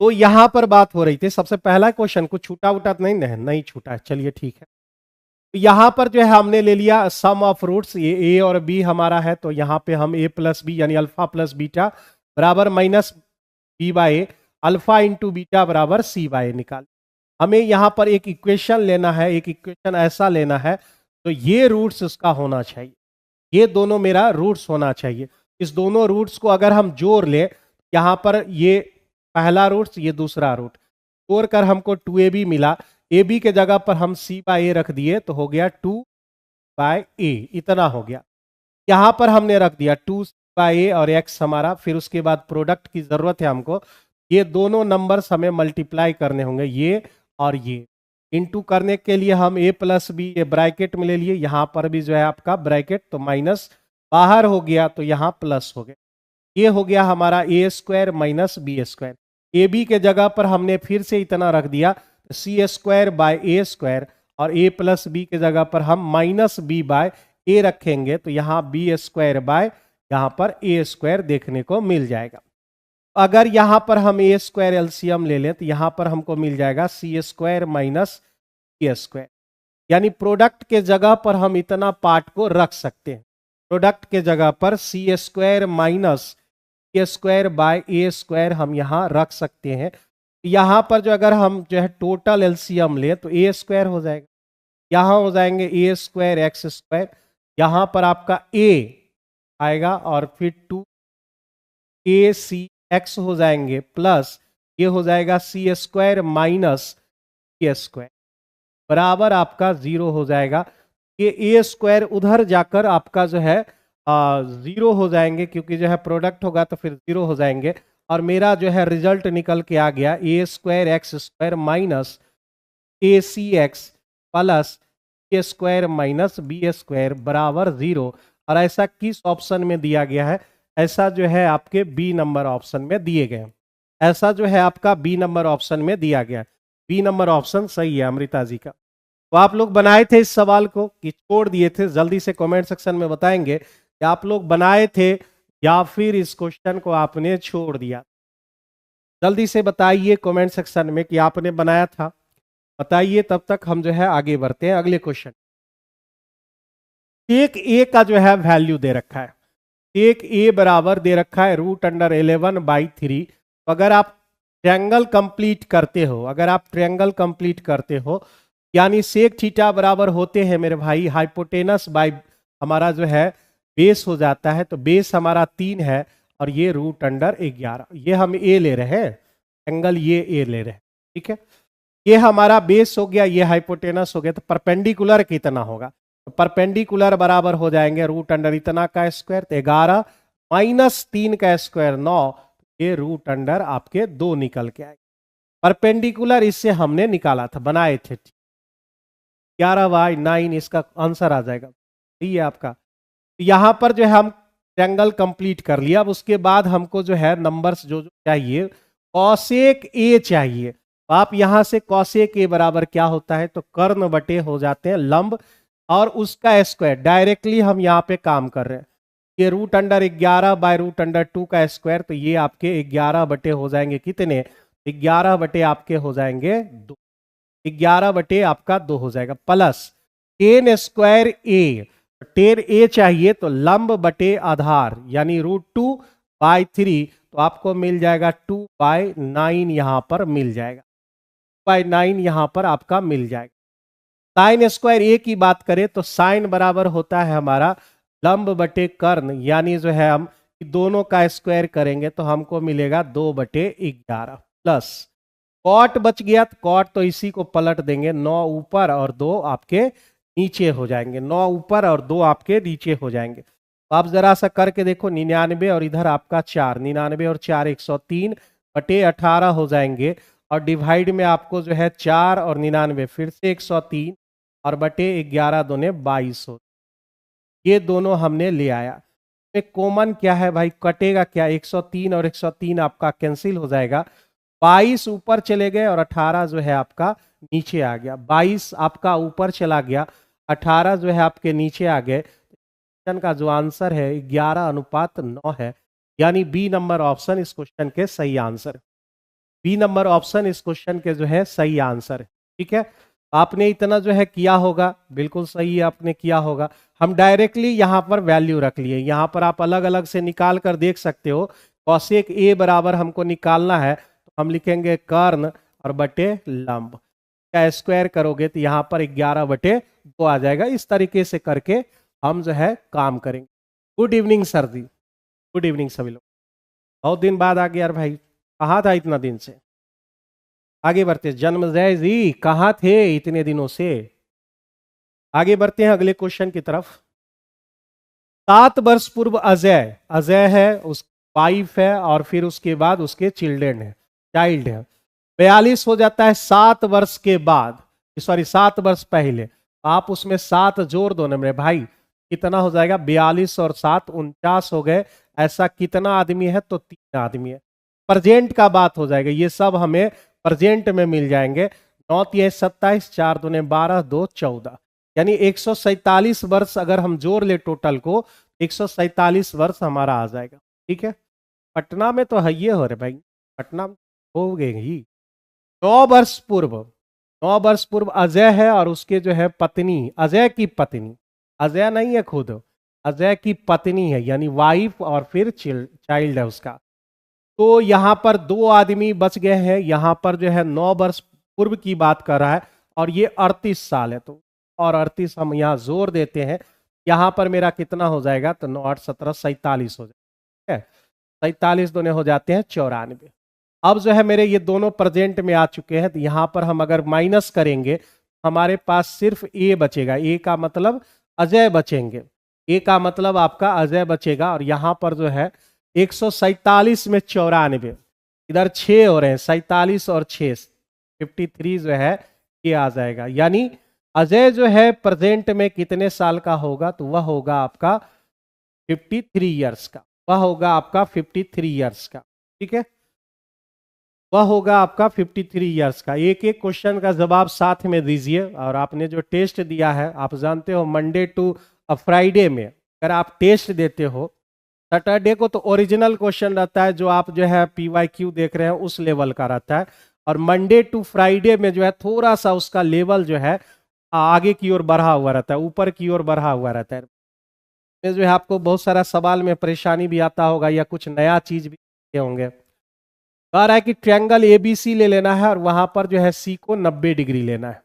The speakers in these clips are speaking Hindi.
तो यहां पर बात हो रही थी सबसे पहला क्वेश्चन, कुछ छूटा उटा तो नहीं छूटा, चलिए ठीक है। तो यहां पर जो है हमने ले लिया सम ऑफ रूट्स, ये ए और बी हमारा है, तो यहां पे हम ए प्लस बी यानी अल्फा प्लस बीटा बराबर माइनस बी बाय ए, अल्फा इंटू बीटा बराबर सी बाय ए निकाल। हमें यहां पर एक इक्वेशन लेना है, एक इक्वेशन ऐसा लेना है तो ये रूट्स उसका होना चाहिए, ये दोनों मेरा रूट्स होना चाहिए। इस दोनों रूट्स को अगर हम जोड़ लें, यहां पर ये पहला रूट्स ये दूसरा रूट जोड़ कर हमको 2ab मिला, ए बी के जगह पर हम सी बाय ए रख दिए तो हो गया 2/a, इतना हो गया। यहां पर हमने रख दिया 2/a और x हमारा, फिर उसके बाद प्रोडक्ट की जरूरत है हमको, ये दोनों नंबर्स हमें मल्टीप्लाई करने होंगे, ये और ये इनटू करने के लिए हम a प्लस बी ये ब्रैकेट में ले लिए, यहां पर भी जो है आपका ब्रैकेट, तो माइनस बाहर हो गया तो यहां प्लस हो गया। ये हो गया हमारा A square minus B square, A B के जगह पर हमने फिर से इतना रख दिया C square by A square, और ए प्लस बी के जगह पर हम माइनस बी बाय ए रखेंगे, तो यहां बी स्क्वायर बाय यहां पर ए स्क्वायर देखने को मिल जाएगा। अगर यहां पर हम ए स्क्वायर एलसीएम ले लें तो यहां पर हमको मिल जाएगा सी स्क्वायर माइनस ए स्क्वायर, यानी प्रोडक्ट के जगह पर हम इतना पार्ट को रख सकते हैं, प्रोडक्ट के जगह पर C square minus A square by A square हम यहां रख सकते हैं। यहां पर जो अगर हम जो है टोटल एलसीएम ले तो ए स्क्वायर हो जाएगा, यहां हो जाएंगे ए स्क्वायर एक्स स्क्वायर, यहां पर आपका ए आएगा और फिर 2ac हो जाएंगे, प्लस ये हो जाएगा सी स्क्वायर माइनस ए स्क्वायर बराबर आपका 0 हो जाएगा। ये ए स्क्वायर उधर जाकर आपका जो है 0 हो जाएंगे, क्योंकि जो है प्रोडक्ट होगा तो फिर 0 हो जाएंगे, और मेरा जो है रिजल्ट निकल के आ गया ए स्क्वायर एक्स स्क्वायर माइनस ए सी एक्स प्लस ए स्क्वायर माइनस बी स्क्वायर बराबर 0। और ऐसा किस ऑप्शन में दिया गया है? ऐसा जो है आपके बी नंबर ऑप्शन में दिए गए हैं, ऐसा जो है आपका बी नंबर ऑप्शन में दिया गया है। बी नंबर ऑप्शन सही है अमृता जी का। तो आप लोग बनाए थे इस सवाल को कि छोड़ दिए थे? जल्दी से कमेंट सेक्शन में बताएंगे कि आप लोग बनाए थे या फिर इस क्वेश्चन को आपने छोड़ दिया। जल्दी से बताइए कमेंट सेक्शन में कि आपने बनाया था, बताइए, तब तक हम जो है आगे बढ़ते हैं अगले क्वेश्चन। एक ए का जो है वैल्यू दे रखा है, एक ए बराबर दे रखा है √11/3। तो अगर आप ट्रायंगल कंप्लीट करते हो, अगर आप ट्रायंगल कंप्लीट करते हो, यानी सेक थीटा बराबर होते हैं मेरे भाई हाइपोटेनस बाय हमारा जो है बेस हो जाता है, तो बेस हमारा 3 है और ये √11, ये हम ए ले रहे हैं, एंगल ये ए ले रहे हैं, ठीक है। ये हमारा बेस हो गया, ये हाइपोटेनस हो गया, तो परपेंडिकुलर कितना होगा? तो परपेंडिकुलर बराबर हो जाएंगे √, इतना का स्क्वायर, तो 11 माइनस 3 का स्क्वायर 9, ये √, आपके 2 निकल के आएगा। परपेंडिकुलर इससे हमने निकाला था, बनाए थे, 11/9 इसका आंसर आ जाएगा, ठीक है आपका। यहां पर जो है हम ट्रायंगल कंप्लीट कर लिया। अब उसके बाद हमको जो है नंबर्स जो चाहिए, कॉसेक ए चाहिए। तो आप यहां से कॉसेक ए बराबर क्या होता है? तो कर्ण बटे हो जाते हैं लंब और उसका स्क्वायर, डायरेक्टली हम यहाँ पे काम कर रहे हैं। ये √11/√2 का स्क्वायर, तो ये आपके 11 बटे हो जाएंगे कितने? 11 बटे आपके हो जाएंगे 2, 11 बटे आपका 2 हो जाएगा, प्लस 10 स्क्वायर ए, 10 ए चाहिए तो लंब बटे आधार यानी √2/3, तो आपको मिल जाएगा 2/9, यहां पर मिल जाएगा 2/9, यहां पर आपका मिल जाएगा। साइन स्क्वायर ए की बात करें तो साइन बराबर होता है हमारा लंब बटे कर्ण, यानी जो है हम दोनों का स्क्वायर करेंगे तो हमको मिलेगा 2/11, प्लस कॉट बच गया, तो कॉट तो इसी को पलट देंगे, 9 ऊपर और 2 आपके नीचे हो जाएंगे, 9 ऊपर और 2 आपके नीचे हो जाएंगे। तो आप जरा सा करके देखो, 99 और इधर आपका 4, 99 और 4 103/18 हो जाएंगे, और डिवाइड में आपको जो है 4 और 99 फिर से 103 और बटे 11 दूने 22 हो। ये दोनों हमने ले आया। कॉमन क्या है भाई? कटेगा क्या? 103 और 103 आपका कैंसिल हो जाएगा, 22 ऊपर चले गए और 18 जो है आपका नीचे आ गया, 22 आपका ऊपर चला गया, 18 जो है आपके नीचे आ गए। क्वेश्चन का जो आंसर है 11:9 है, यानी बी नंबर ऑप्शन इस क्वेश्चन के सही आंसर। बी नंबर ऑप्शन इस क्वेश्चन के जो है सही आंसर है। ठीक है, आपने इतना जो है किया होगा, बिल्कुल सही आपने किया होगा। हम डायरेक्टली यहाँ पर वैल्यू रख लिए, यहाँ पर आप अलग अलग से निकाल कर देख सकते हो। कॉसेक ए बराबर हमको निकालना है तो हम लिखेंगे कर्ण और बटे लंब का स्क्वायर करोगे तो यहाँ पर 11/2 आ जाएगा। इस तरीके से करके हम जो है काम करेंगे। गुड इवनिंग सर जी, गुड इवनिंग सभी लोग। बहुत दिन बाद आ गया यार भाई, कहाँ था इतना दिन से। आगे बढ़ते, जन्मजय जी कहाँ थे इतने दिनों से। आगे बढ़ते हैं अगले क्वेश्चन की तरफ। 7 वर्ष पूर्व अजय, अजय है उस वाइफ है और फिर उसके बाद उसके चिल्ड्रन है, चाइल्ड है। 42 हो जाता है 7 वर्ष के बाद, सॉरी 7 वर्ष पहले। आप उसमें 7 जोड़ दो ना मेरे भाई, कितना हो जाएगा 42 और 7 49 हो गए। ऐसा कितना आदमी है तो 3 आदमी है। प्रेजेंट का बात हो जाएगा, ये सब हमें प्रेजेंट में मिल जाएंगे। 9 3 27, 4 दूने 12, 2 14, यानी 147 वर्ष अगर हम जोड़ ले टोटल को, 147 वर्ष हमारा आ जाएगा। ठीक है, पटना में तो है ये हो रहे भाई, पटना में हो गए ही। 9 वर्ष पूर्व, 9 वर्ष पूर्व अजय है और उसके जो है पत्नी, अजय की पत्नी, अजय नहीं है खुद, अजय की पत्नी है यानी वाइफ और फिर चाइल्ड है उसका। तो यहां पर 2 आदमी बच गए हैं। यहां पर जो है 9 वर्ष पूर्व की बात कर रहा है और ये 38 साल है, तो और 38 हम यहाँ जोर देते हैं। यहां पर मेरा कितना हो जाएगा तो 9 8 17 47 हो जाएगा। 47 दोनों हो जाते हैं 94। अब जो है मेरे ये दोनों प्रेजेंट में आ चुके हैं, तो यहां पर हम अगर माइनस करेंगे हमारे पास सिर्फ ए बचेगा। ए का मतलब अजय बचेंगे, ए का मतलब आपका अजय बचेगा। और यहां पर जो है 147 में 94, इधर 6 हो रहे हैं, 47 और 6 53 जो है ये आ जाएगा। यानी अजय जो है प्रेजेंट में कितने साल का होगा तो वह होगा आपका 53 ईयर्स का, वह होगा आपका 53 ईयर्स का। ठीक है, वह होगा आपका 53 ईयर्स का। एक एक क्वेश्चन का जवाब साथ में दीजिए। और आपने जो टेस्ट दिया है, आप जानते हो मंडे टू फ्राइडे में अगर आप टेस्ट देते हो, सैटरडे को तो ओरिजिनल क्वेश्चन रहता है जो आप जो है PYQ देख रहे हैं उस लेवल का रहता है, और मंडे टू फ्राइडे में जो है थोड़ा सा उसका लेवल जो है आगे की ओर बढ़ा हुआ रहता है, ऊपर की ओर बढ़ा हुआ रहता है। में जो है आपको बहुत सारा सवाल में परेशानी भी आता होगा या कुछ नया चीज भी होंगे। कह रहा है कि ट्रायंगल ABC ले लेना है और वहां पर जो है C को 90 डिग्री लेना है।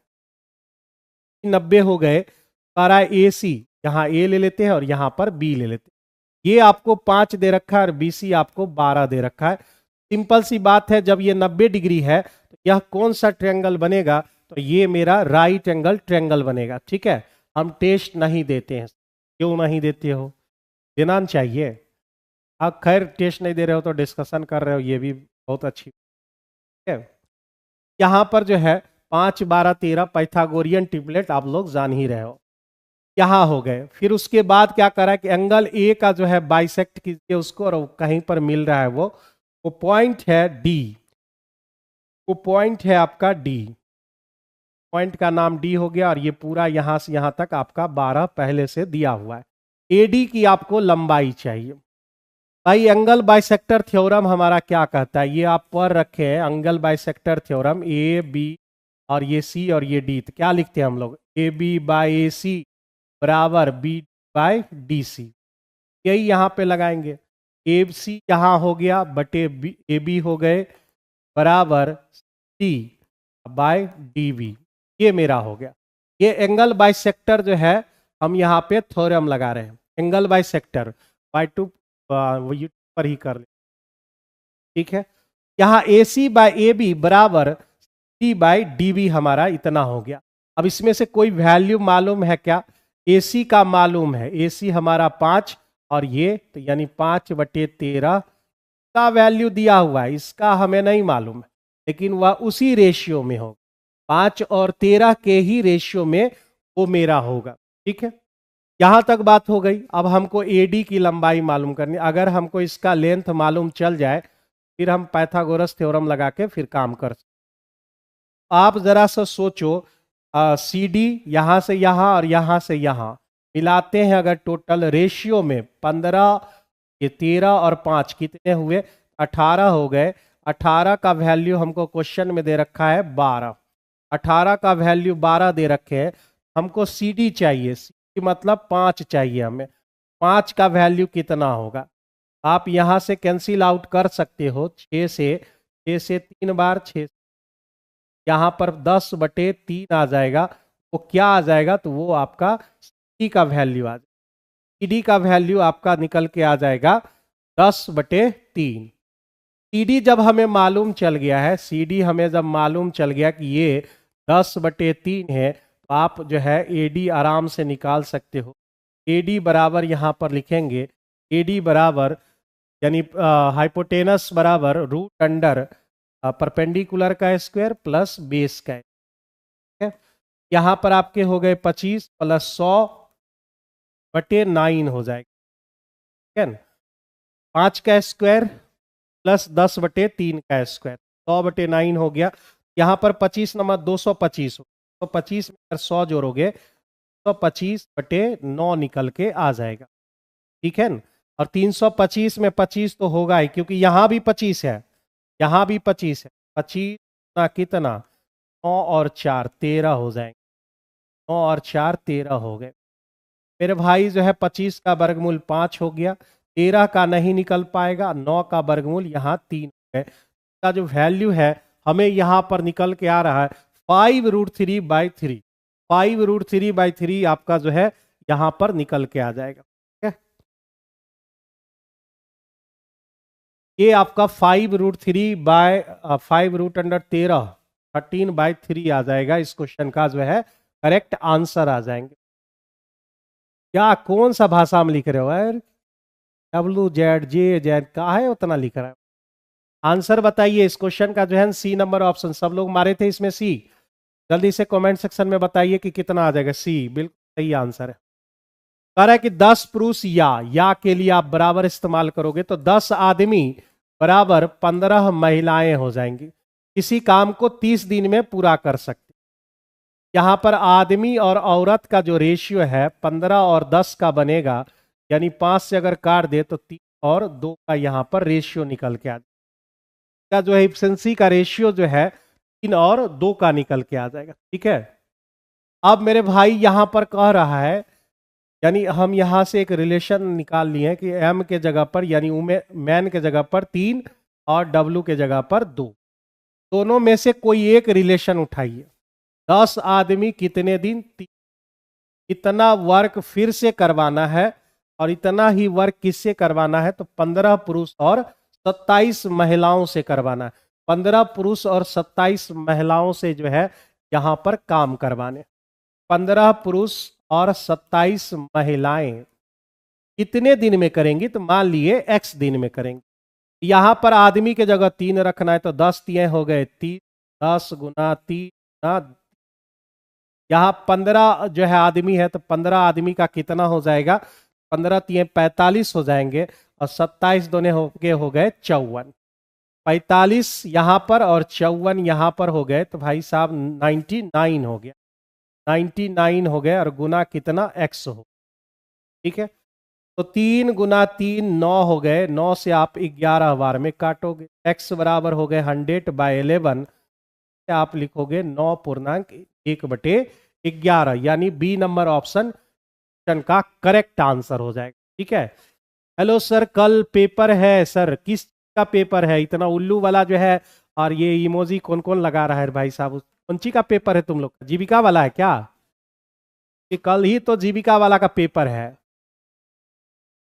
90 हो गए, कह रहा है AC, यहाँ A ले लेते हैं और यहाँ पर B ले लेते हैं। ये आपको 5 दे रखा है और BC आपको 12 दे रखा है। सिंपल सी बात है, जब ये 90 डिग्री है तो यह कौन सा ट्रायंगल बनेगा तो ये मेरा राइट एंगल ट्रायंगल बनेगा। ठीक है, हम टेस्ट नहीं देते हैं। क्यों नहीं देते हो, देना चाहिए। आप खैर टेस्ट नहीं दे रहे हो तो डिस्कशन कर रहे हो, ये भी बहुत अच्छी है। यहाँ पर जो है 5 12 13 पाइथागोरियन ट्रिपलेट आप लोग जान ही रहे हो। यहाँ हो गए, फिर उसके बाद क्या करा कि एंगल ए का जो है बाइसेक्ट कीजिए उसको, और कहीं पर मिल रहा है वो पॉइंट है डी, वो पॉइंट है आपका डी, पॉइंट का नाम डी हो गया। और ये पूरा यहां से यहां तक आपका 12 पहले से दिया हुआ है। एडी की आपको लंबाई चाहिए। भाई एंगल बाइसेक्टर थ्योरम हमारा क्या कहता है, ये आप पढ़ रखे हैं angle bisector theorem, A B और ये सी और ये डी। तो क्या लिखते हैं हम लोग, ए बी बाई ए सी बराबर बी बाई डी सी, यही यहाँ पे लगाएंगे। ए सी यहाँ हो गया बटे ए बी हो गए बराबर सी बाय डी बी, ये मेरा हो गया। ये एंगल बाइसेक्टर जो है हम यहाँ पे थ्योरम लगा रहे हैं, एंगल बाइसेक्टर बाय टू पर ही कर ले। ठीक है, यहाँ ए सी बाय ए बी बराबर सी बाय डी बी हमारा इतना हो गया। अब इसमें से कोई वैल्यू मालूम है क्या, ए सी का मालूम है, ए सी हमारा 5 और ये तो यानी 5/13 का वैल्यू दिया हुआ है, इसका हमें नहीं मालूम है, लेकिन वह उसी रेशियो में होगा, 5 और 13 के ही रेशियो में वो मेरा होगा। ठीक है, यहां तक बात हो गई। अब हमको एडी की लंबाई मालूम करनी, अगर हमको इसका लेंथ मालूम चल जाए फिर हम पाइथागोरस थ्योरम लगा के फिर काम कर सकते। आप जरा सा सोचो, सी डी यहां से यहां और यहां से यहां मिलाते हैं अगर टोटल रेशियो में 15, ये 13 और 5 कितने हुए 18 हो गए। 18 का वैल्यू हमको क्वेश्चन में दे रखा है 12, 18 का वैल्यू 12 दे रखे हैं, हमको सी डी चाहिए, सी डी मतलब 5 चाहिए हमें, 5 का वैल्यू कितना होगा। आप यहां से कैंसिल आउट कर सकते हो, 6 से 3 बार 6, यहाँ पर 10/3 आ जाएगा, वो क्या आ जाएगा, तो वो आपका सी का वैल्यू आ जाएगा, सी डी का वैल्यू आपका निकल के आ जाएगा 10/3। सी डी जब हमें मालूम चल गया है, सी डी हमें जब मालूम चल गया कि ये 10/3 है, तो आप जो है ए डी आराम से निकाल सकते हो। ए डी बराबर यहाँ पर लिखेंगे, ए डी बराबर यानी हाइपोटेनस बराबर रूट अंडर परपेंडिकुलर का स्क्वायर प्लस बेस का, ठीक है। यहाँ पर आपके हो गए 25 प्लस 100/9 हो जाएगा, ठीक है ना। 5 का स्क्वायर प्लस 10/3 का स्क्वायर, 100/9 हो गया। यहाँ पर 25 नंबर 225 हो, तो 25 में अगर 100 जोड़ोगे तो 25/9 निकल के आ जाएगा, ठीक है ना। और 325 में 25 तो होगा ही, क्योंकि यहाँ भी 25 है, यहाँ भी 25 है, 25 ना कितना, 9 और 4 13 हो जाएंगे, 9 और 4 13 हो गए। मेरे भाई जो है 25 का वर्गमूल 5 हो गया, 13 का नहीं निकल पाएगा, 9 का वर्गमूल यहाँ 3 है, का जो वैल्यू है हमें यहाँ पर निकल के आ रहा है 5√3/3, 5√3/3 आपका जो है यहाँ पर निकल के आ जाएगा, ठीक है। ये आपका 5√3/5√13 आ जाएगा, इस क्वेश्चन का जो है करेक्ट आंसर आ जाएंगे। क्या कौन सा भाषा में लिख रहे हो यार, WZJZ का है उतना लिख रहा है। आंसर बताइए इस क्वेश्चन का जो है, सी नंबर ऑप्शन सब लोग मारे थे इसमें सी, जल्दी से कमेंट सेक्शन में बताइए कि कितना आ जाएगा। सी बिल्कुल सही आंसर है। कह रहा है कि 10 पुरुष या के लिए आप बराबर इस्तेमाल करोगे तो 10 आदमी बराबर 15 महिलाएं हो जाएंगी, किसी काम को 30 दिन में पूरा कर सकते। यहां पर आदमी और औरत का जो रेशियो है 15 और 10 का बनेगा, यानी 5 से अगर काट दे तो 3 और 2 का यहां पर रेशियो निकल के आ जाएगा, जो है इफिशिएंसी का रेशियो जो है 3 और 2 का निकल के आ जाएगा, ठीक है। अब मेरे भाई यहां पर कह रहा है, यानी हम यहां से एक रिलेशन निकाल लिए हैं कि एम के जगह पर यानी मैन के जगह पर 3 और डब्ल्यू के जगह पर 2, दोनों में से कोई एक रिलेशन उठाइए। 10 आदमी कितने दिन, इतना वर्क फिर से करवाना है, और इतना ही वर्क किससे करवाना है, तो 15 पुरुष और 27 महिलाओं से करवाना है। 15 पुरुष और 27 महिलाओं से जो है यहां पर काम करवाने। 15 पुरुष और 27 महिलाएं कितने दिन में करेंगी, तो मान लिए x दिन में करेंगे। यहां पर आदमी के जगह 3 रखना है, तो 10 तिये हो गए 30, 10 गुना 3 यहाँ 15 जो है आदमी है, तो 15 आदमी का कितना हो जाएगा, 15 तिये 45 हो जाएंगे, और 27 दोने हो गए 54, 45 यहां पर और 54 यहां पर हो गए, तो भाई साहब 99 हो गया, 99 हो गए, और गुना कितना x हो, ठीक है। तो 3 गुना 3 9 हो गए, 9 से आप 11 बार में काटोगे, x बराबर हो गए 100/11, आप लिखोगे 9.1/11, यानी बी नंबर ऑप्शन का करेक्ट आंसर हो जाएगा, ठीक है। हेलो सर, कल पेपर है सर, किस का पेपर है, इतना उल्लू वाला जो है, और ये इमोजी कौन कौन लगा रहा है भाई साहब, कौन सी का पेपर है तुम लोग, जीविका वाला है क्या, कि कल ही तो जीविका वाला का पेपर है,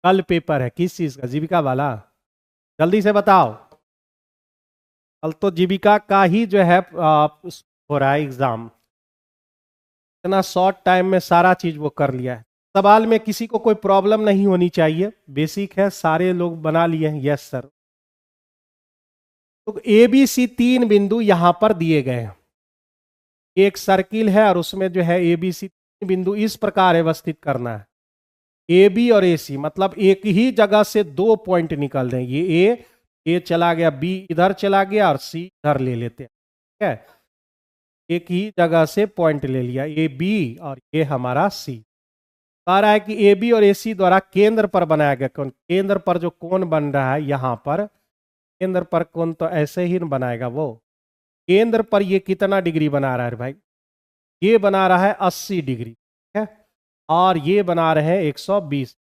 कल पेपर है किस चीज का, जीविका वाला, जल्दी से बताओ। कल तो जीविका का ही जो है हो रहा है एग्जाम, इतना शॉर्ट टाइम में सारा चीज वो कर लिया है। सवाल में किसी को कोई प्रॉब्लम नहीं होनी चाहिए, बेसिक है, सारे लोग बना लिए हैं, यस सर। तो ए बी सी 3 बिंदु यहां पर दिए गए हैं, एक सर्किल है और उसमें जो है ए बी सी 3 बिंदु इस प्रकार व्यवस्थित करना है, ए बी और ए सी, मतलब एक ही जगह से 2 पॉइंट निकल रहे हैं, ये ए चला गया, बी इधर चला गया, और सी इधर ले लेते हैं, ठीक है। एक ही जगह से पॉइंट ले लिया, ए बी और ये हमारा सी। कह रहा है कि ए बी और ए सी द्वारा केंद्र पर बनाया गया कोण, केंद्र पर जो कोण बन रहा है यहां पर केंद्र पर कोण तो ऐसे ही न बनाएगा वो। केंद्र पर ये कितना डिग्री बना रहा है भाई? ये बना रहा है 80 डिग्री, ठीक है, और ये बना रहे हैं 120।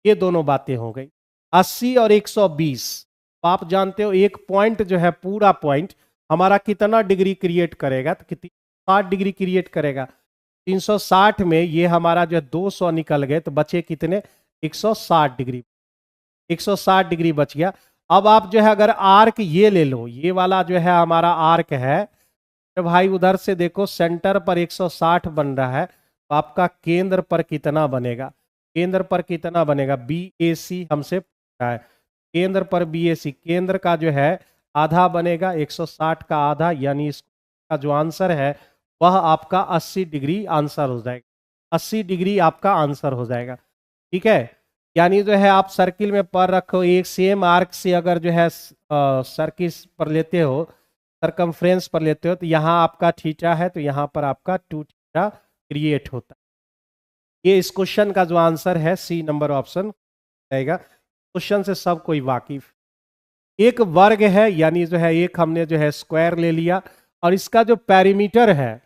ये दोनों बातें हो गई, 80 और 120। आप जानते हो एक पॉइंट जो है, पूरा पॉइंट हमारा कितना डिग्री क्रिएट करेगा? तो कितनी, 60 डिग्री क्रिएट करेगा। 360 में ये हमारा जो है 200 निकल गए, तो बचे कितने? 160 डिग्री। 160 डिग्री बच गया। अब आप जो है अगर आर्क ये ले लो, ये वाला जो है हमारा आर्क है, तो भाई उधर से देखो सेंटर पर 160 बन रहा है, तो आपका केंद्र पर कितना बनेगा? केंद्र पर कितना बनेगा? बी ए सी हमसे पूछा है। केंद्र पर बी ए सी, केंद्र का जो है आधा बनेगा, 160 का आधा, यानी इसका जो आंसर है वह आपका 80 डिग्री आंसर हो जाएगा। 80 डिग्री आपका आंसर हो जाएगा, ठीक है। यानी जो है आप सर्किल में पर रखो, एक सेम आर्क से अगर जो है सर्किल पर लेते हो, सरकमफ्रेंस पर लेते हो, तो यहाँ आपका थीटा है, तो यहाँ पर आपका 2 थीटा क्रिएट होता है। ये इस क्वेश्चन का जो आंसर है सी नंबर ऑप्शन रहेगा। क्वेश्चन से सब कोई वाकिफ। एक वर्ग है, यानी जो है एक हमने जो है स्क्वायर ले लिया, और इसका जो पेरीमीटर है,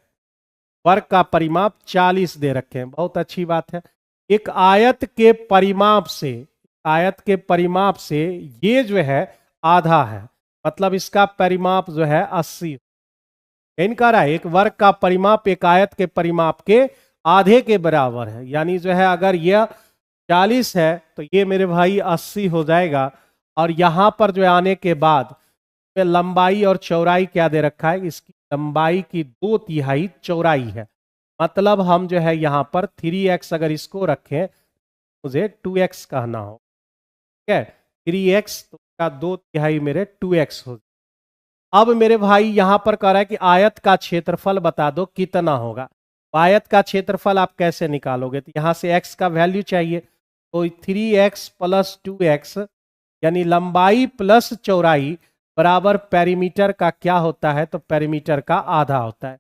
वर्ग का परिमाप 40 दे रखे हैं। बहुत अच्छी बात है। एक आयत के परिमाप से, आयत के परिमाप से ये जो है आधा है, मतलब इसका परिमाप जो है 80। इन कह रहा है एक वर्ग का परिमाप एक आयत के परिमाप के आधे के बराबर है। यानी जो है अगर यह 40 है तो ये मेरे भाई 80 हो जाएगा। और यहां पर जो है आने के बाद लंबाई और चौड़ाई क्या दे रखा है? इसकी लंबाई की 2/3 चौड़ाई है। मतलब हम जो है यहां पर 3x अगर इसको रखें, मुझे 2x कहना हो, ठीक है। 3x तो का 2/3 मेरे 2x हो। अब मेरे भाई यहां पर कह रहा है कि आयत का क्षेत्रफल बता दो कितना होगा। आयत का क्षेत्रफल आप कैसे निकालोगे? तो यहां से x का वैल्यू चाहिए, तो 3x प्लस 2x, यानी लंबाई प्लस चौड़ाई बराबर पेरीमीटर का क्या होता है? तो पेरीमीटर का आधा होता है।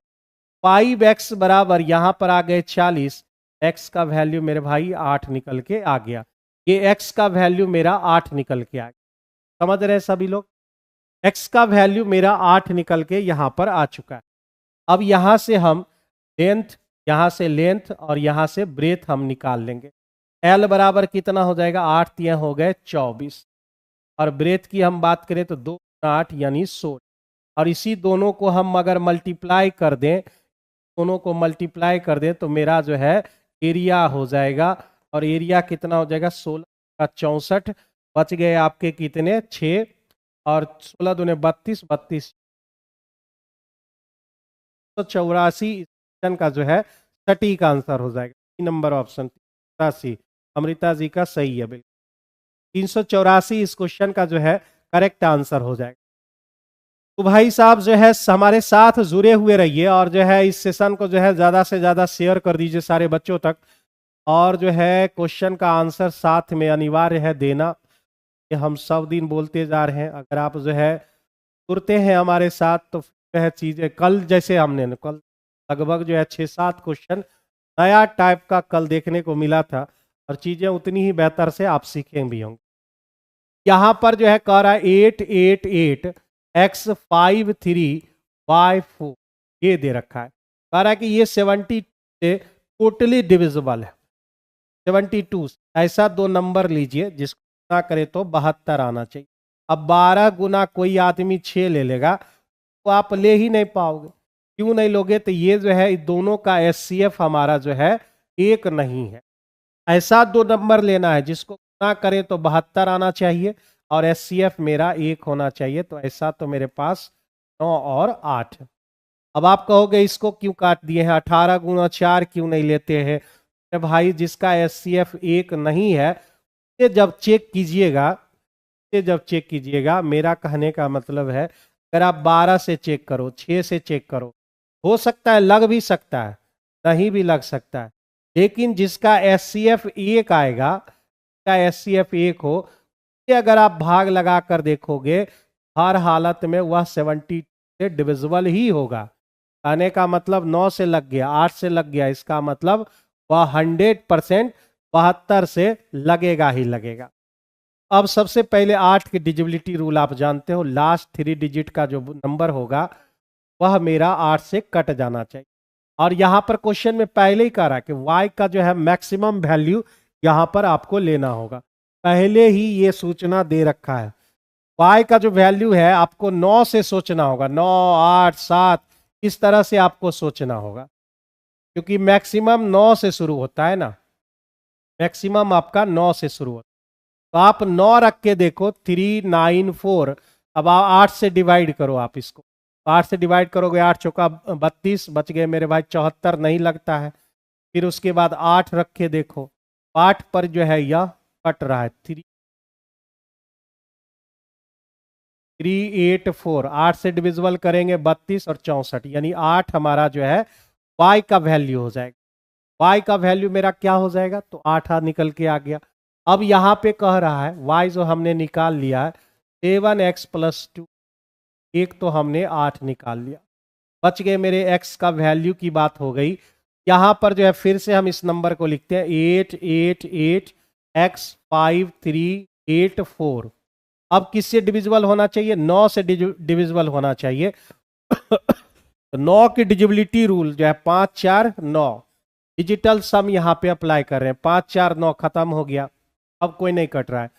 5x बराबर यहां पर आ गए 40, x का वैल्यू मेरे भाई 8 निकल के आ गया। ये x का वैल्यू मेरा 8 निकल के आ गया। समझ रहे हैं सभी लोग? x का वैल्यू मेरा 8 निकल के यहां पर आ चुका है। अब यहां से हम लेंथ, यहां से लेंथ और यहां से ब्रेथ हम निकाल लेंगे। l बराबर कितना हो जाएगा? 8 तिया हो गए 24, और ब्रेथ की हम बात करें तो 2 8 यानी 16। और इसी दोनों को हम अगर मल्टीप्लाई कर दें, दोनों को मल्टीप्लाई कर दें तो मेरा जो है एरिया हो जाएगा। और एरिया कितना हो जाएगा? 16 का 64, बच गए आपके कितने? 6, और 16 दूने 32, 32 तो 84 का जो है सटीक आंसर हो जाएगा। नंबर ऑप्शन 83 अमृता जी का सही है, बिल्कुल 384 इस क्वेश्चन का जो है करेक्ट आंसर हो जाएगा। तो भाई साहब जो है हमारे साथ जुड़े हुए रहिए, और जो है इस सेशन को जो है ज्यादा से ज्यादा शेयर कर दीजिए सारे बच्चों तक। और जो है क्वेश्चन का आंसर साथ में अनिवार्य है देना, ये हम सब दिन बोलते जा रहे हैं। अगर आप जो है जुड़ते हैं हमारे साथ तो जो है चीजें, कल जैसे हमने कल लगभग जो है 6-7 क्वेश्चन नया टाइप का कल देखने को मिला था, और चीजें उतनी ही बेहतर से आप सीखें भी होंगे। यहां पर जो है कह रहा है 888 x53y4, ये दे रखा है। कह रहा है कि ये 70 से टोटली डिविजिबल है। 72 ऐसा दो नंबर लीजिए जिसको गुना करे तो 72 आना चाहिए। अब 12 गुना कोई आदमी 6 ले लेगा तो आप ले ही नहीं पाओगे। क्यों नहीं लोगे? तो ये जो है दोनों का एचसीएफ हमारा जो है एक नहीं है। ऐसा दो नंबर लेना है जिसको गुना करे तो 72 आना चाहिए, और एचसीएफ मेरा एक होना चाहिए। तो ऐसा तो मेरे पास 9 और 8। अब आप कहोगे इसको क्यों काट दिए हैं? 18 गुना 4 क्यों नहीं लेते हैं? तो भाई जिसका एचसीएफ एक नहीं है, ये जब चेक कीजिएगा, ये जब चेक कीजिएगा, मेरा कहने का मतलब है अगर आप 12 से चेक करो, 6 से चेक करो, हो सकता है लग भी सकता है, नहीं भी लग सकता है। लेकिन जिसका एचसीएफ एक आएगा, जिसका एचसीएफ एक हो, ये अगर आप भाग लगा कर देखोगे, हर हालत में वह 70 से डिविजिबल ही होगा। कहने का मतलब 9 से लग गया, 8 से लग गया, इसका मतलब वह 100% 72 से लगेगा ही लगेगा। अब सबसे पहले 8 की डिजिबिलिटी रूल आप जानते हो, लास्ट 3 डिजिट का जो नंबर होगा वह मेरा 8 से कट जाना चाहिए। और यहां पर क्वेश्चन में पहले ही कह रहा है कि y का जो है मैक्सिमम वैल्यू यहां पर आपको लेना होगा, पहले ही ये सूचना दे रखा है। y का जो वैल्यू है आपको 9 से सोचना होगा, 9, 8, 7 इस तरह से आपको सोचना होगा, क्योंकि मैक्सिमम 9 से शुरू होता है ना, मैक्सिमम आपका 9 से शुरू होता है। तो आप 9 रख के देखो, 394। अब 8 से डिवाइड करो आप इसको, 8 से डिवाइड करोगे, 8 चौका 32 बच गए मेरे भाई, 74 नहीं लगता है। फिर उसके बाद 8 रख के देखो, 8 पर जो है यह कट रहा है, 384। 8 से डिविजिबल करेंगे 32 और 64, यानी 8 हमारा जो है y का वैल्यू हो जाएगा। y का वैल्यू मेरा क्या हो जाएगा, तो 8 निकल के आ गया। अब यहां पे कह रहा है y जो हमने निकाल लिया है 7x + 2, एक तो हमने 8 निकाल लिया, बच गए मेरे x का वैल्यू की बात हो गई। यहां पर जो है फिर से हम इस नंबर को लिखते हैं 888x5384। अब किससे डिविजिबल होना चाहिए, 9 से डिविजिबल होना चाहिए। तो 9 की डिजिबिलिटी रूल जो है 5, 4, 9, डिजिटल सम यहां पे अप्लाई कर रहे हैं, 5, 4, 9 खत्म हो गया, अब कोई नहीं कट रहा है।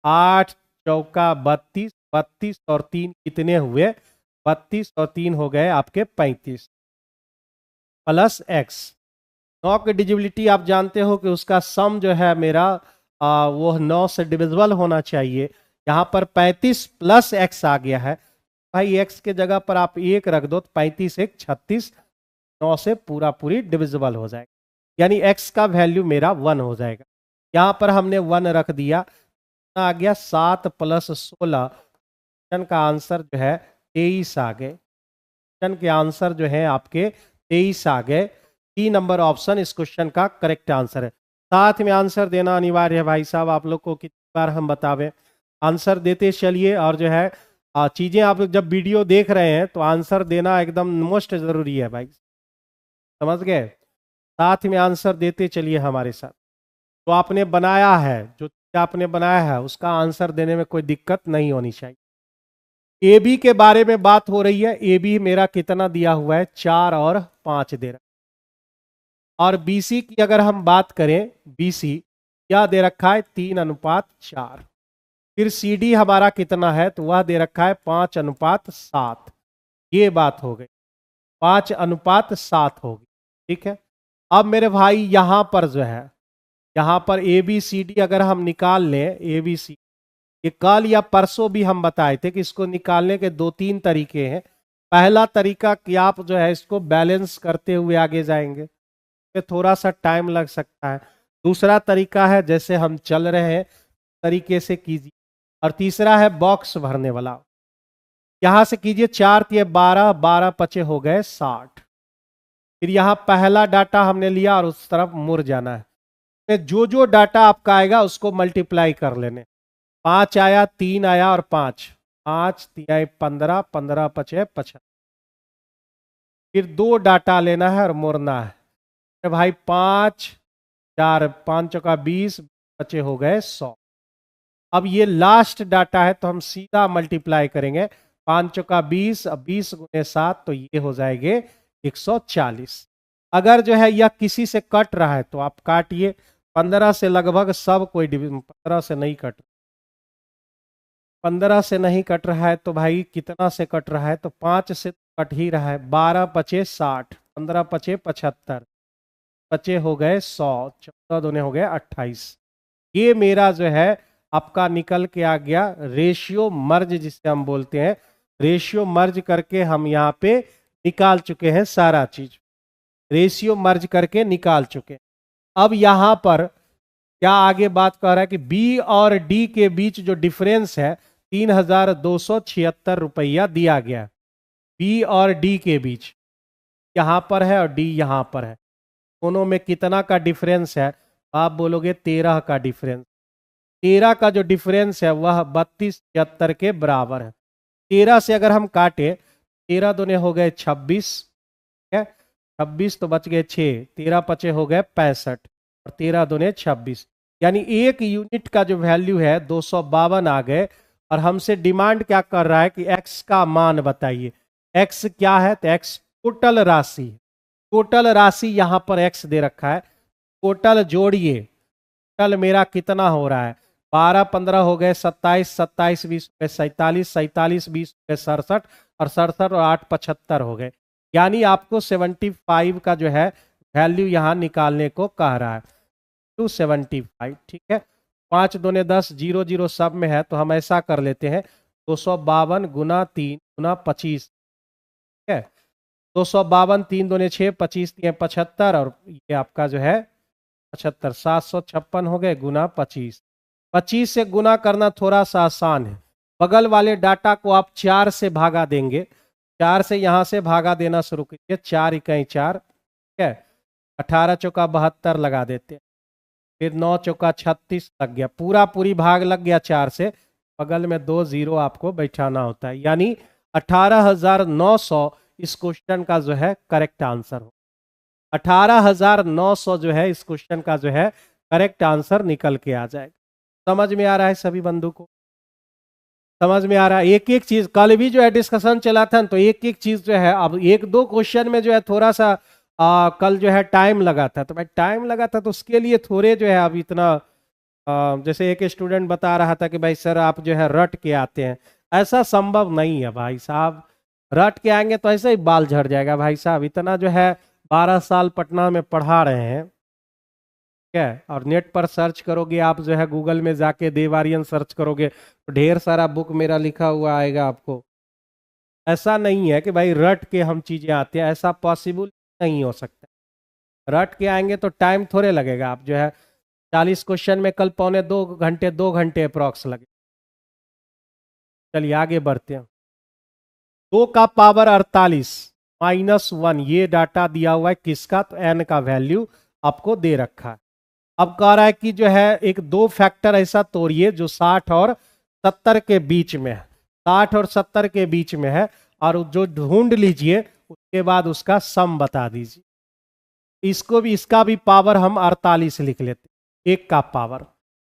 8 चौका 32, 32 और 3 कितने हुए, 32 और 3 हो गए आपके 35 प्लस x। 9 की डिजिबिलिटी आप जानते हो कि उसका सम जो है मेरा वो 9 से डिविजिबल होना चाहिए। यहां पर 35 प्लस x आ गया है, भाई x के जगह पर आप 1 रख दो तो 35 1 36, 9 से पूरा पूरी डिविजिबल हो जाएगा, यानी x का वैल्यू मेरा 1 हो जाएगा। यहां पर हमने 1 रख दिया, आ गया 7 + 16, क्वेश्चन का आंसर जो है 23 आ गए। क्वेश्चन के आंसर जो है आपके 23 आ गए। 3 नंबर ऑप्शन इस क्वेश्चन का करेक्ट आंसर है। साथ में आंसर देना अनिवार्य है भाई साहब, आप लोग को कितनी बार हम बतावें, आंसर देते चलिए। और जो है चीजें आप जब वीडियो देख रहे हैं तो आंसर देना एकदम मोस्ट जरूरी है भाई, समझ गए। साथ में आंसर देते चलिए हमारे साथ। तो आपने बनाया है, जो आपने बनाया है उसका आंसर देने में कोई दिक्कत नहीं होनी चाहिए। ए बी के बारे में बात हो रही है, ए बी मेरा कितना दिया हुआ है, 4 और 5 दे रहा है। और बीसी की अगर हम बात करें, बीसी क्या दे रखा है, 3:4। फिर सी डी हमारा कितना है, तो वह दे रखा है 5:7। ये बात हो गई, 5:7 होगी, ठीक है। अब मेरे भाई यहां पर जो है, यहां पर ए बी सी डी अगर हम निकाल लें, ए बी सी, ये कल या परसों भी हम बताए थे कि इसको निकालने के 2-3 तरीके हैं। पहला तरीका कि आप जो है इसको बैलेंस करते हुए आगे जाएंगे, थोड़ा सा टाइम लग सकता है। दूसरा तरीका है जैसे हम चल रहे हैं तरीके से कीजिए। और तीसरा है बॉक्स भरने वाला, यहां से कीजिए, 4 × 12, 12 × 5 हो गए 60। फिर यहां पहला डाटा हमने लिया और उस तरफ मुड़ जाना है, जो जो डाटा आपका आएगा उसको मल्टीप्लाई कर लेने। 5 आया, 3 आया और 5, 5 3 15, 15 × 5 75। फिर 2 डाटा लेना है और मोड़ना है, भाई 5 4 5 चौका 20, बचे हो गए 100। अब ये लास्ट डाटा है तो हम सीधा मल्टीप्लाई करेंगे, 5 चौका 20, 20 × 7 तो ये हो जाएंगे 140। अगर जो है यह किसी से कट रहा है तो आप काटिए, 15 से लगभग सब कोई 15 से नहीं कट, 15 से नहीं कट रहा है तो भाई कितना से कट रहा है, तो 5 से कट ही रहा है। 12 × 5 60, 15 × 5 75, बचे हो गए 100, 14 दूने हो गए 28। ये मेरा जो है आपका निकल के आ गया रेशियो मर्ज, जिसे हम बोलते हैं। रेशियो मर्ज करके हम यहाँ पे निकाल चुके हैं सारा चीज, रेशियो मर्ज करके निकाल चुके। अब यहां पर क्या आगे बात कर रहा है कि बी और डी के बीच जो डिफरेंस है 3276 रुपया दिया गया, बी और डी के बीच यहां पर है और डी यहां पर है, दोनों में कितना का डिफरेंस है, आप बोलोगे 13 का डिफरेंस। 13 का जो डिफरेंस है वह 3276 के बराबर है। 13 से अगर हम काटे, 13 दूने हो गए 26, 26 तो बच गए 6, 13 × 5 हो गए 65 और 13 दूने 26। यानी एक यूनिट का जो वैल्यू है 252 आ गए, और हमसे डिमांड क्या कर रहा है कि एक्स का मान बताइए। एक्स क्या है, तो एक्स टोटल राशि, टोटल राशि यहां पर एक्स दे रखा है। टोटल जोड़िए, टोटल मेरा कितना हो रहा है, 12 15 हो गए 27, 27 20 हो गए 47, 47 20 हो गए 67, और 67 और 8 75 हो गए। यानी आपको 75 का जो है वैल्यू यहां निकालने को कह रहा है, 275। ठीक है, 5 दूने 10, 0 0 सब में है, तो हम ऐसा कर लेते हैं 252 गुना 3 गुना 25। ठीक है, 252, 3 दूने 6, 25 3 75, और ये आपका जो है 75, 756 हो गए गुना 25। 25 से गुना करना थोड़ा सा आसान है, बगल वाले डाटा को आप 4 से भागा देंगे, 4 से यहां से भागा देना शुरू कीजिए, 4 इकाई 4। ठीक है, 18 चौका 72 लगा देते हैं, फिर 9 चौका 36 लग गया, पूरा पूरी भाग लग गया 4 से, बगल में 2 जीरो आपको बैठाना होता है, यानी 18,900 इस क्वेश्चन का जो है करेक्ट आंसर हो। 18,900 जो है इस क्वेश्चन का जो है करेक्ट आंसर निकल के आ जाएगा। समझ में आ रहा है सभी बंधु को? समझ में आ रहा है? एक एक चीज कल भी जो है डिस्कशन चला था न, तो एक एक चीज जो है, अब एक दो क्वेश्चन में जो है थोड़ा सा कल जो है टाइम लगा था, तो भाई टाइम लगा था तो उसके लिए थोड़े जो है अब इतना जैसे एक स्टूडेंट बता रहा था कि भाई सर आप जो है रट के आते हैं, ऐसा संभव नहीं है भाई साहब। रट के आएंगे तो ऐसे ही बाल झड़ जाएगा भाई साहब, इतना जो है 12 साल पटना में पढ़ा रहे हैं। ठीक है, और नेट पर सर्च करोगे आप, जो है गूगल में जाके देवारियन सर्च करोगे तो ढेर सारा बुक मेरा लिखा हुआ आएगा आपको। ऐसा नहीं है कि भाई रट के हम चीजें आते हैं, ऐसा पॉसिबल नहीं हो सकता। रट के आएंगे तो टाइम थोड़े लगेगा, आप जो है 40 क्वेश्चन में कल पौने 2 घंटे, 2 घंटे अप्रॉक्स लगे। चलिए आगे बढ़ते हैं। 2 का पावर 48 -1, ये डाटा दिया हुआ है किसका, तो एन का वैल्यू आपको दे रखा है। अब कह रहा है कि जो है एक दो फैक्टर ऐसा तोड़िए जो 60 और 70 के बीच में है, 60 और 70 के बीच में है, और जो ढूंढ लीजिए उसके बाद उसका सम बता दीजिए। इसको भी, इसका भी पावर हम 48 लिख लेते, एक का पावर।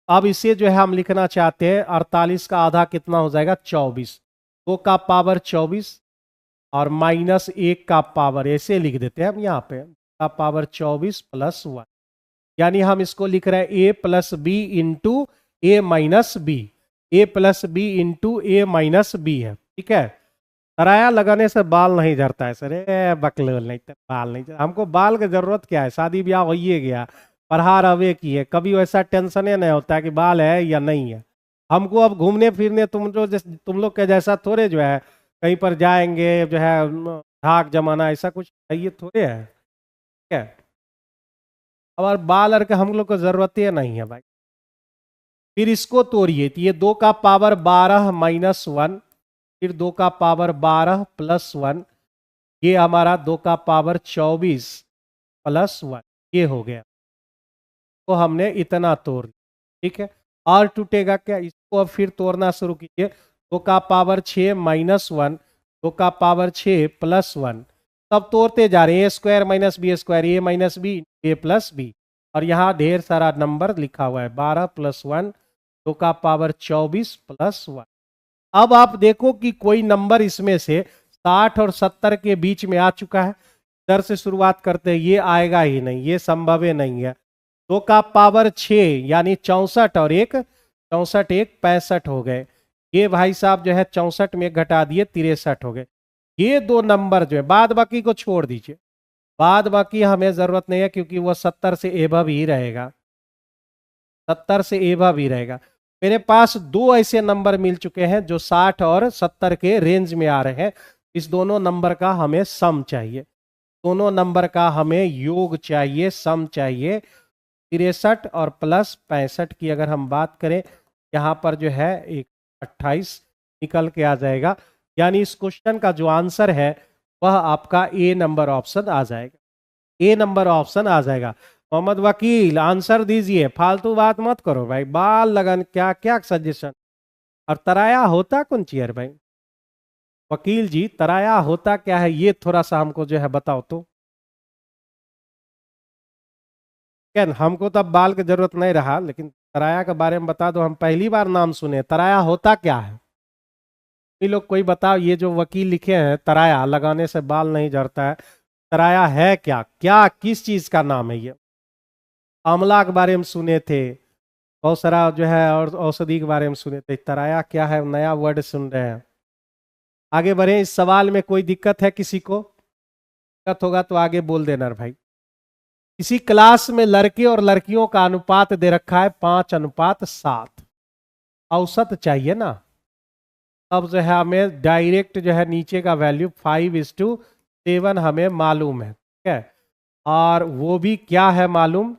अब इसे जो है हम लिखना चाहते हैं 48 का आधा कितना हो जाएगा, 24। 2 का पावर 24 और -1 का पावर, ऐसे लिख देते हैं हम यहाँ पे, का पावर 24 +1, यानी हम इसको लिख रहे हैं ए प्लस बी इंटू ए माइनस बी, ए प्लस बी इंटू ए माइनस बी है। ठीक है, सराया लगाने से बाल नहीं झड़ता है सर, बकलोल नहीं, बाल नहीं झड़ता। हमको बाल की जरूरत क्या है, शादी ब्याह हो ही गया, पढ़ा रहे की है, कभी वैसा टेंशन नहीं होता है कि बाल है या नहीं है। हमको अब घूमने फिरने तुम लोग के जैसा थोड़े जो है कहीं पर जाएंगे जो है धाक जमाना, ऐसा कुछ है ये थोड़े है। ठीक है, और बाल और के हम लोग को जरूरत ही नहीं है भाई। फिर इसको तोड़िए, तो ये 2 का पावर 12 -1, फिर 2 का पावर 12 +1, ये हमारा 2 का पावर 24 +1, ये हो गया। तो हमने इतना तोड़ लिया। ठीक है, और टूटेगा क्या, इसको अब फिर तोड़ना शुरू कीजिए। 2 का पावर 6 -1, 2 का पावर 6 +1, सब तोड़ते जा रहे हैं, A² - B², A - B A + B, और यहाँ ढेर सारा नंबर लिखा हुआ है, 12 + 1, 2 का पावर 24 +1। अब आप देखो कि कोई नंबर इसमें से 60 और 70 के बीच में आ चुका है। इधर से शुरुआत करते हैं, ये आएगा ही नहीं, ये संभव ही नहीं है। 2 का पावर 6 यानी 64 और 1 64, 1 65 हो गए। ये भाई साहब जो है 64 में घटा दिए 63 हो गए। ये दो नंबर जो है, बाद बाकी को छोड़ दीजिए, बाद बाकी हमें जरूरत नहीं है क्योंकि वो 70 से एभव ही रहेगा, 70 से एभव ही रहेगा। मेरे पास दो ऐसे नंबर मिल चुके हैं जो 60 और 70 के रेंज में आ रहे हैं। इस दोनों नंबर का हमें सम चाहिए, दोनों नंबर का हमें योग चाहिए, सम चाहिए। 63 और +65 की अगर हम बात करें, यहाँ पर जो है एक 28 निकल के आ जाएगा, यानी इस क्वेश्चन का जो आंसर है वह आपका ए नंबर ऑप्शन आ जाएगा, ए नंबर ऑप्शन आ जाएगा। मोहम्मद वकील आंसर दीजिए, फालतू बात मत करो भाई, बाल लगन क्या क्या सजेशन। और तराया होता कौन चीयर भाई, वकील जी तराया होता क्या है, ये थोड़ा सा हमको जो है बताओ तो। क्या हमको तो अब बाल की जरूरत नहीं रहा, लेकिन तराया के बारे में बता दो, हम पहली बार नाम सुने। तराया होता क्या है? ये लोग कोई बताओ, ये जो वकील लिखे हैं तराया लगाने से बाल नहीं झड़ता है, तराया है क्या? क्या किस चीज का नाम है ये? आंवला के बारे में सुने थे, बहुत सारा जो है और औषधि के बारे में सुने थे। तराया क्या है? नया वर्ड सुन रहे हैं। आगे बढ़े, इस सवाल में कोई दिक्कत है किसी को? दिक्कत होगा तो आगे बोल देना भाई। इसी क्लास में लड़के और लड़कियों का अनुपात दे रखा है 5:7। औसत चाहिए ना, अब जो है हमें डायरेक्ट जो है नीचे का वैल्यू 5:7 हमें मालूम है, ठीक है। और वो भी क्या है मालूम?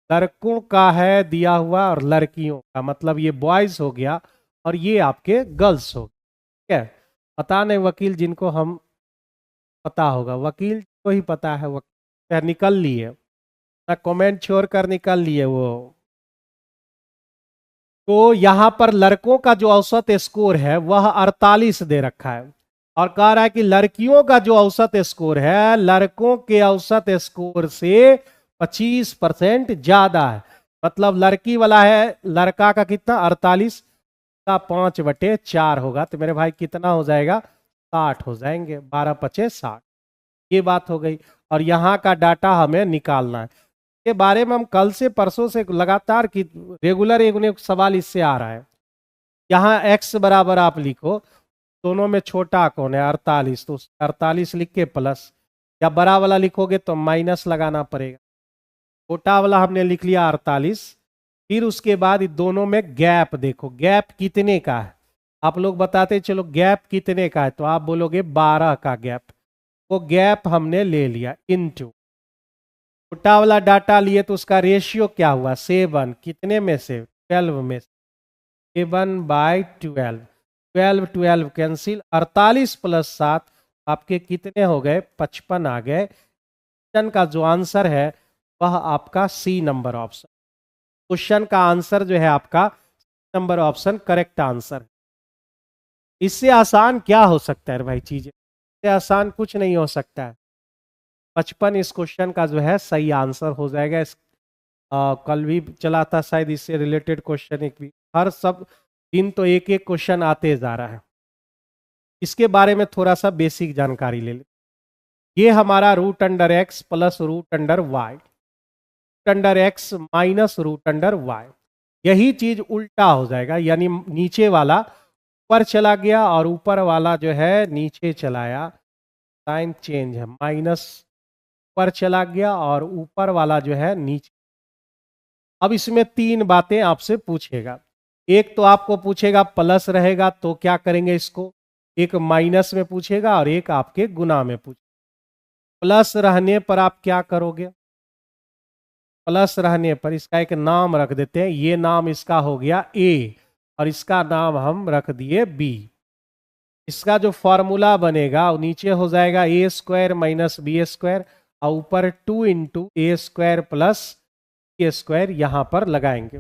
लड़कों का है दिया हुआ और लड़कियों का, मतलब ये बॉयज हो गया और ये आपके गर्ल्स हो गया, ठीक है। पता नहीं वकील जिनको हम पता होगा, वकील को ही पता है, वकील निकल लिए ना, कमेंट छोड़कर निकल लिए वो। तो यहां पर लड़कों का जो औसत स्कोर है वह 48 दे रखा है, और कह रहा है कि लड़कियों का जो औसत स्कोर है लड़कों के औसत स्कोर से 25% ज्यादा है। मतलब लड़की वाला है, लड़का का कितना? 48 का 5/4 होगा, तो मेरे भाई कितना हो जाएगा? 60 हो जाएंगे, 12×5 = 60। ये बात हो गई। और यहाँ का डाटा हमें निकालना है, के बारे में हम कल से परसों से लगातार की रेगुलर एक सवाल इससे आ रहा है। यहाँ x बराबर आप लिखो, दोनों में छोटा कौन है? 48, तो 48 लिख के प्लस, या बड़ा वाला लिखोगे तो माइनस लगाना पड़ेगा। छोटा वाला हमने लिख लिया 48, फिर उसके बाद दोनों में गैप देखो, गैप कितने का है? आप लोग बताते चलो गैप कितने का है, तो आप बोलोगे 12 का गैप। वो गैप हमने ले लिया इनटू छोटा वाला डाटा लिए, तो उसका रेशियो क्या हुआ? 7, कितने में से? 12 में से। 7/12, 12 12 कैंसिल, 48 + 7 आपके कितने हो गए? 55 आ गए। क्वेश्चन का जो आंसर है वह आपका सी नंबर ऑप्शन, क्वेश्चन का आंसर जो है आपका नंबर ऑप्शन करेक्ट आंसर। इससे आसान क्या हो सकता है भाई? चीजें इससे आसान कुछ नहीं हो सकता है। 55 इस क्वेश्चन का जो है सही आंसर हो जाएगा। कल भी चला था शायद इससे रिलेटेड क्वेश्चन, एक भी हर सब दिन तो एक एक क्वेश्चन आते जा रहा है। इसके बारे में थोड़ा सा बेसिक जानकारी ले ले। ये हमारा √x plus √y, √x minus √y, यही चीज उल्टा हो जाएगा, यानी नीचे वाला ऊपर चला गया और ऊपर वाला जो है नीचे चलाया, साइन चेंज है, माइनस ऊपर चला गया और ऊपर वाला जो है नीचे। अब इसमें 3 बातें आपसे पूछेगा। एक तो आपको पूछेगा प्लस रहेगा तो क्या करेंगे इसको, एक माइनस में पूछेगा और एक आपके गुना में पूछेगा। प्लस रहने पर आप क्या करोगे? प्लस रहने पर इसका एक नाम रख देते हैं, ये नाम इसका हो गया ए और इसका नाम हम रख दिए बी। इसका जो फॉर्मूला बनेगा वो नीचे हो जाएगा a² - b² और ऊपर 2 × a² + a², यहां पर लगाएंगे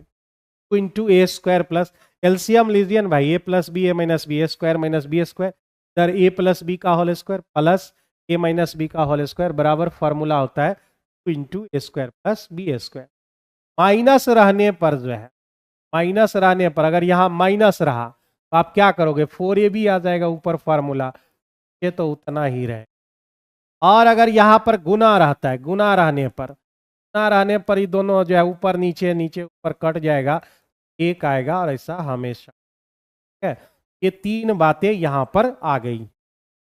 2 × a² + एलसीएम लीजिए भाई, a + b a - b² - b² इधर a + b का whole square plus a - b का होल स्क्वायर बराबर फॉर्मूला होता है 2 × a² + b²। माइनस रहने पर जो है, माइनस रहने पर अगर यहाँ माइनस रहा तो आप क्या करोगे? 4ab आ जाएगा ऊपर फॉर्मूला, ये तो उतना ही रहे। और अगर यहाँ पर गुना रहता है, गुना रहने पर ये दोनों जो है ऊपर नीचे नीचे ऊपर कट जाएगा, एक आएगा और ऐसा हमेशा, ठीक है। ये 3 बातें यहाँ पर आ गई,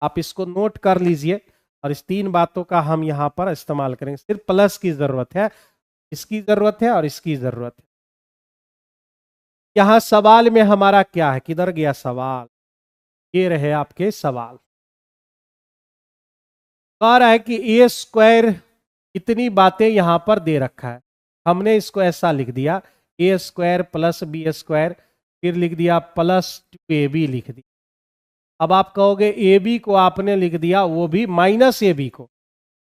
आप इसको नोट कर लीजिए और इस 3 बातों का हम यहाँ पर इस्तेमाल करेंगे। सिर्फ प्लस की जरूरत है, इसकी जरूरत है और इसकी जरूरत है। यहाँ सवाल में हमारा क्या है? किधर गया सवाल? ये रहे आपके सवाल। कह रहा है कि a² इतनी बातें यहां पर दे रखा है, हमने इसको ऐसा लिख दिया a² + b², फिर लिख दिया +2ab लिख दिया। अब आप कहोगे ab को आपने लिख दिया, वो भी -ab को,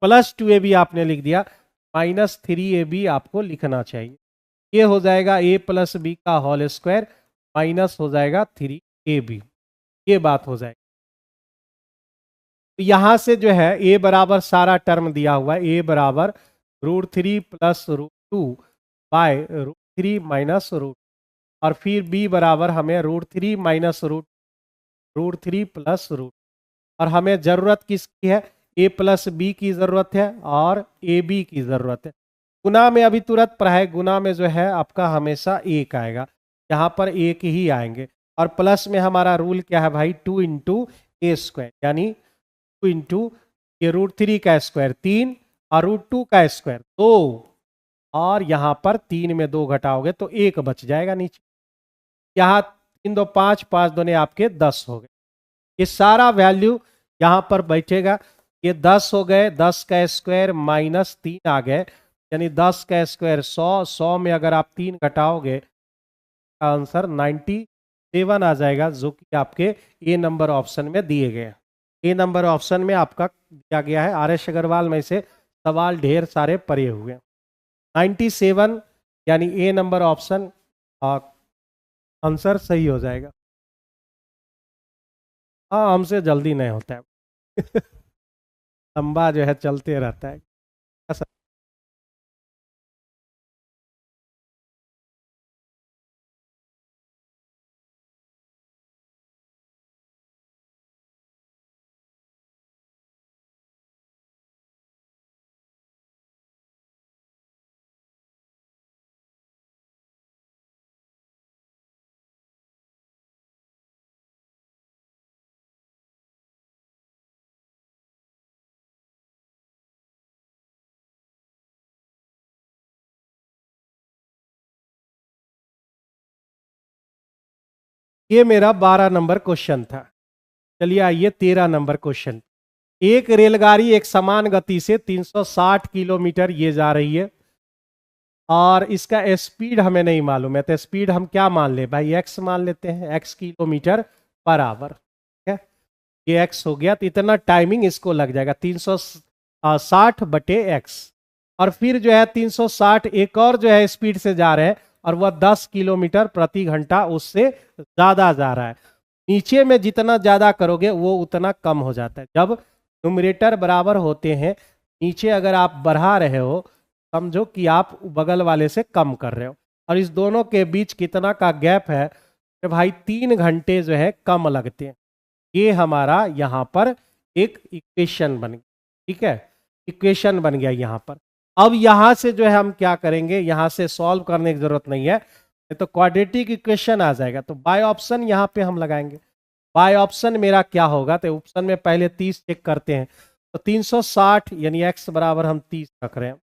+2ab आपने लिख दिया, -3ab आपको लिखना चाहिए। ये हो जाएगा a + b का होल स्क्वायर माइनस हो जाएगा 3ab, ये बात हो जाएगी। तो यहां से जो है a बराबर सारा टर्म दिया हुआ है, a बराबर √3 + बाय √3 माइनस रूट, और फिर b बराबर हमें √3 माइनस √3 प्लस रूट, और हमें जरूरत किसकी है, a प्लस बी की जरूरत है और ए बी की जरूरत है। गुना में अभी तुरंत पढ़ाए, गुना में जो है आपका हमेशा एक आएगा, यहाँ पर एक ही आएंगे, और प्लस में हमारा रूल क्या है भाई, 2 इंटू ए स्क्वायर, यानी 2 इंटू ये √3 का स्क्वायर 3 और √2 का स्क्वायर 2, और यहाँ पर 3 में 2 घटाओगे तो 1 बच जाएगा नीचे। यहाँ 3 2 5, 5 दूने आपके 10 हो गए। ये सारा वैल्यू यहाँ पर बैठेगा, ये 10 हो गए, 10 का स्क्वायर माइनस 3 आ गए, यानी 10 का स्क्वायर 100, 100 में अगर आप 3 घटाओगे आंसर 97 आ जाएगा, जो कि आपके ए नंबर ऑप्शन में दिए गए। ए नंबर ऑप्शन में आपका दिया गया है। आर एस अग्रवाल में से सवाल ढेर सारे पड़े हुए 97, यानी ए नंबर ऑप्शन आंसर सही हो जाएगा। हाँ, हमसे जल्दी नहीं होता है लंबा जो है चलते रहता है। ये मेरा 12 नंबर क्वेश्चन था। चलिए आइए 13 नंबर क्वेश्चन। एक रेलगाड़ी एक समान गति से 360 किलोमीटर ये जा रही है, और इसका स्पीड हमें नहीं मालूम है, तो स्पीड हम क्या मान ले भाई, एक्स मान लेते हैं, एक्स किलोमीटर पर आवर। ठीक है, ये एक्स हो गया, तो इतना टाइमिंग इसको लग जाएगा 360 बटे एक्स। और फिर जो है 360 एक और जो है स्पीड से जा रहे हैं, और वह 10 किलोमीटर प्रति घंटा उससे ज्यादा जा रहा है। नीचे में जितना ज्यादा करोगे वो उतना कम हो जाता है। जब न्यूमरेटर बराबर होते हैं, नीचे अगर आप बढ़ा रहे हो, समझो कि आप बगल वाले से कम कर रहे हो, और इस दोनों के बीच कितना का गैप है, तो भाई 3 घंटे जो है कम लगते हैं। ये हमारा यहाँ पर एक इक्वेशन बन गया। ठीक है, इक्वेशन बन गया यहाँ पर। अब यहाँ से जो है हम क्या करेंगे, यहाँ से सॉल्व करने की जरूरत नहीं है, तो क्वाड्रेटिक इक्वेशन आ जाएगा, तो बाय ऑप्शन यहाँ पे हम लगाएंगे। बाय ऑप्शन मेरा क्या होगा, तो ऑप्शन में पहले 30 चेक करते हैं, तो 360 यानी x बराबर हम 30 रख रहे हैं,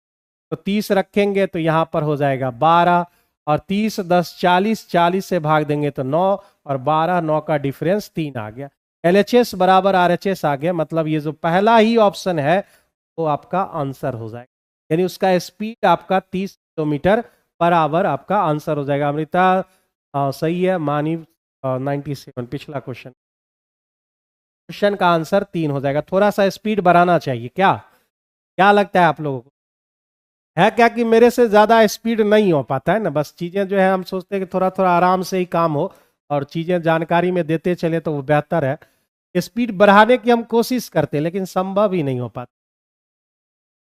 तो 30 रखेंगे तो यहाँ पर हो जाएगा 12, और 30 10 40, 40 से भाग देंगे तो 9, और 12 9 का डिफरेंस 3 आ गया। LHS बराबर RHS आ गया, मतलब ये जो पहला ही ऑप्शन है वो आपका आंसर हो जाएगा, यानी उसका स्पीड आपका 30 किलोमीटर पर आवर आपका आंसर हो जाएगा। अमृता सही है, मानी 97। पिछला क्वेश्चन, क्वेश्चन का आंसर 3 हो जाएगा। थोड़ा सा स्पीड बढ़ाना चाहिए, क्या क्या लगता है आप लोगों को, है क्या कि मेरे से ज्यादा स्पीड नहीं हो पाता है ना, बस चीजें जो है हम सोचते हैं कि थोड़ा थोड़ा आराम से ही काम हो, और चीजें जानकारी में देते चले तो वो बेहतर है। स्पीड बढ़ाने की हम कोशिश करते हैं, लेकिन संभव ही नहीं हो पाता।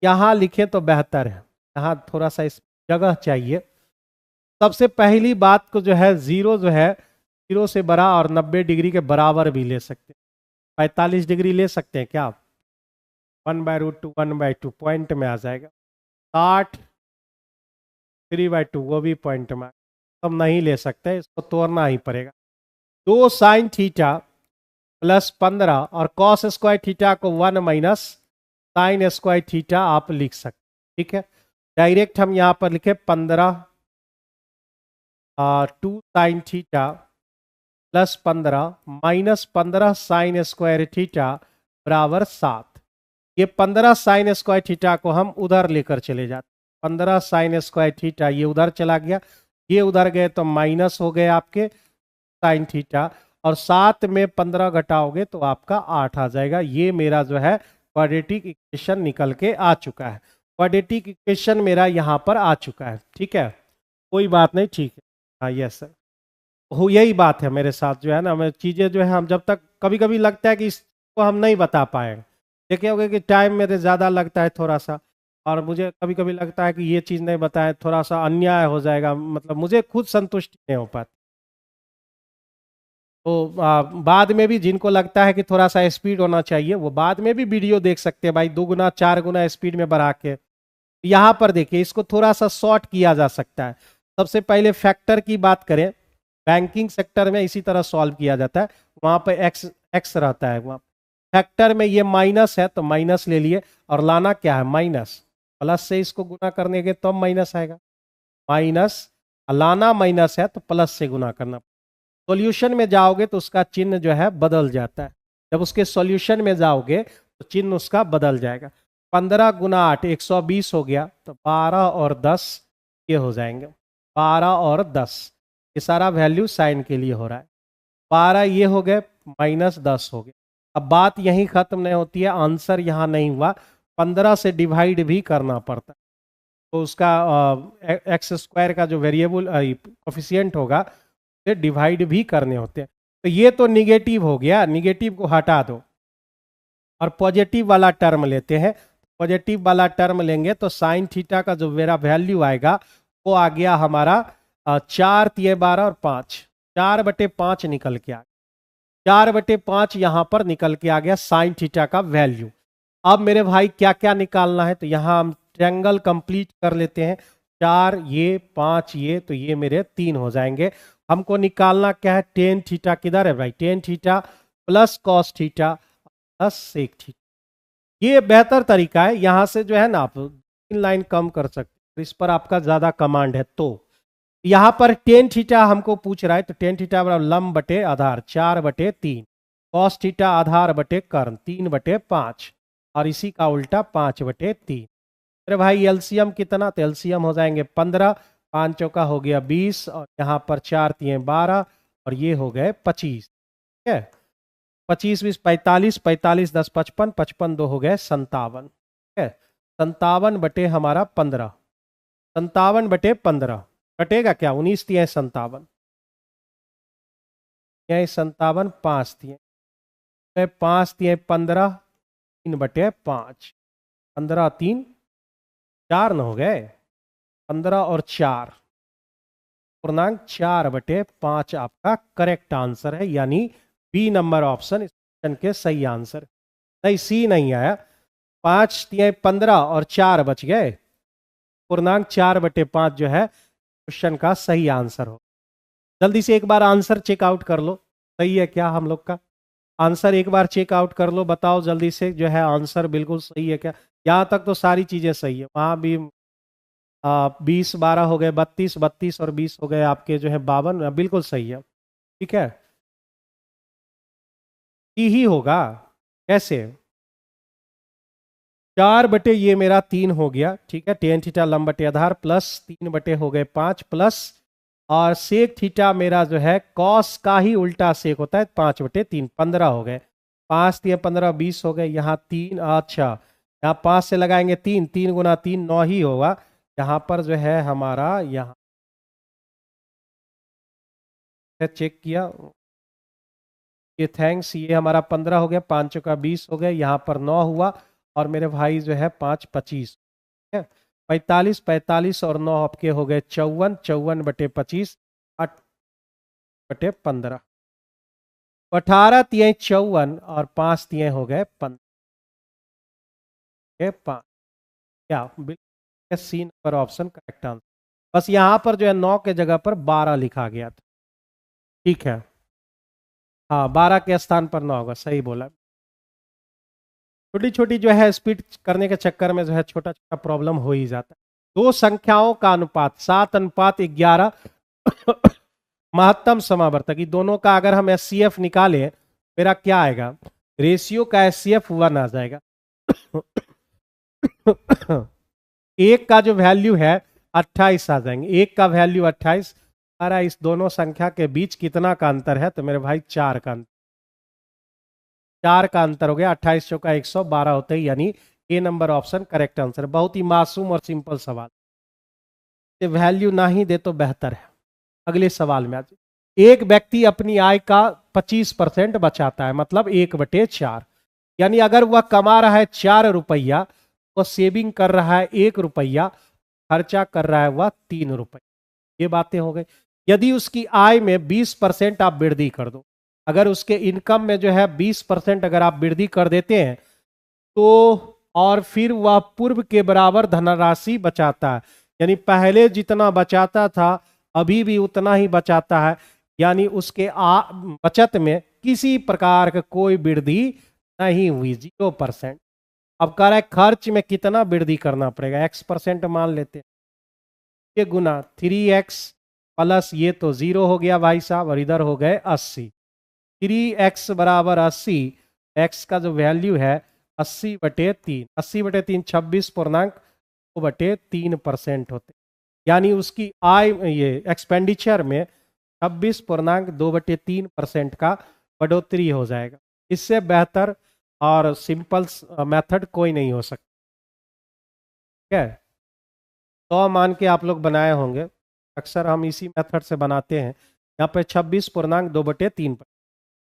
यहाँ लिखे तो बेहतर है, यहाँ थोड़ा सा इस जगह चाहिए। सबसे पहली बात को जो है जीरो जो है, जीरो से बड़ा और 90 डिग्री के बराबर भी ले सकते हैं। 45 डिग्री ले सकते हैं क्या आप, 1/√2 1/2 पॉइंट में आ जाएगा। 60 3/2 वो भी पॉइंट में, हम नहीं ले सकते, इसको तोड़ना ही पड़ेगा। 2 साइन थीटा प्लस 15 और कॉस स्क्वायर थीटा को 1 माइनस साइन स्क्वायर थीटा आप लिख सकते। ठीक है, डायरेक्ट हम यहाँ पर लिखे 15 2 sine theta plus 15 minus 15 sine square theta बराबर 7। ये 15 साइन स्क्वायर थीटा को हम उधर लेकर चले जाते, 15 साइन स्क्वायर थीटा ये उधर चला गया, ये उधर गए तो माइनस हो गए आपके साइन थीटा, और 7 में 15 घटाओगे तो आपका 8 आ जाएगा। ये मेरा जो है क्वाड्रेटिक इक्वेशन निकल के आ चुका है। क्वाड्रेटिक इक्वेशन मेरा यहाँ पर आ चुका है। ठीक है, कोई बात नहीं, ठीक है। हाँ यस सर, हो यही बात है मेरे साथ जो है ना, हमें चीज़ें जो है हम जब तक कभी कभी लगता है कि इसको हम नहीं बता पाए, देखे होगे कि टाइम मेरे ज़्यादा लगता है थोड़ा सा, और मुझे कभी कभी लगता है कि ये चीज़ नहीं बताए थोड़ा सा अन्याय हो जाएगा, मतलब मुझे खुद संतुष्टि नहीं हो पाती। तो बाद में भी जिनको लगता है कि थोड़ा सा स्पीड होना चाहिए वो बाद में भी वीडियो देख सकते हैं भाई, 2 गुना 4 गुना स्पीड में बढ़ा के। यहाँ पर देखिए इसको थोड़ा सा शॉर्ट किया जा सकता है। सबसे पहले फैक्टर की बात करें, बैंकिंग सेक्टर में इसी तरह सॉल्व किया जाता है, वहां पर एक्स एक्स रहता है, वहां फैक्टर में ये माइनस है तो माइनस ले लिए, और लाना क्या है माइनस, प्लस से इसको गुना करने के तो माइनस आएगा, माइनस, लाना माइनस है तो प्लस से गुना करना। सॉल्यूशन में जाओगे तो उसका चिन्ह जो है बदल जाता है, जब उसके सॉल्यूशन में जाओगे तो चिन्ह उसका बदल जाएगा। 15 गुना 8 120 हो गया, तो 12 और 10 ये हो जाएंगे, 12 और 10 ये सारा वैल्यू साइन के लिए हो रहा है। 12 ये हो गए, -10 हो गए। अब बात यहीं खत्म नहीं होती है, आंसर यहाँ नहीं हुआ, 15 से डिवाइड भी करना पड़ता है, तो उसका एक्स स्क्वायर का जो वेरिएबल कोफिशिएंट होगा से डिवाइड भी करने होते हैं। तो ये तो निगेटिव हो गया, निगेटिव को हटा दो और पॉजिटिव वाला टर्म लेते हैं। पॉजिटिव वाला टर्म लेंगे तो साइन थीटा का जो मेरा वैल्यू आएगा वो आ गया हमारा 4×3=12 और 5, 4/5 निकल के आ गया, 4/5 यहां पर निकल के आ गया साइन थीटा का वैल्यू। अब मेरे भाई क्या क्या निकालना है, तो यहां हम ट्रायंगल कंप्लीट कर लेते हैं, 4 ये 5 ये, तो ये मेरे 3 हो जाएंगे। हमको निकालना क्या है, टेन थीटा किधर है भाई, tan theta plus cos theta plus sec theta. ये बेहतर तरीका है, यहां से जो है ना आप 3 लाइन कम कर सकते हैं, इस पर आपका ज्यादा कमांड है। तो यहां पर टेन थीटा हमको पूछ रहा है, तो टेन थीटा बराबर लंब बटे आधार 4/3, कॉस थीटा आधार बटे कर्ण 3/5, और इसी का उल्टा 5/3। अरे भाई एलसीएम कितना, तो एलसीएम हो जाएंगे 15, 5 चौका हो गया 20, और यहाँ पर 4×3=12, और ये हो गए 25। ठीक है, 25×20 45, 45×10 55, 55×2 हो गए 57। ठीक है, 57 बटे हमारा 15, 57/15 कटेगा क्या, 19×3=57, 57 5×3, 5×3=15, 3/5, 15×3 4 न हो गए, 15 और 4 पूर्णांक 4/5 आपका करेक्ट आंसर है, यानी बी नंबर ऑप्शन इस क्वेश्चन के सही आंसर। नहीं सी नहीं आया, 5×3=15 और 4 बच गए, पूर्णांक 4/5 जो है क्वेश्चन का सही आंसर हो। जल्दी से एक बार आंसर चेकआउट कर लो, सही है क्या हम लोग का आंसर, एक बार चेकआउट कर लो, बताओ जल्दी से जो है आंसर बिल्कुल सही है क्या। यहाँ तक तो सारी चीजें सही है, वहां भी 20 12 हो गए 32, 32 और 20 हो गए आपके जो है 52, बिल्कुल सही है। ठीक है, ही होगा कैसे, 4 बटे ये मेरा 3 हो गया, ठीक है, टेन थीटा लंब बटे आधार प्लस 3 बटे हो गए 5 प्लस, और सेक थीटा मेरा जो है कॉस का ही उल्टा सेक होता है 5/3, 15 हो गए, 5×3=15 20 हो गए, यहाँ 3, अच्छा यहाँ 5 से लगाएंगे 3, 3×3 9 ही होगा, यहाँ पर जो है हमारा यहाँ चेक किया, ये थैंक्स, ये हमारा 15 हो गया, 5×4=20 हो गए, यहाँ पर 9 हुआ, और मेरे भाई जो है 5×25 है 45, 45 और 9 आपके हो गए 54, 54/25 8/15, 18×3=54 और 5×3 हो गए 15, 5 क्या बिल्कुल C number option correct answer. बस यहाँ पर जो है 9 के जगह पर 12 लिखा गया था। ठीक है, हाँ 12 के स्थान पर 9 होगा, सही बोला। छोटी छोटी जो है स्पीड करने के चक्कर में जो है छोटा छोटा प्रॉब्लम हो ही जाता है। दो संख्याओं का अनुपात 7:11 महत्तम समावर्तक, दोनों का अगर हम एचसीएफ निकालें मेरा क्या आएगा, रेशियो का एचसीएफ 1 आ जाएगा। एक का जो वैल्यू है 28 आ जाएंगे, एक का वैल्यू 28, अरे इस दोनों संख्या के बीच कितना का अंतर है, तो मेरे भाई 4 का अंतर, 4 का अंतर हो गया, 28 चौका 112 होते ही, यानी ए नंबर ऑप्शन करेक्ट आंसर। बहुत ही मासूम और सिंपल सवाल, वैल्यू ना ही दे तो बेहतर है। अगले सवाल में आज, एक व्यक्ति अपनी आय का 25% बचाता है, मतलब 1/4, यानी अगर वह कमा रहा है 4 रुपया वो सेविंग कर रहा है 1 रुपया, खर्चा कर रहा है वह 3 रुपये। ये बातें हो गई। यदि उसकी आय में 20% आप वृद्धि कर दो, अगर उसके इनकम में जो है 20% अगर आप वृद्धि कर देते हैं तो, और फिर वह पूर्व के बराबर धनराशि बचाता है, यानी पहले जितना बचाता था अभी भी उतना ही बचाता है, यानी उसके बचत में किसी प्रकार का कोई वृद्धि नहीं हुई, 0%। अब कह रहा है खर्च में कितना वृद्धि करना पड़ेगा, x% मान लेते हैं, ये गुना 3x प्लस ये तो 0 हो गया भाई साहब, और इधर हो गए 80। 3x बराबर 80, x का जो वैल्यू है 80/3, 80/3 26.2/3% होते, यानी उसकी आय ये एक्सपेंडिचर में 26.2/3% का बढ़ोतरी हो जाएगा। इससे बेहतर और सिंपल मेथड कोई नहीं हो सकता। ठीक है, 100 मान के आप लोग बनाए होंगे, अक्सर हम इसी मेथड से बनाते हैं। यहाँ पे 26.2/3,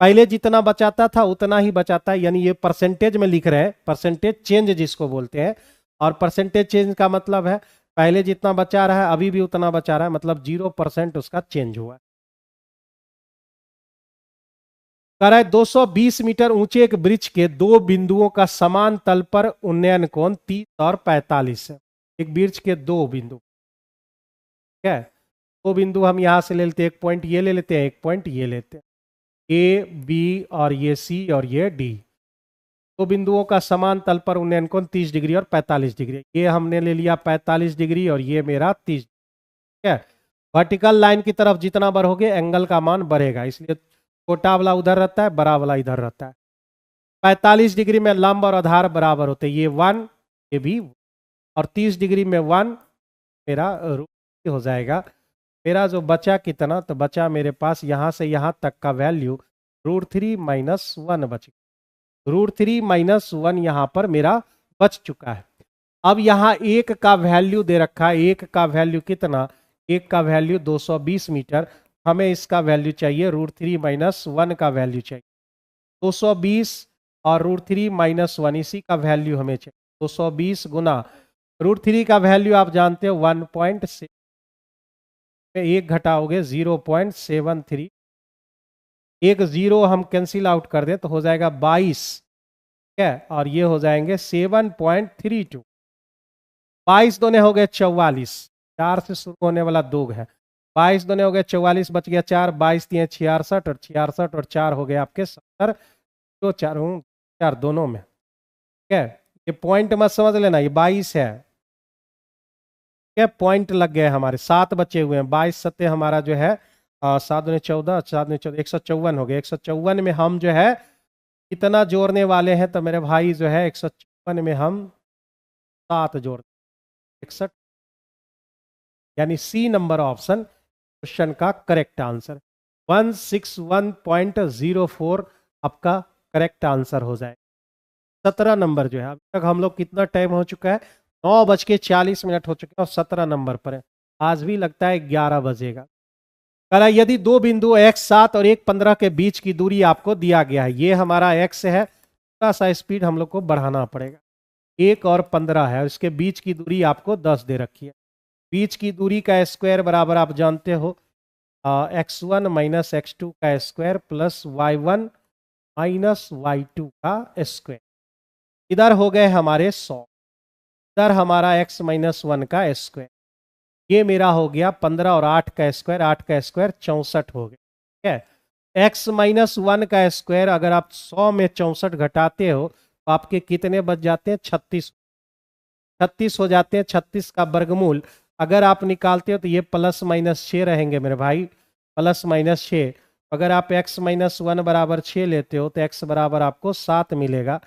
पहले जितना बचाता था उतना ही बचाता है, यानी ये परसेंटेज में लिख रहे हैं, परसेंटेज चेंज जिसको बोलते हैं। और परसेंटेज चेंज का मतलब है पहले जितना बचा रहा है अभी भी उतना बचा रहा है, मतलब 0% उसका चेंज हुआ है। कह रहा है 220 मीटर ऊंचे एक वृक्ष के दो बिंदुओं का समान तल पर उन्नयन कोण 30 और 45 है। एक वृक्ष के दो बिंदु, ठीक है, दो बिंदु हम यहां से ले लेते हैं, एक पॉइंट ये ले लेते हैं, एक पॉइंट ये लेते हैं, ए बी और ये सी और ये डी। दो बिंदुओं का समान तल पर उन्नयन कोण 30 डिग्री और 45 डिग्री। ये हमने ले लिया 45 डिग्री और ये मेरा 30, ठीक है। वर्टिकल लाइन की तरफ जितना बढ़ोगे एंगल का मान बढ़ेगा, इसलिए छोटा वाला उधर रहता है, बड़ा वाला इधर रहता है। 45 डिग्री में लंब और आधार बराबर होते हैं, ये 1 ये भी, और 30 डिग्री में 1 मेरा रूट हो जाएगा। मेरा जो बचा कितना, तो बचा मेरे पास यहां से यहां तक का वैल्यू √3 - 1 बच गया। √3 - 1 यहां पर मेरा बच चुका है। अब यहां एक का वैल्यू दे रखा है, एक का वैल्यू कितना, एक का वैल्यू 220 मीटर, हमें इसका वैल्यू चाहिए √3 - 1 का वैल्यू चाहिए। 220 और √3 - 1 इसी का वैल्यू हमें चाहिए। 220 गुना √3 का वैल्यू आप जानते हो 1.6, एक घटाओगे 0.73, एक जीरो हम कैंसिल आउट कर दें तो हो जाएगा 22, ठीक है, और ये हो जाएंगे 7.32। 22 दोने हो गए 44, 4 से शुरू होने वाला 2 है, 22 दोने हो गए 44, बच गया 4, 22 दिए 66, और 66 और 4 हो गए आपके 70, तो 4 दोनों में, ठीक है। ये पॉइंट मत समझ लेना, ये 22 है, ठीक है, पॉइंट लग गए हमारे, 7 बचे हुए हैं, 22 सत्ते हमारा जो है 7 दूने 14, 7 दूने 14, 154 हो गए। 154 में हम जो है कितना जोड़ने वाले हैं, तो मेरे भाई जो है 154 में हम 7 जोड़ 61, यानी सी नंबर ऑप्शन क्वेश्चन का करेक्ट आंसर 161.04 आपका करेक्ट आंसर हो जाए। 17 नंबर जो है, अभी तक हम लोग कितना टाइम हो चुका है, 9:40 हो चुके हैं और 17 नंबर पर है, आज भी लगता है 11 बजेगा। कह रहा है यदि दो बिंदु x7 और 1.15 के बीच की दूरी आपको दिया गया है, ये हमारा x है, थोड़ा सा स्पीड हम लोग को बढ़ाना पड़ेगा, 1 और 15 है, उसके बीच की दूरी आपको 10 दे रखी है। बीच की दूरी का स्क्वायर बराबर आप जानते हो x1 - x2 का स्क्वायर प्लस y1 - y2 का स्क्वायर। इधर हो गए हमारे 100, इधर हमारा x - 1 का स्क्वायर, ये मेरा हो गया 15 और 8 का स्क्वायर, 8 का स्क्वायर 64 हो गया, ठीक है। x - 1 का स्क्वायर अगर आप 100 में 64 घटाते हो तो आपके कितने बच जाते हैं, 36, 36 हो जाते हैं। 36 का वर्गमूल अगर आप निकालते हो तो ये +- 6 रहेंगे मेरे भाई, +- 6। अगर आप x - 1 बराबर 6 लेते हो तो x बराबर आपको 7 मिलेगा,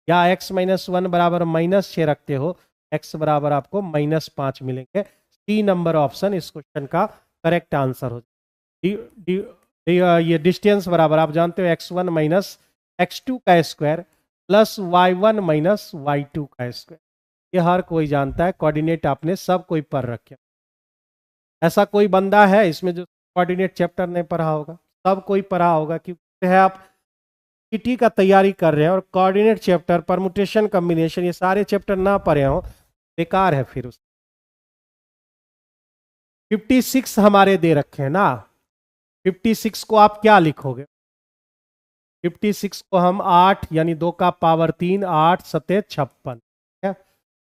या x - 1 बराबर -6 रखते हो, x बराबर आपको -5 मिलेंगे। डी नंबर ऑप्शन इस क्वेश्चन का करेक्ट आंसर हो। ये डिस्टेंस बराबर आप जानते हो x1 - x2 का स्क्वायर प्लस y1 - y2 का स्क्वायर, ये हर कोई जानता है, कोऑर्डिनेट आपने सब कोई पढ़ रखे। ऐसा कोई बंदा है इसमें जो कोऑर्डिनेट चैप्टर नहीं पढ़ा होगा, सब कोई पढ़ा होगा, क्योंकि है आप ईटी का तैयारी कर रहे हैं और कोऑर्डिनेट चैप्टर, परमुटेशन कॉम्बिनेशन, ये सारे चैप्टर ना पढ़े हो बेकार है फिर। 56 हमारे दे रखे हैं ना, 56 को आप क्या लिखोगे? 56 को हम 8 यानी 2 का पावर 3, 8 सते 56।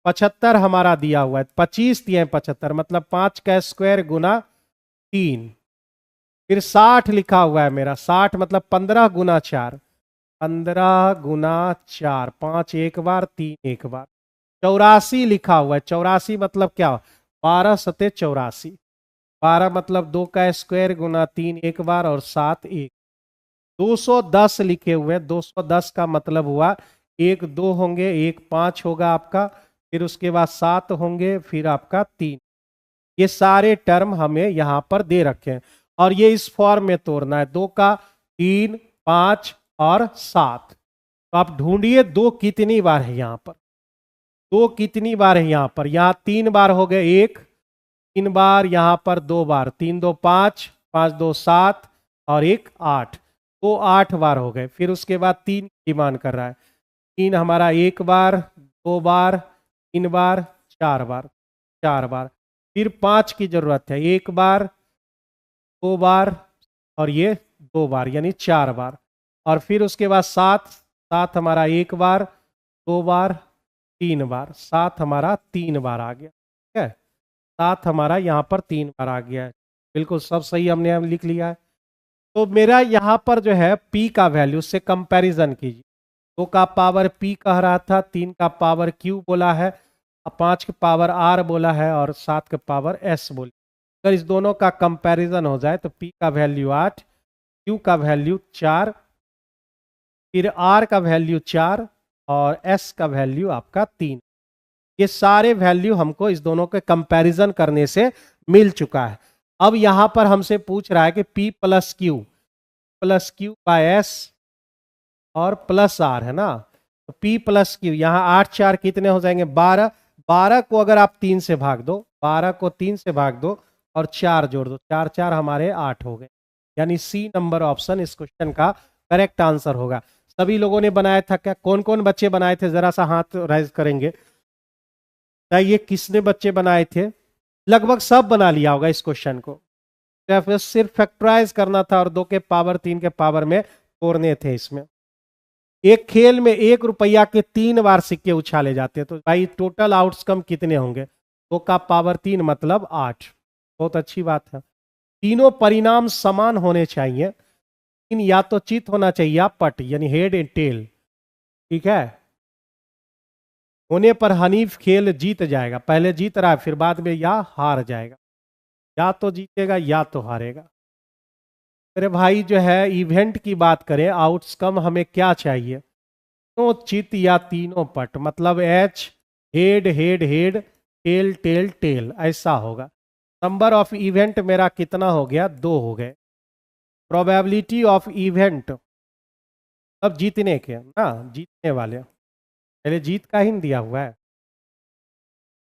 75 हमारा दिया हुआ है, 25 दिए हैं 75, मतलब 5 का स्क्वायर गुना 3। फिर 60 लिखा हुआ है मेरा, 60 मतलब 15 गुना 4, 15 गुना 4, 5 एक बार, 3 एक बार। 84 लिखा हुआ है, 84 मतलब क्या? 12 सते 84, 12 मतलब 2 का स्क्वायर गुना 3 एक बार और 7 एक। 210 लिखे हुए हैं, 210 का मतलब हुआ एक 2 होंगे, एक 5 होगा आपका, फिर उसके बाद 7 होंगे, फिर आपका 3। ये सारे टर्म हमें यहां पर दे रखे हैं और ये इस फॉर्म में तोड़ना है, 2 का 3, 5 और 7। तो आप ढूंढिए 2 कितनी बार है यहां पर, 2 कितनी बार है यहां पर? यहां 3 बार हो गए, 1 3 बार, यहां पर 2 बार, 3 2 5, 5 2 7 और 1 8, तो 8 बार हो गए। फिर उसके बाद 3 डिमांड कर रहा है, 3 हमारा 1 बार, 2 बार, 3 बार, 4 बार, 4 बार। फिर 5 की जरूरत है, 1 बार, 2 बार और ये 2 बार यानी 4 बार। और फिर उसके बाद 7, 7 हमारा 1 बार, 2 बार, 3 बार, 7 हमारा 3 बार आ गया। ठीक है, 7 हमारा यहाँ पर 3 बार आ गया है। बिल्कुल सब सही हमने हम लिख लिया है। तो मेरा यहाँ पर जो है p का वैल्यू से कंपैरिजन कीजिए। 2 का पावर p कह रहा था, 3 का पावर q बोला है, 5 का पावर r बोला है और 7 का पावर s बोला। अगर इस दोनों का कंपैरिजन हो जाए तो p का वैल्यू 8, q का वैल्यू 4, फिर r का वैल्यू 4 और s का वैल्यू आपका 3। ये सारे वैल्यू हमको इस दोनों के कंपैरिजन करने से मिल चुका है। अब यहां पर हमसे पूछ रहा है कि p plus Q by S और प्लस आर है ना, तो p प्लस क्यू, यहाँ 8 4 कितने हो जाएंगे? 12। 12 को अगर आप 3 से भाग दो, 12 को 3 से भाग दो और 4 जोड़ दो, 4 4 हमारे 8 हो गए। यानी सी नंबर ऑप्शन इस क्वेश्चन का करेक्ट आंसर होगा। सभी लोगों ने बनाया था क्या? कौन कौन बच्चे बनाए थे? जरा सा हाथ राइज करेंगे। ये किसने बच्चे बनाए थे? लगभग सब बना लिया होगा इस क्वेश्चन को। तो सिर्फ फैक्टराइज करना था और 2 के पावर 3 के पावर में तोड़ने थे। इसमें एक खेल में 1 रुपया के 3 बार सिक्के उछाले जाते हैं, तो भाई टोटल आउटकम कितने होंगे? 2 का पावर 3 मतलब 8। बहुत अच्छी बात है। तीनों परिणाम समान होने चाहिए, लेकिन या तो चित होना चाहिए या पट, यानी हेड एंड टेल। ठीक है, होने पर हनीफ खेल जीत जाएगा, पहले जीत रहा है फिर बाद में या हार जाएगा, या तो जीतेगा या तो हारेगा। मेरे भाई जो है इवेंट की बात करें, आउटकम हमें क्या चाहिए? तो चित या तीनों पट, मतलब H head head head tail tail tail, ऐसा होगा। नंबर ऑफ इवेंट मेरा कितना हो गया? 2 हो गए। प्रोबेबिलिटी ऑफ इवेंट, अब जीतने के ना, जीतने वाले, पहले जीत का ही दिया हुआ है।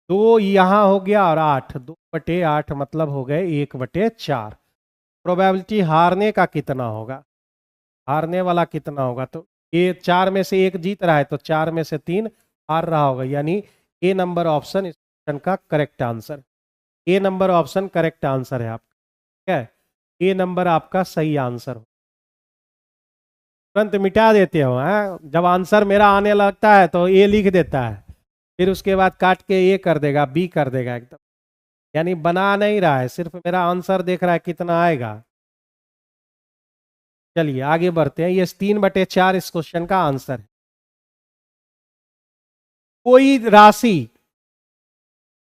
2 यहाँ हो गया और 8, 2/8 मतलब हो गए 1/4। प्रोबेबिलिटी हारने का कितना होगा? हारने वाला कितना होगा? तो ये 4 में से 1 जीत रहा है तो 4 में से 3 हार रहा होगा, यानी ए नंबर ऑप्शन इस क्वेश्चन का करेक्ट आंसर। ए नंबर ऑप्शन करेक्ट आंसर है आपका। ठीक है, ए नंबर आपका सही आंसर हो। तुरंत मिटा देते हो हैं? जब आंसर मेरा आने लगता है तो ए लिख देता है, फिर उसके बाद काट के ए कर देगा, बी कर देगा एकदम। यानी बना नहीं रहा है, सिर्फ मेरा आंसर देख रहा है कितना आएगा। चलिए आगे बढ़ते हैं। ये 3/4 इस क्वेश्चन का आंसर है। कोई राशि,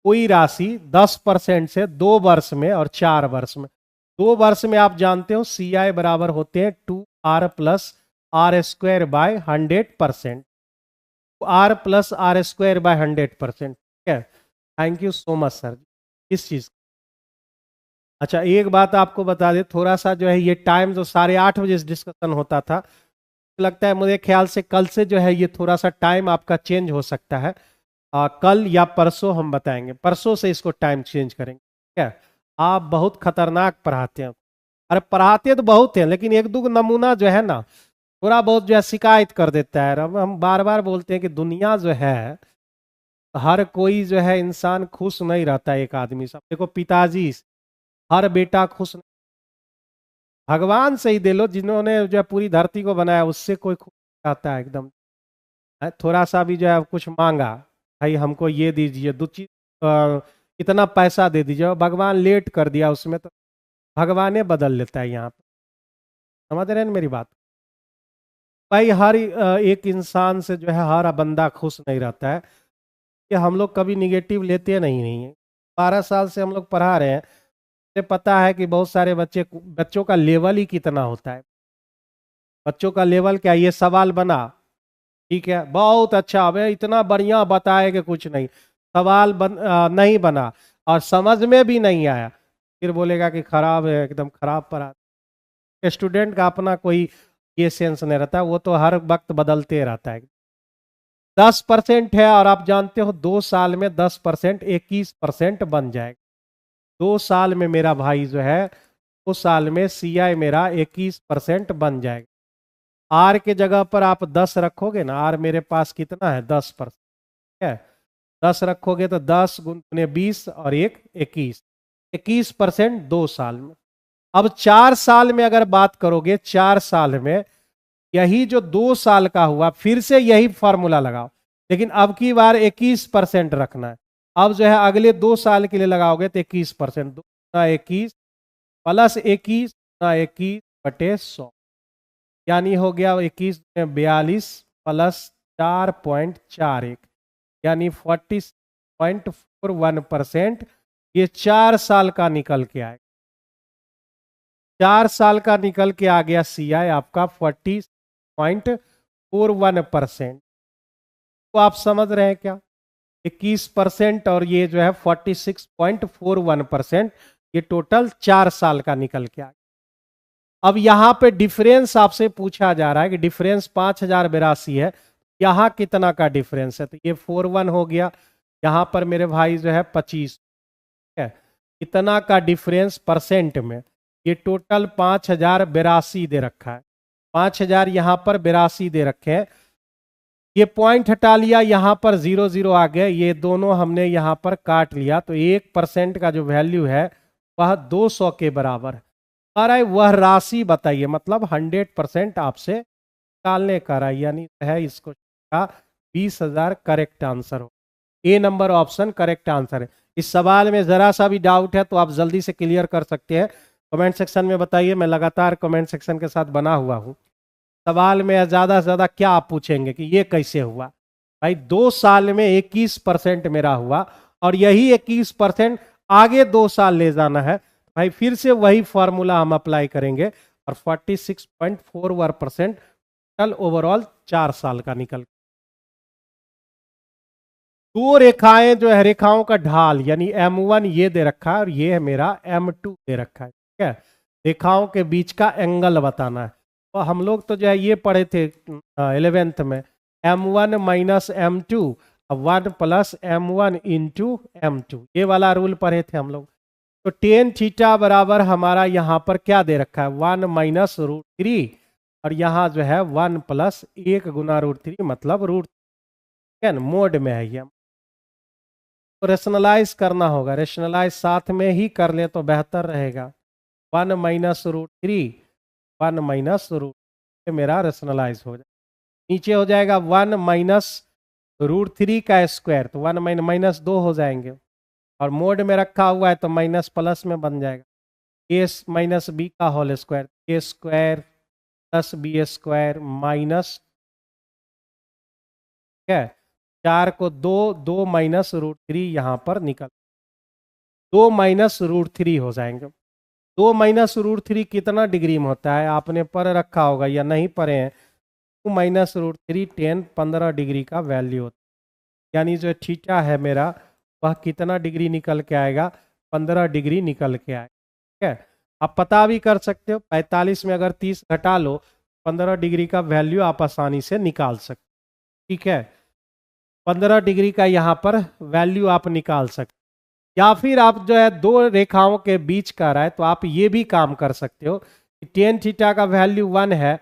कोई राशि 10% से 2 वर्ष में और 4 वर्ष में, 2 वर्ष में आप जानते हो सी आई बराबर होते हैं 2r plus R square by 100%, r plus R square by 100%। ठीक है, thank you so much sir. किस चीज? अच्छा एक बात आपको बता दे, थोड़ा सा जो है ये टाइम जो 8:30 डिस्कशन होता था, लगता है मुझे ख्याल से कल से जो है ये थोड़ा सा टाइम आपका चेंज हो सकता है। कल या परसों हम बताएंगे, परसों से इसको टाइम चेंज करेंगे। ठीक है, आप बहुत खतरनाक पढ़ाते हैं। अरे पढ़ाते तो बहुत हैं, लेकिन एक दो नमूना जो है ना, थोड़ा बहुत जो है शिकायत कर देता है। अब हम बार बार बोलते हैं कि दुनिया जो है, हर कोई जो है इंसान खुश नहीं रहता। एक आदमी सब देखो, पिताजी, हर बेटा खुश नहीं। भगवान से ही दे लो, जिन्होंने जो है पूरी धरती को बनाया, उससे कोई खुश नहीं रहता है एकदम। थोड़ा सा भी जो है कुछ मांगा, भाई हमको ये दीजिए, इतना पैसा दे दीजिए, भगवान लेट कर दिया उसमें, तो भगवान बदल लेता है यहाँ पे। समझ रहे हैं मेरी बात? भाई हर एक इंसान से जो है हर बंदा खुश नहीं रहता है। कि हम लोग कभी निगेटिव लेते नहीं है। 12 साल से हम लोग पढ़ा रहे हैं, मुझे पता है कि बहुत सारे बच्चों का लेवल ही कितना होता है। बच्चों का लेवल क्या, ये सवाल बना, ठीक है बहुत अच्छा, अब इतना बढ़िया बताए कि कुछ नहीं, सवाल नहीं बना और समझ में भी नहीं आया, फिर बोलेगा कि खराब है, एकदम खराब पढ़ा। स्टूडेंट का अपना कोई ये सेंस नहीं रहता, वो तो हर वक्त बदलते रहता है। 10% है और आप जानते हो 2 साल में 10% 21% बन जाएगा। 2 साल में मेरा भाई जो है, 2 साल में CI मेरा 21% बन जाएगा। आर के जगह पर आप 10 रखोगे ना, आर मेरे पास कितना है 10%, है 10 रखोगे तो 10 गुने 20 और 21, 21% 2 साल में। अब 4 साल में अगर बात करोगे, 4 साल में यही जो 2 साल का हुआ, फिर से यही फॉर्मूला लगाओ, लेकिन अब की बार 21% रखना है। अब जो है अगले 2 साल के लिए लगाओगे तो 21%, 2 × 21 प्लस 21 × 21/100, यानी हो गया 21 में 42 प्लस 4.41, यानी 40.41%। ये 4 साल का निकल के आएगा। 4 साल का निकल के आ गया CI आपका 40.41%। तो आप समझ रहे हैं क्या, 21% और ये जो है 46.41%, ये टोटल 4 साल का निकल के आ गया। अब यहां पे डिफरेंस आपसे पूछा जा रहा है कि डिफरेंस 5082 है, यहां कितना का डिफरेंस है, तो ये 41 हो गया, यहां पर मेरे भाई जो है 25 है। कितना का डिफरेंस परसेंट में, ये टोटल 5082 दे रखा है, 5000 यहां पर 82 दे रखे हैं। ये पॉइंट हटा लिया, यहां पर 0 0 आ गए, ये दोनों हमने यहां पर काट लिया, तो 1% का जो वैल्यू है वह 200 के बराबर है। अरे वह राशि बताइए, मतलब 100% आपसे निकालने का रहा, यानी है इसको का 20,000 करेक्ट आंसर हो। ए नंबर ऑप्शन करेक्ट आंसर है। इस सवाल में जरा सा भी डाउट है तो आप जल्दी से क्लियर कर सकते हैं, कमेंट सेक्शन में बताइए। मैं लगातार कमेंट सेक्शन के साथ बना हुआ हूं। सवाल में ज्यादा से ज्यादा क्या आप पूछेंगे कि ये कैसे हुआ। भाई 2 साल में 21% मेरा हुआ, और यही 21% आगे 2 साल ले जाना है, भाई फिर से वही फॉर्मूला हम अप्लाई करेंगे, और 46.41% टोटल ओवरऑल 4 साल का निकल। दो रेखाएं जो है, रेखाओं का ढाल यानी M1 ये दे रखा है, और ये है मेरा M2 दे रखा है, ठीक है। रेखाओं के बीच का एंगल बताना है। तो हम लोग तो जो है ये पढ़े थे 11th में, M1 minus M2, 1 plus M1 into M2, ये वाला रूल पढ़े थे हम लोग। तो टेन थीटा बराबर हमारा यहाँ पर क्या दे रखा है, 1 माइनस √3, और यहाँ जो है 1 प्लस 1 गुना √3, मतलब √3 मोड में है ये। तो रेशनलाइज करना होगा, रेशनलाइज साथ में ही कर ले तो बेहतर रहेगा। 1 माइनस √3, 1 माइनस √3 मेरा रेशनलाइज हो जाएगा। नीचे हो जाएगा 1 माइनस √3 का स्क्वायर, तो 1 माइनस 2 हो जाएंगे, और मोड में रखा हुआ है तो माइनस प्लस में बन जाएगा। ए माइनस बी का whole square, A square plus B square minus, ठीक है, 4 को 2, 2 माइनस √3 यहाँ पर निकल, 2 माइनस √3 हो जाएंगे। 2 माइनस √3 कितना डिग्री में होता है, आपने पढ़ रखा होगा या नहीं पढ़े हैं। 2 माइनस √3 10 15 डिग्री का वैल्यू होता है, यानी जो थीटा है मेरा वह कितना डिग्री निकल के आएगा, 15 डिग्री निकल के आएगा, ठीक है। आप पता भी कर सकते हो, 45 में अगर 30 घटा लो, 15 डिग्री का वैल्यू आप आसानी से निकाल सकते, ठीक है। 15 डिग्री का यहाँ पर वैल्यू आप निकाल सकते, या फिर आप जो है दो रेखाओं के बीच का रहा है तो आप ये भी काम कर सकते हो कि टेन थीटा का वैल्यू 1 है,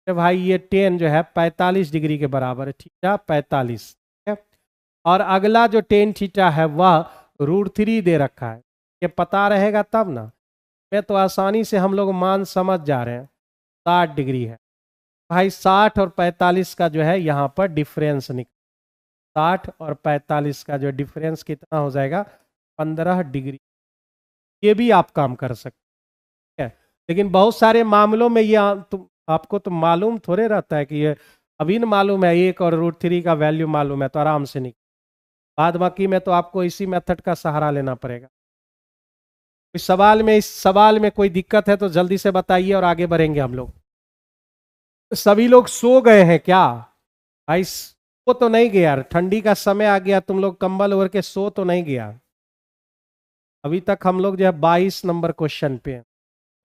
भाई ये टेन जो है 45 डिग्री के बराबर है, थीटा 45 है। और अगला जो टेन थीटा है वह √3 दे रखा है, ये पता रहेगा तब ना। मैं तो आसानी से हम लोग मान समझ जा रहे हैं, 60 डिग्री है भाई। 60 और 45 का जो है यहाँ पर डिफरेंस निकल, 60 और 45 का जो डिफरेंस कितना हो जाएगा, 15 डिग्री। ये भी आप काम कर सकते हैं, लेकिन बहुत सारे मामलों में ये आपको तो मालूम थोड़े रहता है कि ये अभी न मालूम है, 1 और √3 का वैल्यू मालूम है तो आराम से निकल। बाद बाकी में तो आपको इसी मेथड का सहारा लेना पड़ेगा। इस सवाल में कोई दिक्कत है तो जल्दी से बताइए और आगे बढ़ेंगे हम लोग। सभी लोग सो गए हैं क्या भाई? सो तो नहीं गया, ठंडी का समय आ गया, तुम लोग कंबल ओढ़ के सो तो नहीं गया? अभी तक हम लोग जो है 22 नंबर क्वेश्चन पे हैं।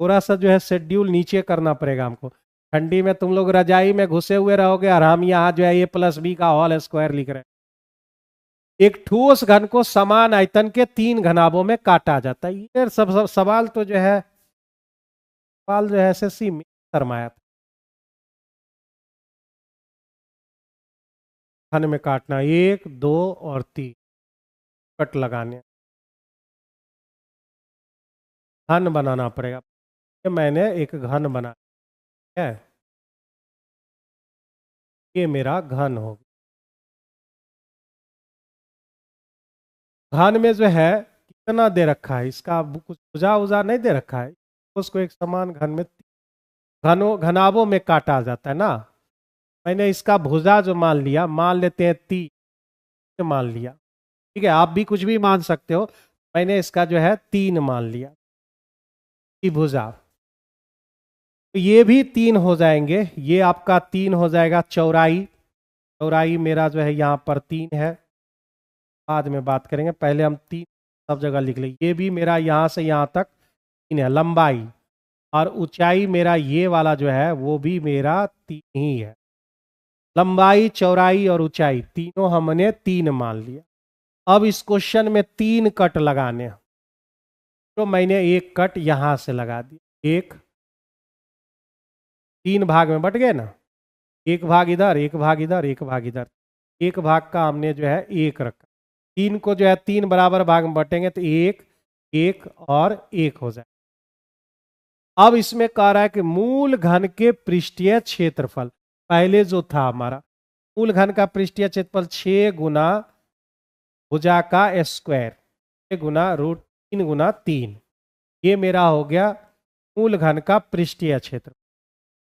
थोड़ा सा जो है शेड्यूल नीचे करना पड़ेगा हमको। ठंडी में तुम लोग रजाई में घुसे हुए रहोगे और हम यहाँ जो है A+B का होल स्क्वायर लिख रहे हैं। एक ठोस घन को समान आयतन के 3 घनाभों में काटा जाता है। ये सब सवाल तो जो है, सवाल जो है SSC में शर्माया था। घन में काटना 1, 2 और 3 कट लगाने, घन बनाना पड़ेगा। मैंने एक घन बना है, ये मेरा घन होगा। घन में जो है कितना दे रखा है, इसका कुछ भुजा उजा नहीं दे रखा है, उसको एक समान घन में घनाभों में काटा जाता है ना। मैंने इसका भुजा जो मान लिया, मान लेते हैं 3 मान लिया, ठीक है, आप भी कुछ भी मान सकते हो। मैंने इसका जो है 3 मान लिया भुजा, तो ये भी 3 हो जाएंगे। ये आपका 3 हो जाएगा चौड़ाई, चौड़ाई मेरा जो है यहाँ पर 3 है, बाद में बात करेंगे, पहले हम 3 सब जगह लिख लें। ये भी मेरा यहाँ से यहाँ तक 3 है लंबाई, और ऊंचाई मेरा ये वाला जो है वो भी मेरा 3 ही है। लंबाई, चौड़ाई और ऊंचाई तीनों हमने 3 मान लिया। अब इस क्वेश्चन में 3 कट लगाने हैं, तो मैंने एक कट यहां से लगा दिया। एक 3 भाग में बट गए ना, एक भाग इधर, एक भाग इधर, एक भाग इधर। एक भाग का हमने जो है 1 रखा। 3 को जो है 3 बराबर भाग में बटेंगे तो 1, 1 और 1 हो जाए। अब इसमें कह रहा है कि मूल घन के पृष्ठीय क्षेत्रफल, पहले जो था हमारा मूल घन का पृष्ठीय क्षेत्रफल 6 गुना भुजा का स्क्वायर, 6 गुना √3 गुना 3, ये मेरा हो गया मूल घन का पृष्ठीय क्षेत्र।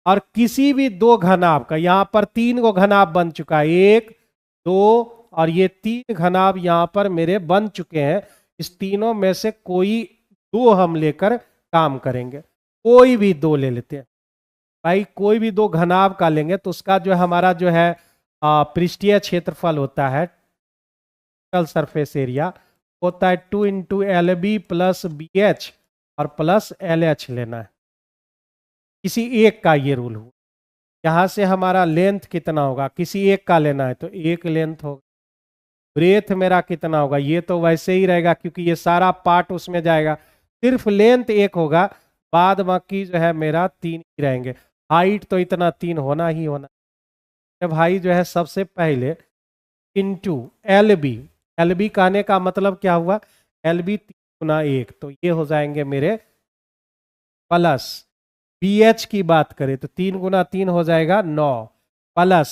और किसी भी 2 घनाभ का, यहां पर 3 को घनाभ बन चुका है, 1, 2 और ये 3 घनाभ यहां पर मेरे बन चुके हैं। इस तीनों में से कोई 2 हम लेकर काम करेंगे, कोई भी 2 ले लेते हैं भाई। कोई भी 2 घनाभ का लेंगे तो उसका जो हमारा जो है पृष्ठीय क्षेत्रफल होता है, टोटल सरफेस एरिया होता है 2 × LB + BH और प्लस LH लेना है। किसी एक का ये रूल हुआ। यहां से हमारा लेंथ कितना होगा, किसी एक का लेना है तो एक लेंथ होगा। ब्रेथ मेरा कितना होगा, ये तो वैसे ही रहेगा क्योंकि ये सारा पार्ट उसमें जाएगा, सिर्फ लेंथ 1 होगा, बाद बाकी जो है मेरा 3 ही रहेंगे। हाइट तो इतना 3 होना ही होना। जब भाई जो है सबसे पहले इंटू LB, LB कहने का मतलब क्या हुआ, LB 3 गुना 1, तो ये हो जाएंगे मेरे प्लस BH की बात करें तो 3 गुना 3 हो जाएगा 9, प्लस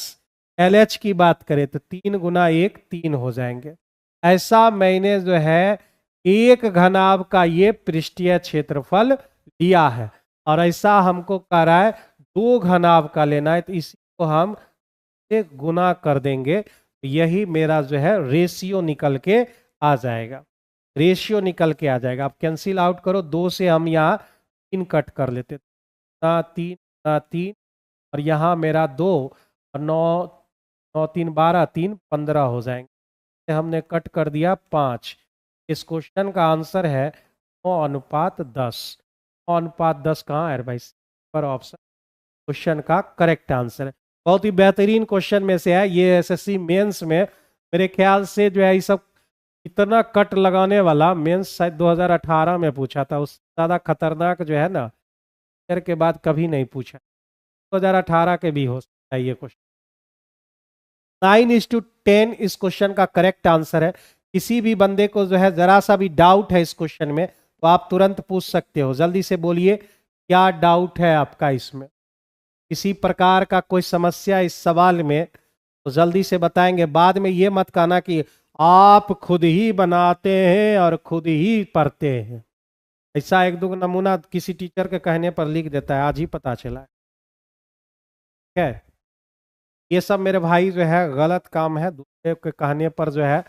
LH की बात करें तो 3 गुना 1 3 हो जाएंगे। ऐसा मैंने जो है एक घनाभ का ये पृष्ठीय क्षेत्रफल लिया है, और ऐसा हमको कह रहा है 2 घनाभ का लेना है, तो इसी को हम एक गुना कर देंगे, यही मेरा जो है रेशियो निकल के आ जाएगा। रेशियो निकल के आ जाएगा। आप कैंसिल आउट करो, 2 से हम यहाँ 3 कट कर लेते, 3 3 और यहाँ मेरा 2 और 9 9 3 12 3 15 हो जाएंगे। हमने कट कर दिया 5। इस क्वेश्चन का आंसर है 9:10। 9:10 कहाँ है भाई, पर ऑप्शन क्वेश्चन का करेक्ट आंसर है। बहुत ही बेहतरीन क्वेश्चन में से है ये। SSC मेंस में मेरे ख्याल से जो है ये सब इतना कट लगाने वाला मेंस शायद 2018 में पूछा था, उससे ज़्यादा खतरनाक जो है ना के बाद कभी नहीं पूछा। 2018 के भी हो सकता है ये क्वेश्चन। 9:10 इस क्वेश्चन का करेक्ट आंसर है। किसी भी बंदे को जो है जरा सा भी डाउट है इस क्वेश्चन में तो आप तुरंत पूछ सकते हो। जल्दी से बोलिए क्या डाउट है आपका इसमें, किसी प्रकार का कोई समस्या इस सवाल में तो जल्दी से बताएंगे। बाद में ये मत कहना कि आप खुद ही बनाते हैं और खुद ही पढ़ते हैं। ऐसा एक दो नमूना किसी टीचर के कहने पर लिख देता है, आज ही पता चला है। ठीक है, ये सब मेरे भाई जो है गलत काम है। दूसरे के कहने पर जो है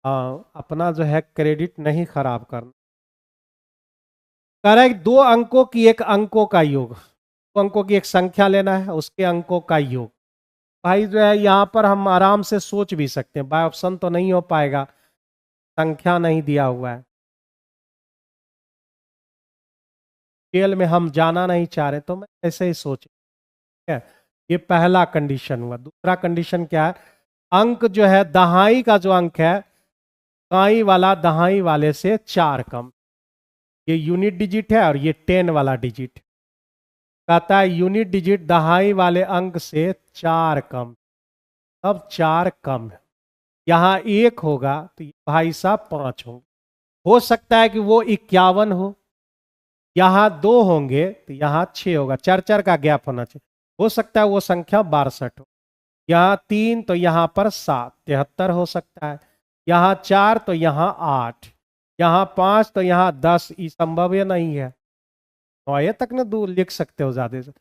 अपना जो है क्रेडिट नहीं खराब करना। करेक्ट, 2 अंकों की एक अंकों का योग, 2 अंकों की एक संख्या लेना है, उसके अंकों का योग। भाई जो है यहाँ पर हम आराम से सोच भी सकते हैं, बाय ऑप्शन तो नहीं हो पाएगा, संख्या नहीं दिया हुआ है। खेल में हम जाना नहीं चाह रहे तो मैं ऐसे ही सोच, ठीक है। ये पहला कंडीशन हुआ। दूसरा कंडीशन क्या है, अंक जो है दहाई का जो अंक है काई वाला दहाई वाले से 4 कम। ये यूनिट डिजिट है और ये 10 वाला डिजिट। कहता है यूनिट डिजिट दहाई वाले अंक से 4 कम, अब 4 कम है। यहाँ 1 होगा तो भाई साहब 5 होंगे। हो सकता है कि वो 51 हो, यहाँ 2 होंगे तो यहाँ 6 होगा, 4 का गैप होना चाहिए। हो सकता है वो संख्या 62 हो। यहाँ 3 तो यहाँ पर 7, 73 हो सकता है। यहाँ 4 तो यहाँ 8, यहाँ 5 तो यहाँ 10, ये संभव ही नहीं है। तो ये तक ना दूर लिख सकते हो ज्यादा से।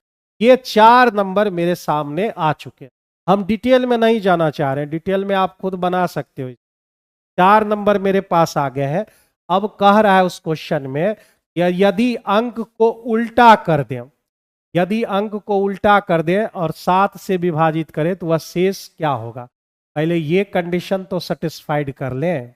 ये 4 नंबर मेरे सामने आ चुके हैं। हम डिटेल में नहीं जाना चाह रहे हैं, डिटेल में आप खुद बना सकते हो। 4 नंबर मेरे पास आ गए हैं। अब कह रहा है उस क्वेश्चन में यदि अंक को उल्टा कर दें, यदि अंक को उल्टा कर दें और 7 से विभाजित करें तो वह शेष क्या होगा। पहले ये कंडीशन तो सेटिस्फाइड कर लें।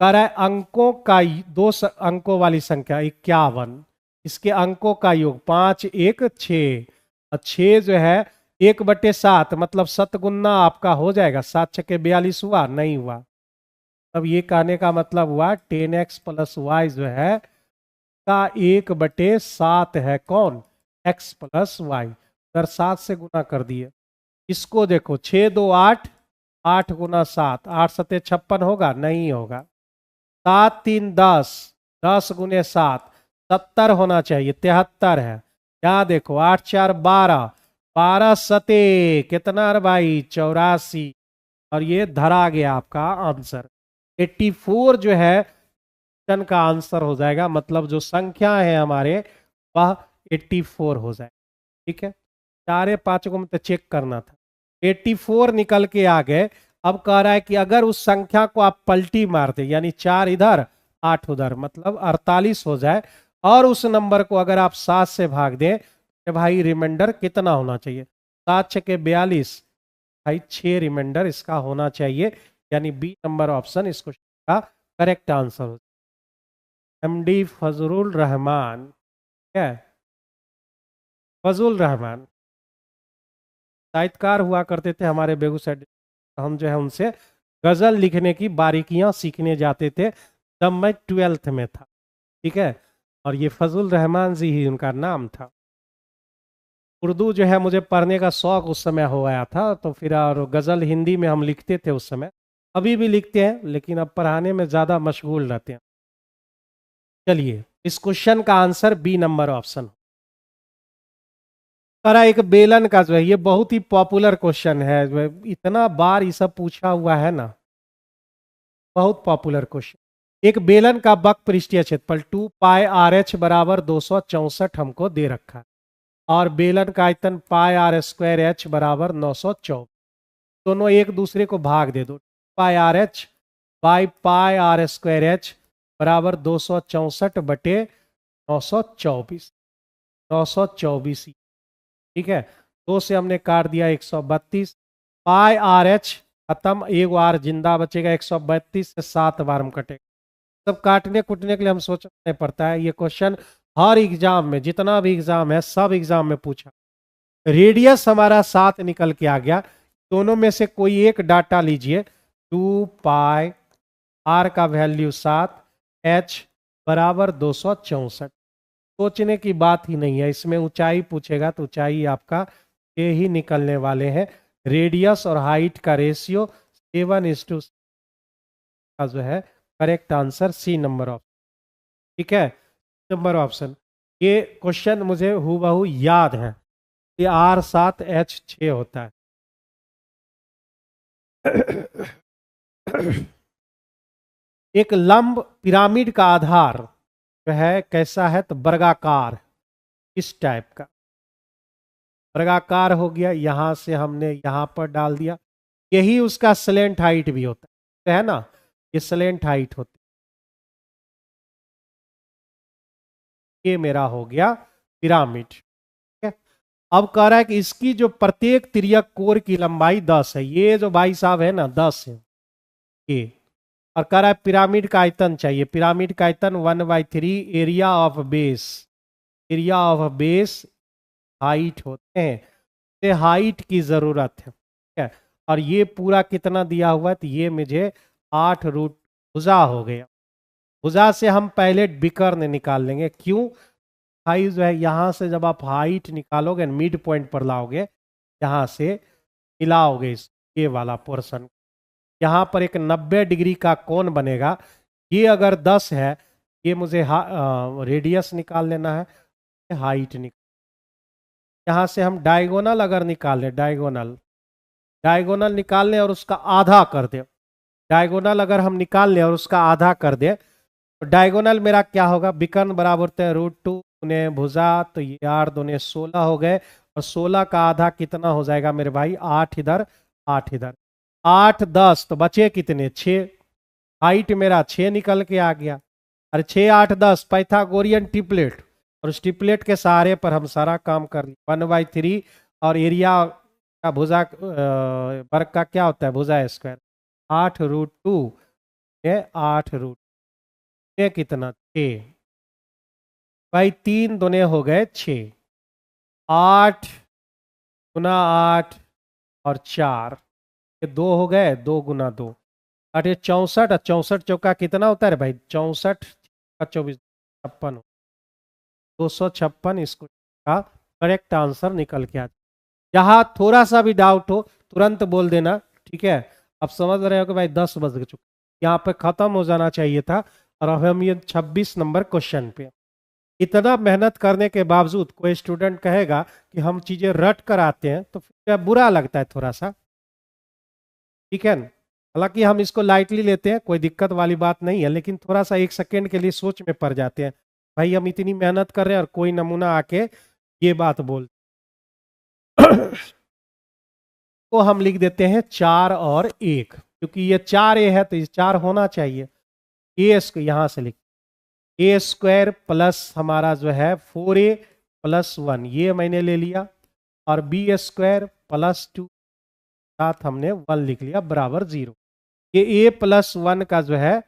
कह रहा है अंकों का 2 अंकों वाली संख्या 51, इसके अंकों का योग 5 1 6, और 6 जो है 1/7 मतलब 7 गुना आपका हो जाएगा। 7 छके 42 हुआ, नहीं हुआ। तब ये कहने का मतलब हुआ 10x + y जो है का 1/7 है कौन, x + y। अगर 7 से गुना कर दिए, इसको देखो 6 2 8, 8 × 7, 8 7 56 होगा, नहीं होगा। 7 3 10, 10 × 7 70 होना चाहिए, 73 है। यहाँ देखो 8 4 12, 12 सते कितना रे भाई 84, और ये धरा गया आपका आंसर 84 जो है का आंसर हो जाएगा। मतलब जो संख्या है हमारे वह 84 हो जाए। ठीक है, 4 5 को मतलब चेक करना था, 84 निकल के आ गए। अब कह रहा है कि अगर उस संख्या को आप पलटी मार दे, यानी 4 इधर 8 उधर, मतलब 48 हो जाए, और उस नंबर को अगर आप 7 से भाग दें तो भाई रिमाइंडर कितना होना चाहिए। 7 छके 42, भाई 6 रिमाइंडर इसका होना चाहिए, यानी बी नंबर ऑप्शन इसको का करेक्ट आंसर हो। एमडी फजलुर रहमान, क्या है फजल रहमान साहित्यकार हुआ करते थे हमारे बेगूसराय। हम जो है उनसे गजल लिखने की बारीकियां सीखने जाते थे जब मैं 12th में था। ठीक है, और ये फजल रहमान जी ही उनका नाम था। उर्दू जो है मुझे पढ़ने का शौक उस समय हो गया था, तो फिर और गजल हिंदी में हम लिखते थे उस समय, अभी भी लिखते हैं लेकिन अब पढ़ाने में ज्यादा मशगूल रहते हैं। चलिए, इस क्वेश्चन का आंसर बी नंबर ऑप्शन। अरे एक बेलन का जो है ये बहुत ही पॉपुलर क्वेश्चन है, जो है इतना बार ये सब पूछा हुआ है ना, बहुत पॉपुलर क्वेश्चन। एक बेलन का बक पृष्ठीय क्षेत्रफल 2πRh बराबर 264 हमको दे रखा है, और बेलन का आयतन πr² बराबर 924। दोनों एक दूसरे को भाग दे दो, πRh बाई πr² बराबर 264/924, 924। ठीक है, 2 से हमने काट दिया 132, πRh खत्म, एक बार जिंदा बचेगा, 132 से 7 बार हम कटेगा। सब काटने कुटने के लिए हम सोचना पड़ता है। ये क्वेश्चन हर एग्जाम में, जितना भी एग्जाम है सब एग्जाम में पूछा। रेडियस हमारा 7 निकल के आ गया, दोनों में से कोई एक डाटा लीजिए। 2π, r का वैल्यू 7, h बराबर 264। सोचने की बात ही नहीं है, इसमें ऊंचाई पूछेगा तो ऊंचाई आपका ये ही निकलने वाले हैं। रेडियस और हाइट का रेशियो 7:, का जो है correct answer C number option. ठीक है, नंबर ऑप्शन। ये क्वेश्चन मुझे हूबहू याद है, ये R7H6 होता है। एक लंब पिरामिड का आधार जो है कैसा है, तो वर्गाकार, इस टाइप का वर्गाकार हो गया। यहां से हमने यहां पर डाल दिया, यही उसका स्लेंट हाइट भी होता है ना, ये स्लेंट हाइट होती है। ये मेरा हो गया पिरामिड। ठीक है, अब कह रहा है कि इसकी जो प्रत्येक तिर्यक कोर की लंबाई 10 है, ये जो भाई साहब है ना 10 है ये। और कह रहा है पिरामिड का आयतन चाहिए, पिरामिड का आयतन 1/3 area of base, area of base height होते हैं, से हाइट की जरूरत है। ठीक है, और ये पूरा कितना दिया हुआ है, तो ये मुझे 8 रूट भुजा हो गया। भुजा से हम पहले विकर्ण निकाल लेंगे, क्यों हाइट जो है यहाँ से जब आप हाइट निकालोगे मिड पॉइंट पर लाओगे, यहाँ से मिलाओगे इस ये वाला पोर्शन, यहाँ पर एक 90 डिग्री का कोण बनेगा। ये अगर 10 है, ये मुझे रेडियस निकाल लेना है, हाइट निकाल। यहाँ से हम डायगोनल अगर निकाल लें, डायगोनल डायगोनल निकाल लें और उसका आधा कर दें, डायगोनल अगर हम निकाल लें और उसका आधा कर दें, तो डायगोनल मेरा क्या होगा, विकर्ण बराबर होते हैं √2 उन्हें भुजा, तो ये 8×2 = 16 हो गए। और 16 का आधा कितना हो जाएगा मेरे भाई, 8 इधर 8 इधर, 8 10 तो बचे कितने 6, हाइट मेरा 6 निकल के आ गया। अरे 6 8 10 पाइथागोरियन ट्रिपलेट, और उस ट्रिपलेट के सहारे पर हम सारा काम कर लिए। 1/3 और एरिया का भुजा वर्ग का क्या होता है, भुजा स्क्वायर, 8√2 ये 8 रूट ये कितना 6 भाई, 3 दूने हो गए 6, 8 × 8 और 4, ये 2 हो गए, 2 × 2 अरे 64, 64 चौका कितना होता है भाई, 64 का 24 56, 256 इसको का करेक्ट आंसर निकल के आ। जहां थोड़ा सा भी डाउट हो तुरंत बोल देना। ठीक है, अब समझ रहे हो कि भाई 10 बज चुके, यहाँ पे खत्म हो जाना चाहिए था। और अब हम ये 26 नंबर क्वेश्चन पे, इतना मेहनत करने के बावजूद कोई स्टूडेंट कहेगा कि हम चीजें रट कर आते हैं, तो फिर बुरा लगता है थोड़ा सा। ठीक है, हालांकि हम इसको लाइटली लेते हैं, कोई दिक्कत वाली बात नहीं है, लेकिन थोड़ा सा एक सेकेंड के लिए सोच में पड़ जाते हैं, भाई हम इतनी मेहनत कर रहे हैं और कोई नमूना आके ये बात बोल तो हम लिख देते हैं 4 और 1, क्योंकि ये 4a है तो ये 4 होना चाहिए। ए इसको यहां से लिख, A² प्लस हमारा जो है 4a + 1 ये मैंने ले लिया, और B² + 2 साथ हमने 1 लिख लिया बराबर 0। ये A+1 का जो है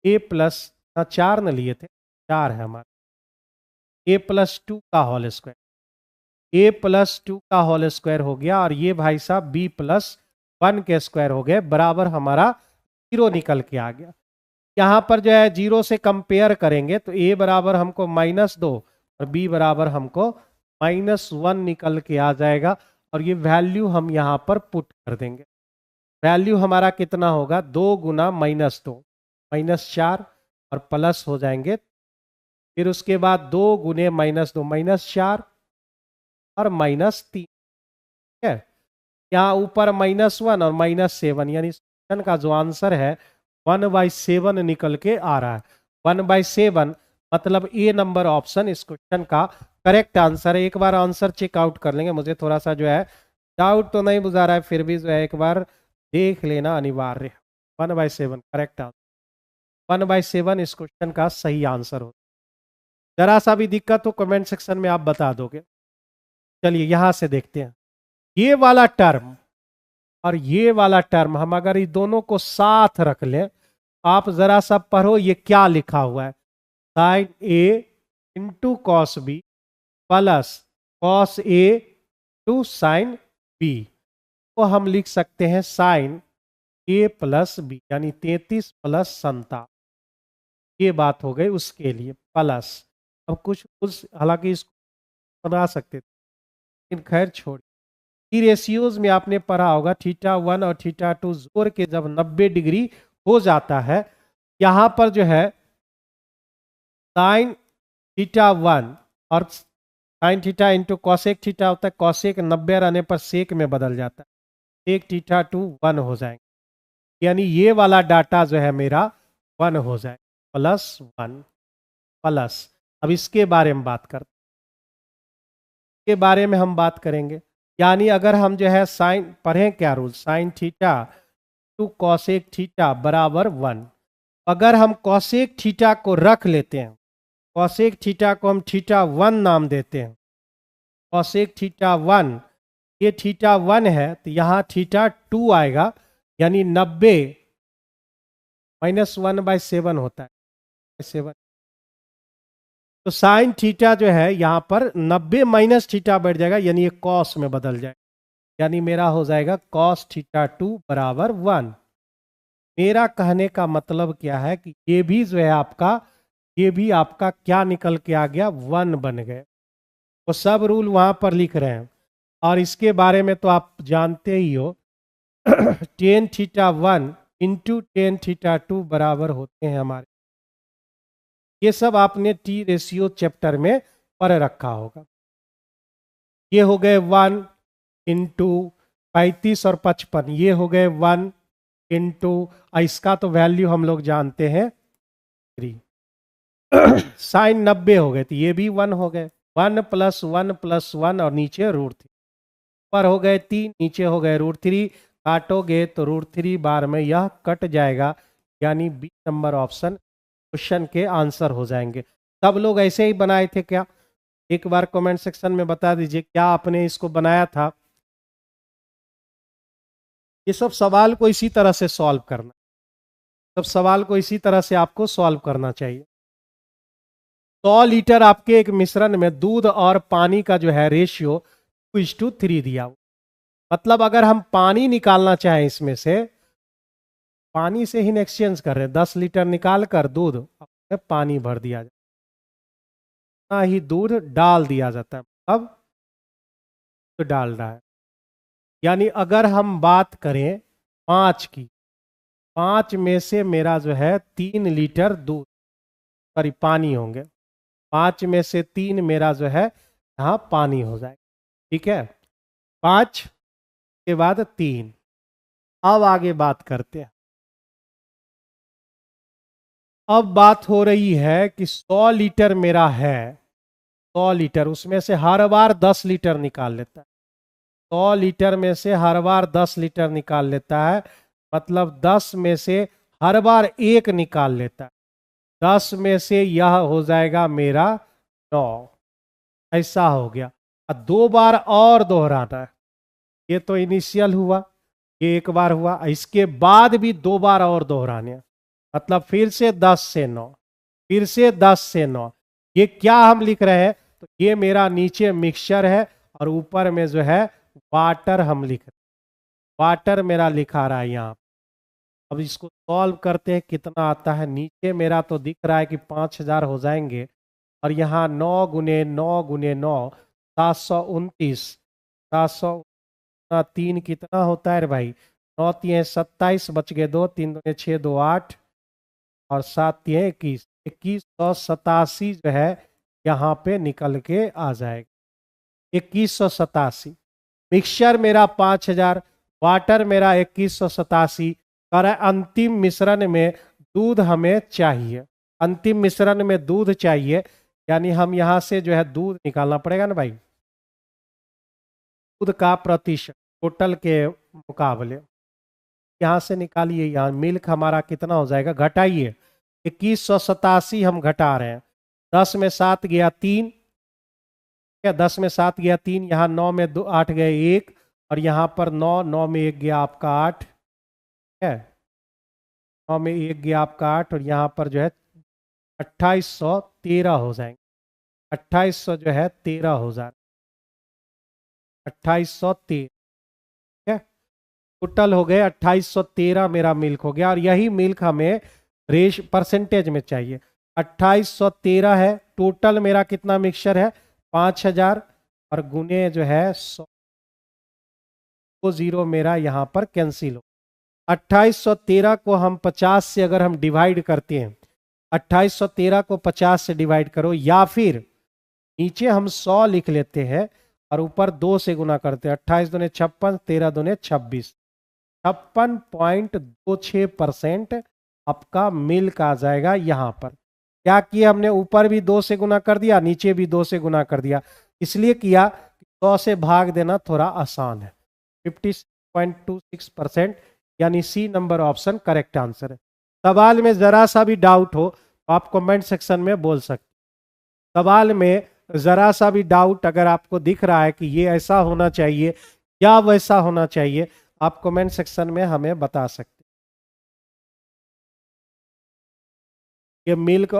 A+4 न लिए थे, 4 है हमारा, A+2 का होल स्क्वायर, A+2 का होल स्क्वायर हो गया, और ये भाई साहब B+1 के स्क्वायर हो गए, बराबर हमारा 0 निकल के आ गया। यहाँ पर जो है 0 से कंपेयर करेंगे तो A बराबर हमको -2 और B बराबर हमको -1 निकल के आ जाएगा। और ये वैल्यू हम यहाँ पर पुट कर देंगे, वैल्यू हमारा कितना होगा, 2 × -2 -4 और प्लस हो जाएंगे, फिर उसके बाद 2 × -2 -4 और -3। ठीक है, यहाँ ऊपर -1 और -7, यानी क्वेश्चन का जो आंसर है 1/7 निकल के आ रहा है। 1/7 मतलब ए नंबर ऑप्शन इस क्वेश्चन का करेक्ट आंसर है। एक बार आंसर चेकआउट कर लेंगे, मुझे थोड़ा सा जो है डाउट तो नहीं बुझा रहा है, फिर भी जो है एक बार देख लेना अनिवार्य है। 1/7 करेक्ट आंसर, 1/7 इस क्वेश्चन का सही आंसर हो। जरा सा भी दिक्कत हो कमेंट सेक्शन में आप बता दोगे। चलिए यहां से देखते हैं, ये वाला टर्म और ये वाला टर्म हम अगर ये दोनों को साथ रख लें, आप जरा सा पढ़ो ये क्या लिखा हुआ है, sin A × cos B plus cos A × sin B को हम लिख सकते हैं sin A + B, यानी 33 + 57। ये बात हो गई उसके लिए प्लस, अब कुछ हालांकि इसको बना सकते थे, लेकिन खैर छोड़। ई रेशियोज में आपने पढ़ा होगा θ1 और θ2 जोड़ के जब 90 डिग्री हो जाता है, यहां पर जो है साइन θ1 और sine theta into cosec theta होता है, कॉसेक 90 रहने पर सेक में बदल जाता है, सेक θ2 1 हो जाएंगे, यानी ये वाला डाटा जो है मेरा 1 हो जाए, +1 प्लस। अब इसके बारे में बात करते, के बारे में हम बात करेंगे। यानी अगर हम जो है साइन पढ़ें क्या rule, sine theta two cosec theta बराबर 1। अगर हम कॉसेक थीटा को रख लेते हैं, कॉसेक थीटा को हम θ1 नाम देते हैं, कॉसेक θ1, ये θ1 है तो यहाँ θ2 आएगा, यानी 90 -1/7 होता है, 7। तो साइन थीटा जो है यहाँ पर 90 माइनस थीटा बैठ जाएगा, यानी ये कॉस में बदल जाएगा, यानी मेरा हो जाएगा कॉस θ2 बराबर 1। मेरा कहने का मतलब क्या है कि ये भी जो है आपका, ये भी आपका क्या निकल के आ गया, 1 बन गए। वो सब रूल वहां पर लिख रहे हैं, और इसके बारे में तो आप जानते ही हो tan θ1 इंटू tan θ2 बराबर होते हैं हमारे, ये सब आपने टी रेशियो चैप्टर में पढ़ रखा होगा। ये हो गए 1 इंटू 35 और 55, ये हो गए 1 इंटू, इसका तो वैल्यू हम लोग जानते हैं 3। साइन 90 हो गए तो ये भी 1 हो गए, 1 + 1 + 1 और नीचे √3, पर हो गए 3, नीचे हो गए √3, काटोगे तो √3 बार में यह कट जाएगा, यानी बी नंबर ऑप्शन क्वेश्चन के आंसर हो जाएंगे। सब लोग ऐसे ही बनाए थे क्या? एक बार कमेंट सेक्शन में बता दीजिए क्या आपने इसको बनाया था। ये सब सवाल को इसी तरह से सॉल्व करना, सब सवाल को इसी तरह से आपको सॉल्व करना चाहिए। 100 लीटर आपके एक मिश्रण में दूध और पानी का जो है रेशियो 2:3 दिया हुआ, मतलब अगर हम पानी निकालना चाहें इसमें से, पानी से ही एक्सचेंज कर रहे हैं, 10 लीटर निकाल कर दूध में पानी भर दिया जाए, ना ही दूध डाल दिया जाता है, अब तो डाल रहा है। यानी अगर हम बात करें 5 की, 5 में से मेरा जो है 3 लीटर दूध सॉरी पानी होंगे, 5 में से 3 मेरा जो है यहाँ पानी हो जाएगा, ठीक है, 5 के बाद 3। अब आगे बात करते हैं। अब बात हो रही है कि 100 लीटर मेरा है, 100 लीटर, उसमें से हर बार 10 लीटर निकाल लेता है, 100 लीटर में से हर बार 10 लीटर निकाल लेता है, मतलब 10 में से हर बार 1 निकाल लेता है, 10 में से यह हो जाएगा मेरा 9, ऐसा हो गया। अब 2 बार और दोहराना है, ये तो इनिशियल हुआ, ये एक बार हुआ, इसके बाद भी 2 बार और दोहराने, मतलब फिर से 10 से 9, फिर से 10 से 9। ये क्या हम लिख रहे हैं, तो ये मेरा नीचे मिक्सचर है और ऊपर में जो है वाटर हम लिख रहे हैं, वाटर मेरा लिखा रहा है यहाँ। अब इसको सॉल्व करते हैं कितना आता है, नीचे मेरा तो दिख रहा है कि 5000 हो जाएंगे, और यहाँ 9 गुने 9 गुने 9 729, 703 कितना होता है रे भाई, 9 3 27, बच गए 2, 3 2 6 2 8 और 7 3 21, 2187 जो है यहाँ पे निकल के आ जाएगा, 2187। मिक्सचर मेरा 5000, वाटर मेरा 2187, और अंतिम मिश्रण में दूध हमें चाहिए, अंतिम मिश्रण में दूध चाहिए, यानी हम यहाँ से जो है दूध निकालना पड़ेगा ना भाई, दूध का प्रतिशत टोटल के मुकाबले, यहाँ से निकालिए, यहाँ मिल्क हमारा कितना हो जाएगा, घटाइए, 2187 हम घटा रहे हैं, 10 में 7 गया 3, क्या 10 में 7 गया 3, यहाँ 9 में 2 8 गए 1, और यहाँ पर 9, 9 में 1 गया आपका 8 है, 9 में 1 गया आपका 8, और यहाँ पर जो है 2813 हो जाएंगे, 2800 जो है 13 हो जाए, 2813, टोटल हो गए 2813 मेरा मिल्क हो गया, और यही मिल्क हमें परसेंटेज में चाहिए, 2813 है। टोटल मेरा कितना मिक्सचर है 5000 और गुने जो है 100, वो जीरो मेरा यहाँ पर कैंसिल हो। 2813 को हम 50 से अगर हम डिवाइड करते हैं, 2813 को 50 से डिवाइड करो, या फिर नीचे हम 100 लिख लेते हैं और ऊपर 2 से गुना करते हैं। 28 दूने 56, 13 दूने 26, 56.26% आपका मिल्क आ जाएगा। यहाँ पर क्या किया हमने, ऊपर भी 2 से गुना कर दिया, नीचे भी 2 से गुना कर दिया। इसलिए किया 100 से भाग देना थोड़ा आसान है। 56.26% यानी C number option correct answer है। सवाल में जरा सा भी डाउट हो तो आप कमेंट सेक्शन में बोल सकते। सवाल में जरा सा भी डाउट अगर आपको दिख रहा है कि ये ऐसा होना चाहिए या वैसा होना चाहिए, आप कमेंट सेक्शन में हमें बता सकते। ये मिल्क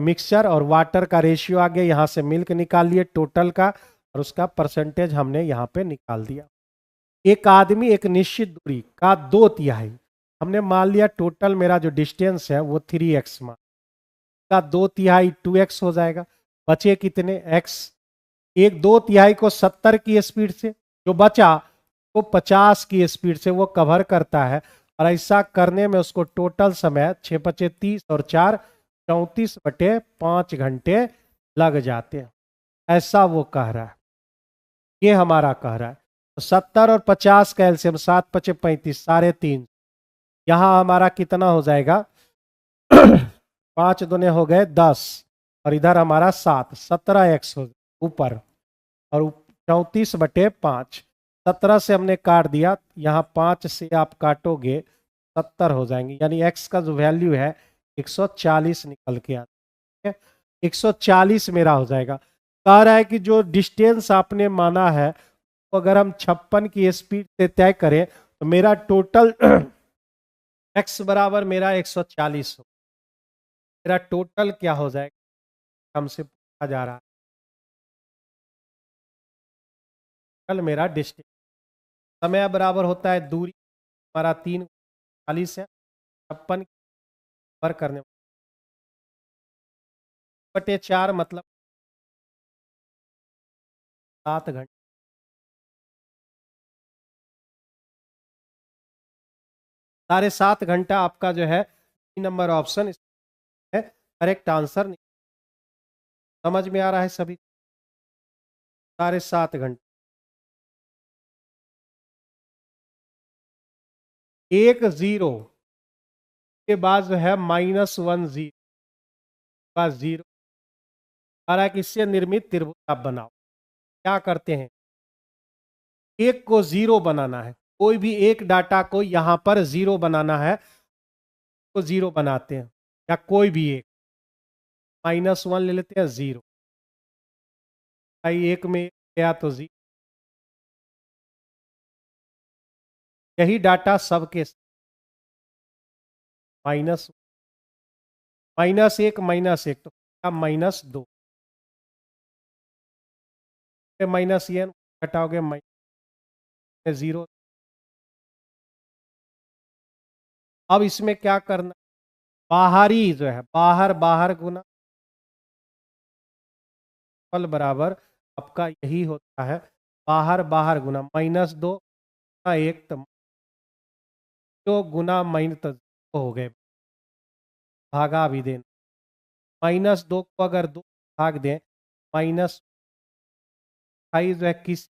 मिक्सचर और वाटर का रेशियो आ गया, यहाँ से मिल्क निकाल लिए टोटल का और उसका परसेंटेज हमने यहाँ पे निकाल दिया। एक आदमी एक निश्चित दूरी का 2/3, हमने मान लिया टोटल मेरा जो डिस्टेंस है वो 3x मान का 2/3 2x हो जाएगा। बचे कितने x, एक 2/3 को 70 की स्पीड से, जो बचा वो 50 की स्पीड से वो कवर करता है। और ऐसा करने में उसको टोटल समय 6×5 = 30 और 4 34/5 घंटे लग जाते हैं, ऐसा वो कह रहा है। ये हमारा कह रहा है। तो 70 और 50 का एलसीएम 7×5 = 35, 3.5। यहाँ हमारा कितना हो जाएगा 5 दूने हो गए 10 और इधर हमारा 7, 17x हो ऊपर और 34/5। 17 से हमने काट दिया, यहाँ 5 से आप काटोगे 70 हो जाएंगे, यानी x का जो वैल्यू है 140 निकल के आता है। 140 मेरा हो जाएगा। कह रहा है कि जो डिस्टेंस आपने माना है तो अगर हम 56 की स्पीड से तय करें तो मेरा टोटल x बराबर मेरा 140 हो। मेरा टोटल क्या हो जाएगा, हमसे पूछा जा रहा है टोटल मेरा डिस्टेंस। समय बराबर होता है दूरी, हमारा 3×40 है, 56 पर करने 4 मतलब 7 घंटे। 7.5 घंटा आपका जो है 3 नंबर ऑप्शन है करेक्ट आंसर। समझ में आ रहा है सभी? 7.5 घंटे। एक जीरो के बाद जो है -1 0 का जीरो, आ कि इससे निर्मित त्रिभुज आप बनाओ। क्या करते हैं, एक को जीरो बनाना है, कोई भी एक डाटा को यहां पर जीरो बनाना है तो जीरो बनाते हैं, या कोई भी एक -1 ले लेते हैं, जीरो भाई एक में गया तो जीरो। यही डाटा सबके -1 -1 तो -2 माइनस ये घटाओगे -0। अब इसमें क्या करना, बाहरी जो है बाहर बाहर गुना फल बराबर आपका यही होता है, बाहर बाहर गुना -2 1 तो 2 गुना -2 हो गए, भागा भी देना। -2 को अगर 2 भाग दें, -5 जो है किस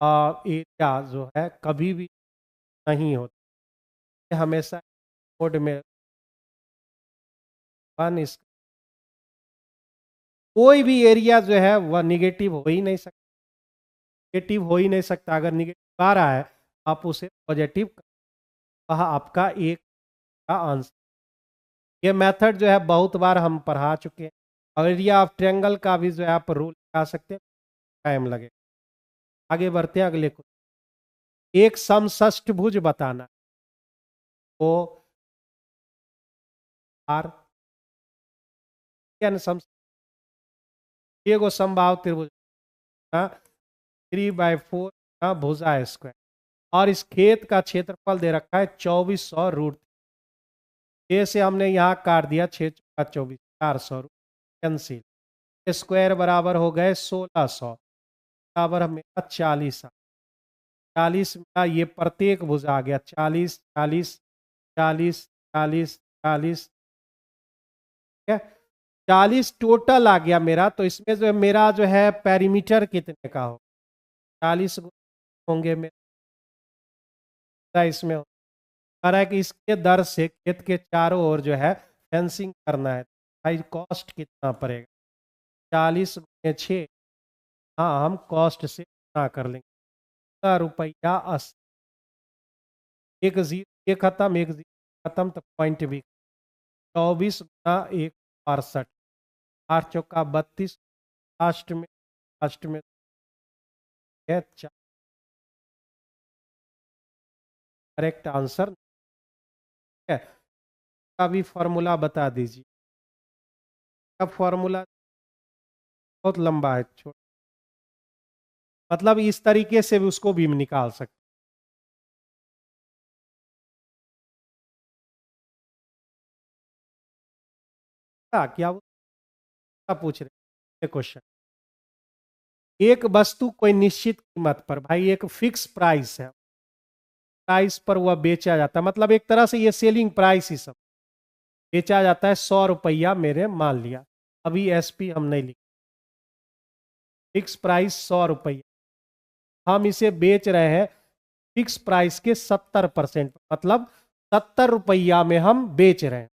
एरिया जो है कभी भी नहीं होता, हमेशा कोड में 1 इस कोई भी एरिया जो है वह निगेटिव हो ही नहीं सकता। निगेटिव हो ही नहीं सकता, अगर निगेटिव आ रहा है आप उसे पॉजिटिव, वह आपका एक का आंसर। ये मेथड जो है बहुत बार हम पढ़ा चुके हैं। और एरिया ऑफ ट्रायंगल का भी जो है आप रूल लगा सकते हैं, टाइम लगेगा। आगे बढ़ते हैं अगले को। एक समषष्ठभुज बताना, वो आर सम एगो समबाहु त्रिभुज 3/4 भुजा स्क्वायर, और इस खेत का क्षेत्रफल दे रखा है 2400 √। 6 से हमने यहाँ काट दिया, 6 × 24 400 कैंसिल, स्क्वायर बराबर हो गए 1600 बराबर मेरा 40 40 में ये प्रत्येक भुजा आ गया 40 40 40 40 40, ठीक है 40 टोटल आ गया मेरा। तो इसमें जो है मेरा जो है पेरीमीटर कितने का हो 40 होंगे मेरा इसमें कह रहा है कि इसके दर से खेत के चारों ओर जो है फेंसिंग करना है। भाई कॉस्ट कितना पड़ेगा 40 × 6, हाँ हम कॉस्ट से ना कर लेंगे ₹80, एक जीरो एक खत्म एक जीरो खत्म तो पॉइंट भी 24 × 1 = 62, 8 चौका 32, लास्ट में है करेक्ट आंसर है। का भी फॉर्मूला बता दीजिए, अब फॉर्मूला बहुत लंबा है छोड़, मतलब इस तरीके से भी उसको भी निकाल सकते हैं। क्या पूछ रहे क्वेश्चन, एक वस्तु कोई निश्चित कीमत पर, भाई एक फिक्स प्राइस है, प्राइस पर वह बेचा जाता है, मतलब एक तरह से ये सेलिंग प्राइस ही सब बेचा जाता है 100 रुपया मेरे मान लिया, अभी एसपी हम नहीं लिख, फिक्स प्राइस 100 रुपया, हम इसे बेच रहे हैं फिक्स प्राइस के 70%, मतलब 70 रुपया में हम बेच रहे हैं,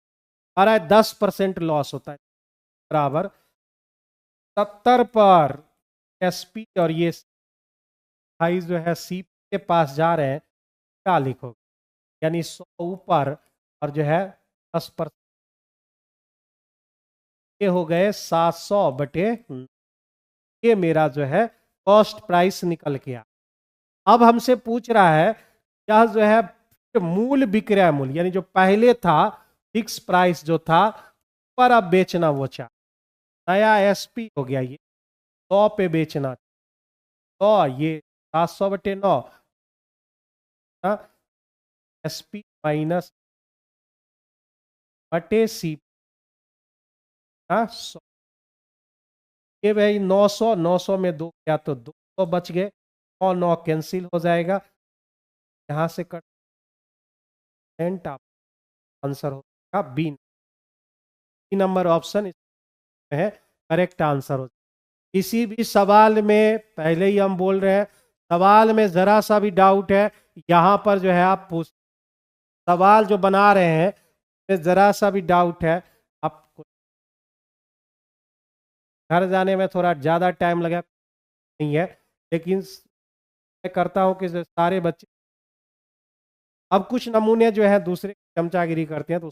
हमारा 10% लॉस होता है, बराबर 70 पर एसपी और ये भाई जो है सी के पास जा रहे हैं, क्या लिखोगे, यानी 100 ऊपर और जो है 10%, ये हो गए 700 बटे, ये मेरा जो है कॉस्ट प्राइस निकल के आ। अब हमसे पूछ रहा है यह जो है मूल विक्रय मूल्य, यानी जो पहले था फिक्स प्राइस जो था पर अब बेचना वो चाह, नया एसपी हो गया ये 100 पे बेचना, तो ये 700/9 एसपी माइनस बटे सी, 100, ये भाई 900, 900 में 2 गया तो 200 बच गए, और 9 कैंसिल हो जाएगा, यहां से कट आप आंसर होगा बी नंबर ऑप्शन है करेक्ट आंसर हो। किसी भी सवाल में पहले ही हम बोल रहे हैं, सवाल में जरा सा भी डाउट है यहां पर जो है आप पूछ, सवाल जो बना रहे हैं में जरा सा भी डाउट है, आप घर जाने में थोड़ा ज़्यादा टाइम लगा नहीं है, लेकिन मैं करता हूं कि जो सारे बच्चे, अब कुछ नमूने जो है दूसरे चमचागिरी करते हैं, तो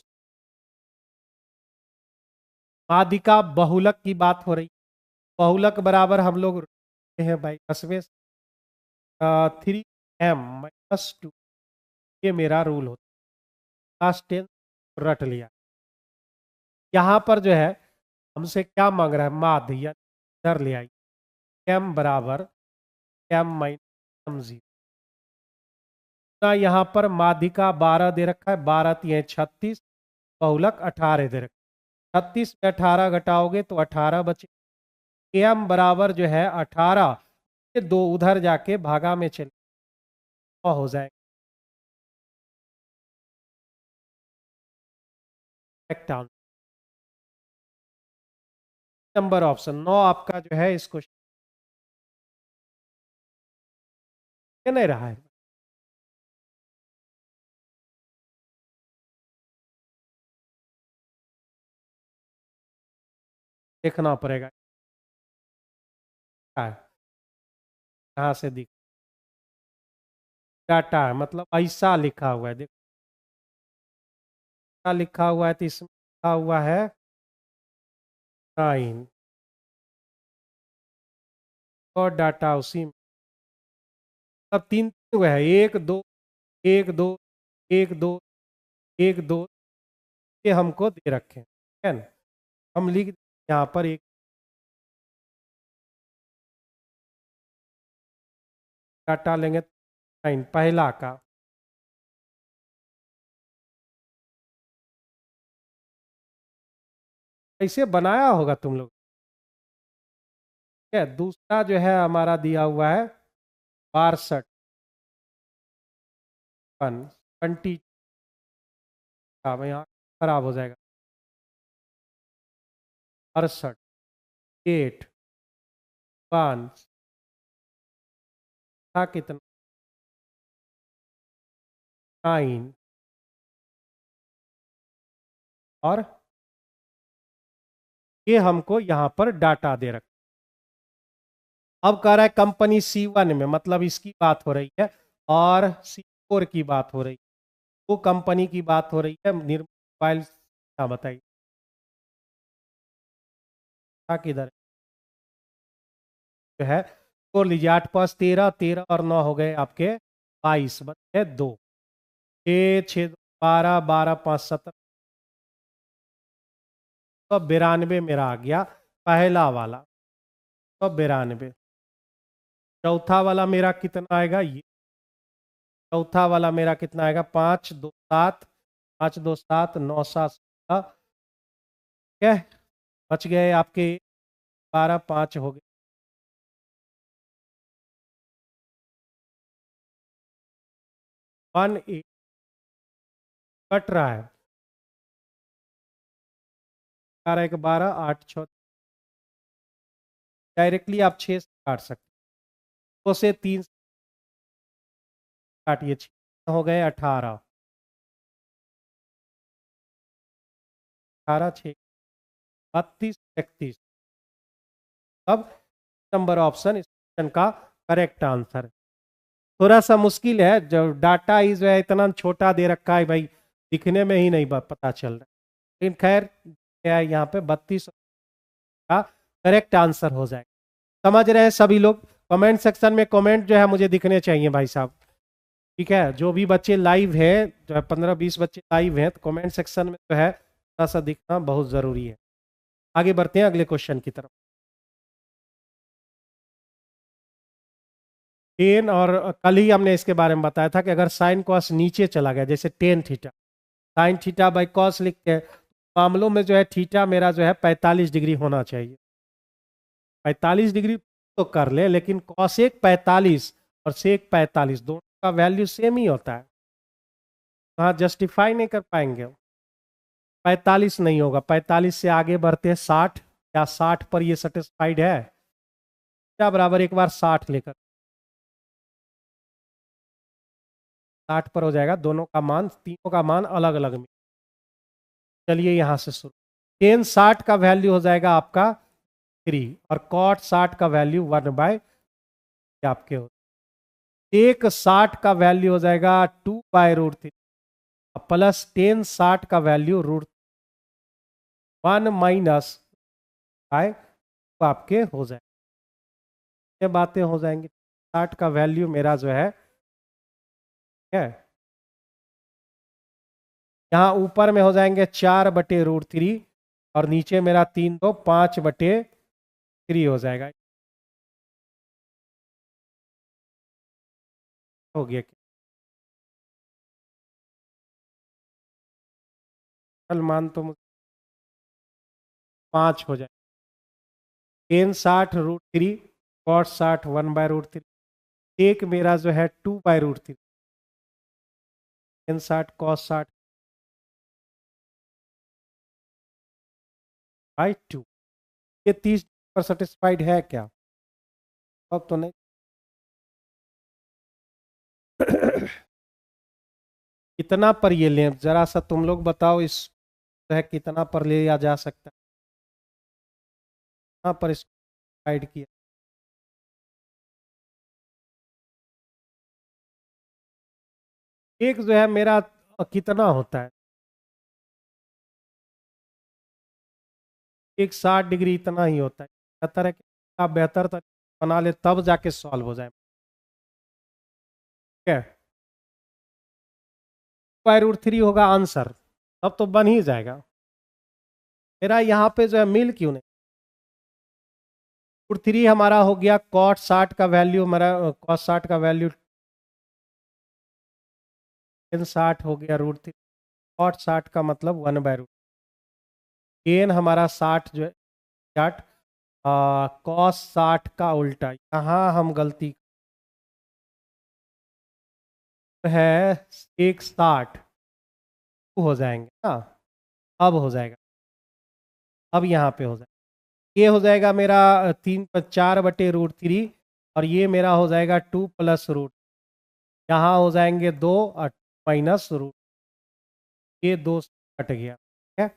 मादिका बहुलक की बात हो रही, बहुलक बराबर हम लोग हैं भाई 3m-2, ये मेरा रूल होता है, लास्ट 10 रट लिया। यहाँ पर जो है हमसे क्या मांग रहा है माध्य, या इधर ले आई, m बराबर m-m0, यहाँ पर माध्यिका 12 दे रखा है, 12 × 36, बहुलक 18 दे रखा है, 36 में 18 घटाओगे तो 18 बचे, m बराबर जो है 18, ये 2 उधर जाके भागा में चले हो जाएगा करेक्ट आंसर, नंबर ऑप्शन 9 आपका जो है इसको नहीं रहा है, देखना पड़ेगा क्या है, कहाँ से दिख डाटा है, मतलब ऐसा लिखा हुआ है, देखो क्या लिखा हुआ है, तो इसमें लिखा हुआ है 9 और डाटा उसी में, अब 3 हुए हैं, 1 2 1 2 1 2 1 2, ये हमको दे रखे हैं, ठीक है ना, हम लिख यहाँ पर एक डाटा लेंगे 9 पहला का, ऐसे बनाया होगा तुम लोग। ठीक है, दूसरा जो है हमारा दिया हुआ है 62 20, यहाँ खराब हो जाएगा। 68 8 5 था कितना 9 और ये हमको यहाँ पर डाटा दे रखा। अब कह रहा है कंपनी C1 में, मतलब इसकी बात हो रही है, और C4 की बात हो रही है। वो कंपनी की बात हो रही है मोबाइल। क्या बताइए किधर जो है, तो लीजिए 8 5 13, 13 और 9 हो गए आपके 22, बचे 2, 6 6 12, 12 5 17, तो 92 मेरा आ गया पहला वाला। तो 92, चौथा वाला मेरा कितना आएगा, ये चौथा वाला मेरा कितना आएगा 5 2 7, 5 2 7 9 7 16, ठीक है, बच गए आपके 12 5 हो गए 1 8 कट रहा है 11 1 12 8 6, डायरेक्टली आप 6 से काट सकते हैं, 2 से 3 काटिए, 6 हो गए 18, 18 6 32 31। अब नंबर ऑप्शन इस क्वेश्चन का करेक्ट आंसर। थोड़ा सा मुश्किल है, जब डाटा इज है इतना छोटा दे रखा है भाई, दिखने में ही नहीं पता चल रहा, लेकिन खैर क्या है, यहाँ पे 32 का करेक्ट आंसर हो जाएगा। समझ रहे हैं सभी लोग? कमेंट सेक्शन में कमेंट जो है मुझे दिखने चाहिए भाई साहब। ठीक है, जो भी बच्चे लाइव है, जो है 15 20 बच्चे लाइव हैं, तो कमेंट सेक्शन में जो है थोड़ा सा दिखना बहुत जरूरी है। आगे बढ़ते हैं अगले क्वेश्चन की तरफ। 10 और कल ही हमने इसके बारे में बताया था कि अगर साइन कॉस नीचे चला गया, जैसे tan theta, sine theta by cos लिखते हैं, मामलों में जो है थीटा मेरा जो है 45 डिग्री होना चाहिए। 45 डिग्री तो कर ले, लेकिन कॉसेक 45 और सेक 45 दोनों का वैल्यू सेम ही होता है, हाँ जस्टिफाई नहीं कर पाएंगे। 45 नहीं होगा, 45 से आगे बढ़ते हैं 60, क्या 60 पर ये सेटिस्फाइड है? क्या बराबर एक बार 60 लेकर 60 पर हो जाएगा, दोनों का मान, तीनों का मान अलग अलग में। चलिए यहां से शुरू, टेन 60 का वैल्यू हो जाएगा आपका 3, और कॉट 60 का वैल्यू 1/, आपके हो एक 60 का वैल्यू हो जाएगा 2/√3, प्लस टेन 60 का वैल्यू √1 माइनस बाय आपके हो जाए, ये बातें हो जाएंगी। 60 का वैल्यू मेरा जो है यहाँ ऊपर में हो जाएंगे 4/√3, और नीचे मेरा 3 2 5/3 हो जाएगा। हो गया, कल मान तो 5 हो जाए, टेन 60 √3, कॉट 60 1/√3, एक मेरा जो है 2/√3, टेन 60 कॉस 60/2। ये 30 पर सेटिस्फाइड है क्या? अब तो नहीं। कितना पर ये लें जरा सा तुम लोग बताओ, इस है कितना पर लिया जा सकता है, कितना पर इसको गाइड किया? एक जो है मेरा कितना होता है, एक 60 डिग्री इतना ही होता है। बेहतर है कि आप बेहतर तरीका बना ले तब जाके सॉल्व हो जाए। ठीक है, 2/√3 होगा आंसर, तब तो बन ही जाएगा। मेरा यहाँ पे जो है मिल क्यों नहीं, √3 हमारा हो गया, कॉट 60 का वैल्यू हमारा, कॉस 60 का वैल्यू 60 हो गया √3, कॉट 60 का मतलब 1/√3, टेन हमारा 60 जो है 60 कॉस 60 का उल्टा, यहाँ हम गलती है, एक 60 हो जाएंगे ना, अब हो जाएगा, अब यहाँ पे हो जाएगा, ये हो जाएगा मेरा 3/4/√3 और ये मेरा हो जाएगा 2+√, यहाँ हो जाएंगे 2 और -√, ये 2 कट गया, ठीक है।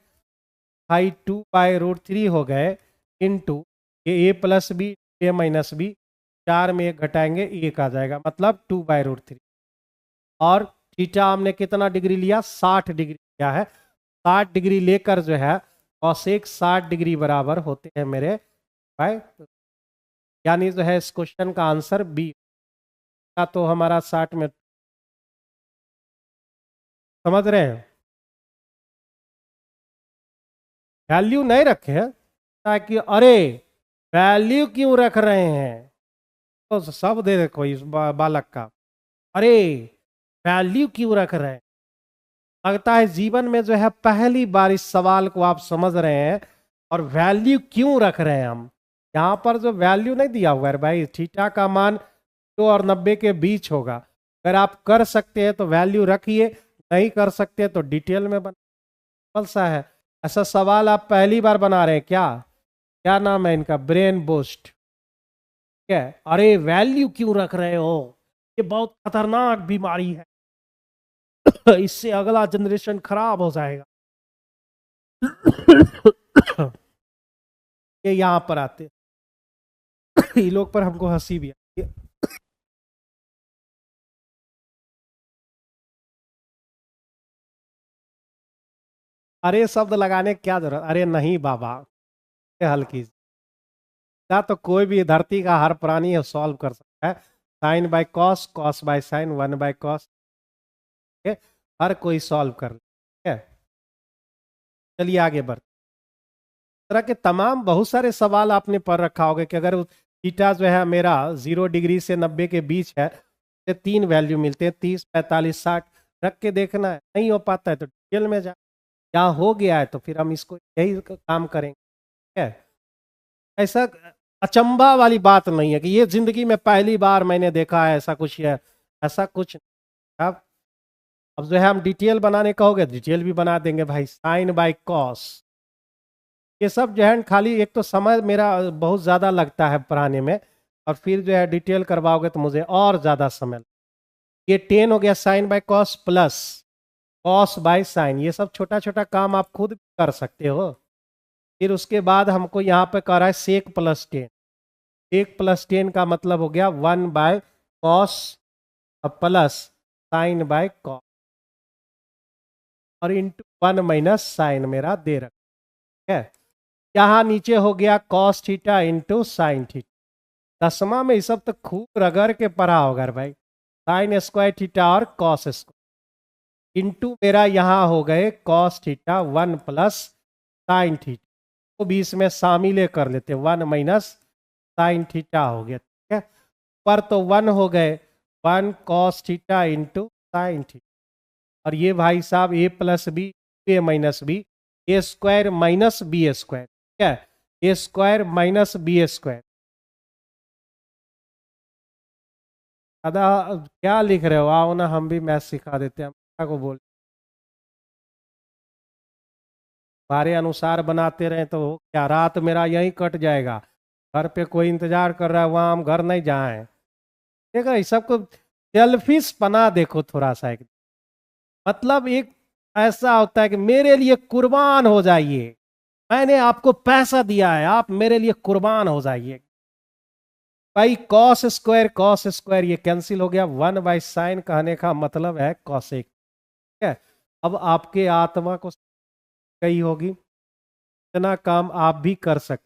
भाई 2/√3 हो गए इंटू ये a+b a-b, 4 में 1 घटाएंगे 1 आ जाएगा, मतलब 2/√3। और थीटा हमने कितना डिग्री लिया, 60 डिग्री लिया है, 60 डिग्री लेकर जो है कॉसेक 60 डिग्री बराबर होते हैं मेरे भाई, यानी जो है इस क्वेश्चन का आंसर बी का, तो हमारा 60 में, समझ रहे हैं, वैल्यू नहीं रखे हैं ताकि अरे वैल्यू क्यों रख रहे हैं, तो सब दे देखो इस बालक का, अरे वैल्यू क्यों रख रहे हैं, लगता है जीवन में जो है पहली बार इस सवाल को आप समझ रहे हैं, और वैल्यू क्यों रख रहे हैं हम, यहाँ पर जो वैल्यू नहीं दिया हुआ है भाई, थीटा का मान 2 और 90 के बीच होगा, अगर आप कर सकते हैं तो वैल्यू रखिए, नहीं कर सकते तो डिटेल में बन सा है। ऐसा सवाल आप पहली बार बना रहे हैं क्या, क्या नाम है इनका, ब्रेन बूस्ट, क्या है? अरे वैल्यू क्यों रख रहे हो, ये बहुत खतरनाक बीमारी है, इससे अगला जनरेशन खराब हो जाएगा। ये यहाँ पर आते ये लोग पर हमको हंसी भी आती है। अरे शब्द लगाने की क्या जरूरत, अरे नहीं बाबा, ये हल्की ना, तो कोई भी धरती का हर प्राणी है सॉल्व कर सकता है, sine by cos, cos by sine, 1/cos, हर कोई सॉल्व कर ले, ठीक है। चलिए आगे बढ़, तरह के तमाम बहुत सारे सवाल आपने पढ़ रखा होगा कि अगर थीटा जो है मेरा 0 डिग्री से 90 के बीच है, तो 3 वैल्यू मिलते हैं, 30, 45, 60, रख के देखना है, नहीं हो पाता है तो डिटेल में जा, या हो गया है तो फिर हम इसको यही काम करेंगे, ठीक है। ऐसा अचंभा वाली बात नहीं है कि ये जिंदगी में पहली बार मैंने देखा है ऐसा कुछ है, ऐसा कुछ नहीं। अब जो है हम डिटेल बनाने कहोगे डिटेल भी बना देंगे भाई, साइन बाय कॉस, ये सब जो है खाली एक तो समय मेरा बहुत ज़्यादा लगता है पढ़ाने में, और फिर जो है डिटेल करवाओगे तो मुझे और ज़्यादा समय, ये 10 हो गया sine by cos plus cos by sine, ये सब छोटा छोटा काम आप खुद कर सकते हो। फिर उसके बाद हमको यहाँ पे कह रहा है सेक +10, सेक +10 का मतलब हो गया 1/cos plus sine by cos, और इंटू 1 - साइन मेरा दे रखा है, यहाँ नीचे हो गया cos theta into sine theta, 10वां में ये सब तो खूब रगड़ के पढ़ा होगा भाई, साइन स्क्वायर थीटा और कॉस स्क्वायर, इंटू मेरा यहाँ हो गए cos theta 1 plus sine theta, तो भी इसमें शामिल कर लेते, 1 - साइन थीटा हो गया, ठीक है। पर तो 1 हो गए, 1 cos theta into sine theta, और ये भाई साहब a+b a-b, ए स्क्वायर माइनस बी स्क्वायर, ठीक है, ए स्क्वायर माइनस बी स्क्वायर, दादा क्या लिख रहे हो, आओ ना हम भी मैथ सिखा देते हैं, हम को बोल हमारे अनुसार बनाते रहे तो क्या रात मेरा यहीं कट जाएगा, घर पे कोई इंतजार कर रहा है, वहां हम घर नहीं जाए, देखो इस सबको सेल्फिश बना, देखो थोड़ा सा एक, मतलब एक ऐसा होता है कि मेरे लिए कुर्बान हो जाइए, मैंने आपको पैसा दिया है, आप मेरे लिए कुर्बान हो जाइए भाई, कॉस स्क्वायर ये कैंसिल हो गया, 1/साइन कहने का मतलब है कॉसेक, ठीक है। अब आपके आत्मा को कही होगी, इतना काम आप भी कर सकते,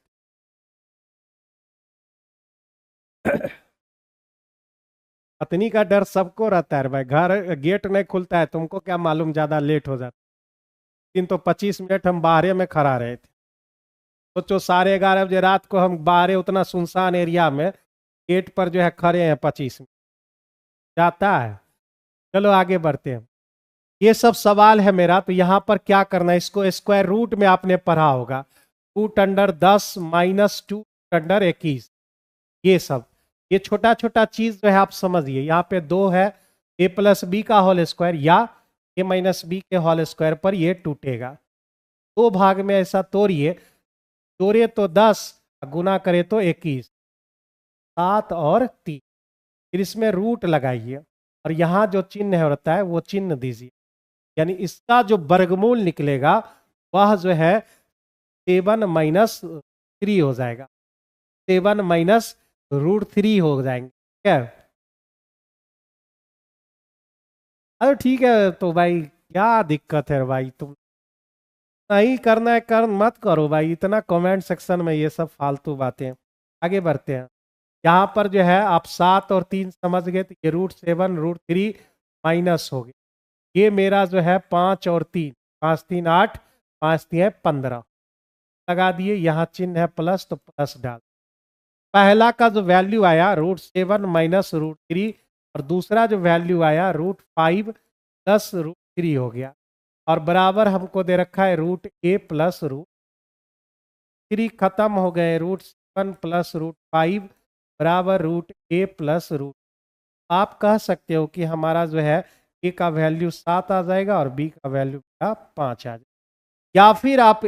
पत्नी का डर सबको रहता है भाई, घर गेट नहीं खुलता है, तुमको क्या मालूम ज्यादा लेट हो जाता, लेकिन तो 25 मिनट हम बाहर में खड़ा रहे थे, सोचो 11:30 बजे रात को हम बाहर उतना सुनसान एरिया में गेट पर जो है खड़े हैं, 25 मिनट जाता है। चलो आगे बढ़ते हैं, ये सब सवाल है मेरा। तो यहां पर क्या करना है, इसको स्क्वायर रूट में आपने पढ़ा होगा, 2√10 माइनस 2√21, ये सब, ये छोटा छोटा चीज जो है आप समझिए। यहाँ पे 2 है, ए प्लस बी का होल स्क्वायर या ए माइनस बी के होल स्क्वायर पर ये टूटेगा। दो भाग में ऐसा तोड़िए, तोड़िए तो 10, गुना करे तो 21, 7 और 3, फिर इसमें रूट लगाइए और यहाँ जो चिन्ह होता है वो चिन्ह दीजिए, यानी इसका जो वर्गमूल निकलेगा वह जो है 7 - 3 हो जाएगा, 7 - √3 हो जाएंगे, ठीक है। अरे ठीक है तो भाई, क्या दिक्कत है भाई, तुम नहीं करना है कर मत करो भाई, इतना कमेंट सेक्शन में ये सब फालतू बातें। आगे बढ़ते हैं। यहाँ पर जो है आप 7 और 3 समझ गए, तो ये √7 √3 माइनस हो गया। ये मेरा जो है 5 और 3, 5 3 8, 5 3 15 लगा दिए, यहाँ चिन्ह है प्लस तो प्लस डाल। पहला का जो वैल्यू आया √7 माइनस √3, और दूसरा जो वैल्यू आया √5 प्लस √3 हो गया, और बराबर हमको दे रखा है √a प्लस √3, खत्म हो गए, √7 प्लस √5 बराबर √a प्लस √। आप कह सकते हो कि हमारा जो है a का वैल्यू 7 आ जाएगा और b का वैल्यू 5 आ जाएगा, या फिर आप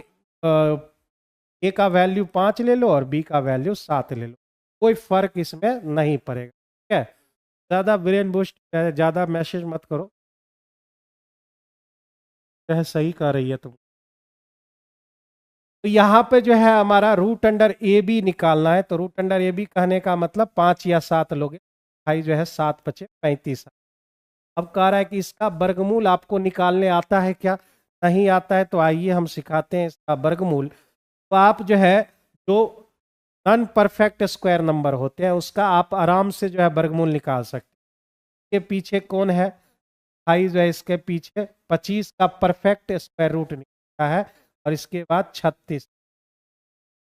a का वैल्यू 5 ले लो और b का वैल्यू 7 ले लो, कोई फर्क इसमें नहीं पड़ेगा, ठीक है। ज्यादा ब्रेन बूस्ट, ज्यादा मैसेज मत करो, यह सही कर रही है तुम। तो यहाँ पे जो है हमारा √a b निकालना है, तो √a b कहने का मतलब 5 या 7 लोगे, भाई जो है 7 × 5 = 35। अब कह रहा है कि इसका वर्गमूल आपको निकालने आता है क्या, नहीं आता है, तो आइए हम सिखाते हैं इसका वर्गमूल। तो आप जो है, जो नॉन परफेक्ट स्क्वायर नंबर होते हैं उसका आप आराम से जो है वर्गमूल निकाल सकते हैं। इसके पीछे कौन है, भाई जो है इसके पीछे 25 का परफेक्ट स्क्वायर रूट निकलता है, और इसके बाद 36,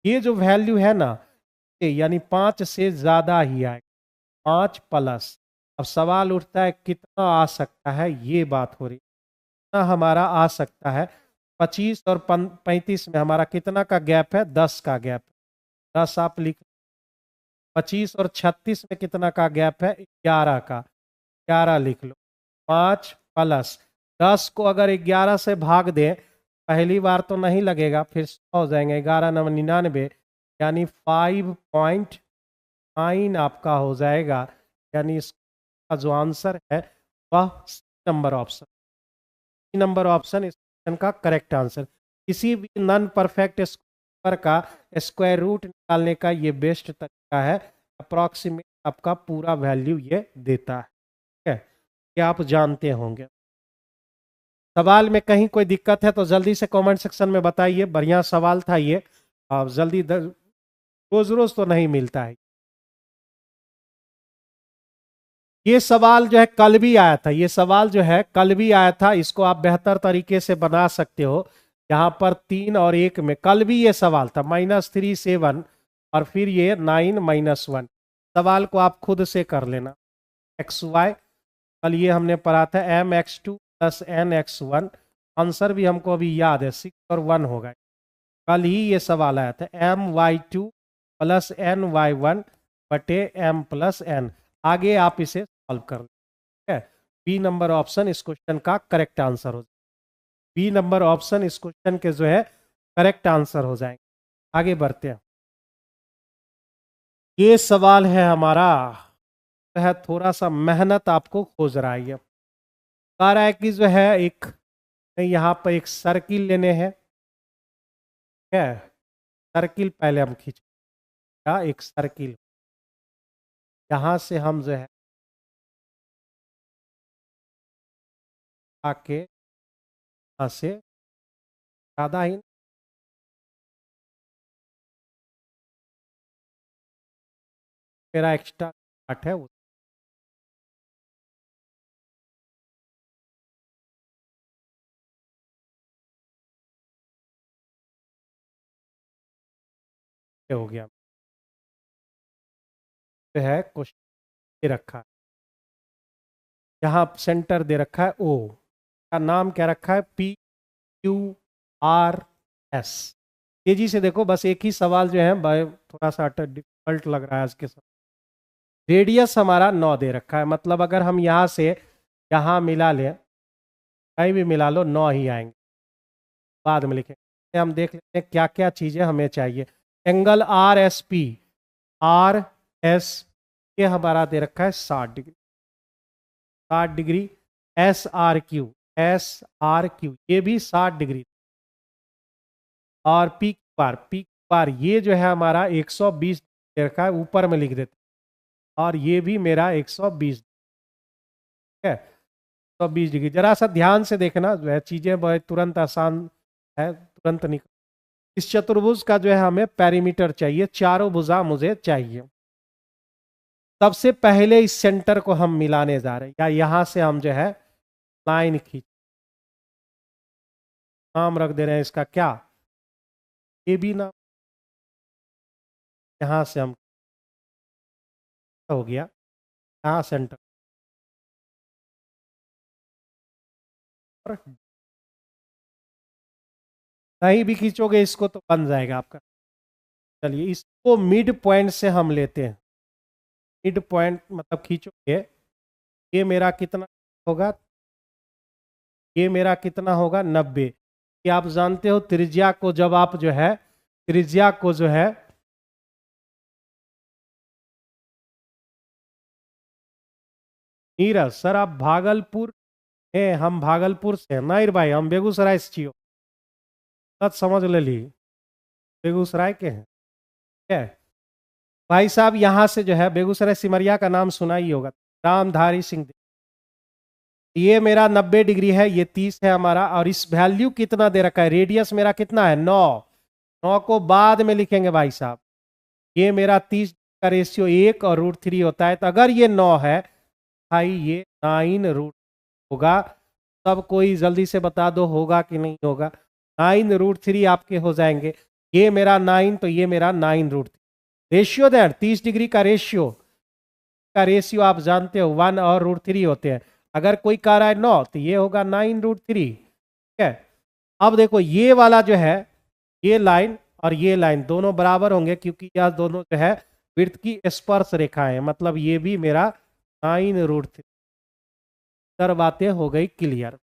ये जो वैल्यू है ना, ये यानी 5 से ज्यादा ही आएगा, 5 प्लस। अब सवाल उठता है कितना आ सकता है, ये बात हो रही, कितना हमारा आ सकता है। 25 और 35 में हमारा कितना का गैप है, 10 का गैप है, 10 आप लिख। 25 और 36 में कितना का गैप है, 11 का, 11 लिख लो। 5 प्लस 10 को अगर 11 से भाग दें, पहली बार तो नहीं लगेगा, फिर 100 हो जाएंगे, 11×9 = 99, यानी 5.9 आपका हो जाएगा, यानी इसका जो आंसर है वह नंबर ऑप्शन, नंबर ऑप्शन इस क्वेश्चन का करेक्ट आंसर। किसी भी नॉन परफेक्ट स्क्वायर का स्क्वायर रूट निकालने का ये बेस्ट तरीका है, अप्रॉक्सीमेट आपका पूरा वैल्यू ये देता है, ठीक है, ये आप जानते होंगे। सवाल में कहीं कोई दिक्कत है तो जल्दी से कमेंट सेक्शन में बताइए, बढ़िया सवाल था ये, आप जल्दी रोज रोज तो नहीं मिलता है। ये सवाल जो है कल भी आया था, ये सवाल जो है कल भी आया था, इसको आप बेहतर तरीके से बना सकते हो। यहाँ पर 3 और 1 में कल भी ये सवाल था, -3 7, और फिर ये 9 - 1। सवाल को आप खुद से कर लेना। XY, कल ये हमने पढ़ा था, MX2 + NX1, आंसर भी हमको अभी याद है, 6 और 1 होगा। कल ही ये सवाल आया था, MY2 + NY1 बटे M + N। आगे आप इसे सॉल्व कर, ठीक है। बी नंबर ऑप्शन इस क्वेश्चन का करेक्ट आंसर हो, बी नंबर ऑप्शन इस क्वेश्चन के जो है करेक्ट आंसर हो जाएंगे। आगे बढ़ते हैं। ये सवाल है हमारा, है थोड़ा सा मेहनत आपको खोज रहा है, ये कह रहा है कि जो है एक, यहाँ पर एक सर्किल लेने हैं, ठीक है। सर्किल पहले हम खींच, क्या एक सर्किल, यहाँ से हम जो है आके, यहाँ से ज़्यादा ही मेरा एक्स्ट्रा पार्ट है वो हो गया, जो है क्वेश्चन दे रखा है, यहाँ सेंटर दे रखा है O, का नाम क्या रखा है, PQRS। तेजी से देखो, बस एक ही सवाल जो है थोड़ा सा डिफिकल्ट लग रहा है आज के समय। रेडियस हमारा 9 दे रखा है, मतलब अगर हम यहाँ से यहाँ मिला लें, कहीं भी मिला लो 9 ही आएंगे, बाद में लिखेंगे। हम देख लेते हैं क्या क्या चीज़ें हमें चाहिए। एंगल RS ये हमारा दे रखा है 60 डिग्री, 60 डिग्री। SRQ ये भी 60 डिग्री। और पी क्यू आर ये जो है हमारा 120 दे रखा है, ऊपर में लिख देते हैं। और ये भी मेरा 120 है, 120 डिग्री। जरा सा ध्यान से देखना, जो है चीजें बहुत तुरंत आसान है, तुरंत निकल। इस चतुर्भुज का जो है हमें पेरीमीटर चाहिए, चारों भुजा मुझे चाहिए। सबसे पहले इस सेंटर को हम मिलाने जा रहे हैं, या यहां से हम जो है लाइन खींच, नाम रख दे रहे हैं इसका क्या, ए बी नाम। यहां से हम हो गया, यहाँ सेंटर कहीं भी खींचोगे इसको तो बन जाएगा आपका। चलिए इसको मिड पॉइंट से हम लेते हैं, मिड पॉइंट मतलब खींचोगे, ये मेरा कितना होगा, ये मेरा कितना होगा 90। कि आप जानते हो त्रिज्या को जब आप जो है, त्रिज्या को जो है नीरज सर आप भागलपुर है, हम भागलपुर से नहीं भाई, हम बेगूसराय से छियो, सच समझ ले ली, बेगूसराय के हैं। क्या है भाई साहब, यहाँ से जो है बेगूसराय सिमरिया का नाम सुना ही होगा, रामधारी सिंह। ये मेरा 90 डिग्री है, ये 30 है हमारा। और इस वैल्यू कितना दे रखा है, रेडियस मेरा कितना है 9, 9 को बाद में लिखेंगे भाई साहब। ये मेरा 30 का रेशियो 1 और √3 होता है, तो अगर ये 9 है भाई ये 9 √ होगा। सब कोई जल्दी से बता दो होगा कि नहीं होगा। 9 √3 आपके हो जाएंगे। ये मेरा 9 तो ये मेरा 9 √3 रेशियो दें। 30 डिग्री का रेशियो आप जानते हो 1 और √3 होते हैं। अगर कोई कह रहा है 9 तो ये होगा 9 √3। ठीक है, अब देखो ये वाला जो है, ये लाइन और ये लाइन दोनों बराबर होंगे, क्योंकि यह दोनों जो है वृत्त की स्पर्श रेखा है, मतलब ये भी मेरा 9 √3। सर बातें हो गई क्लियर।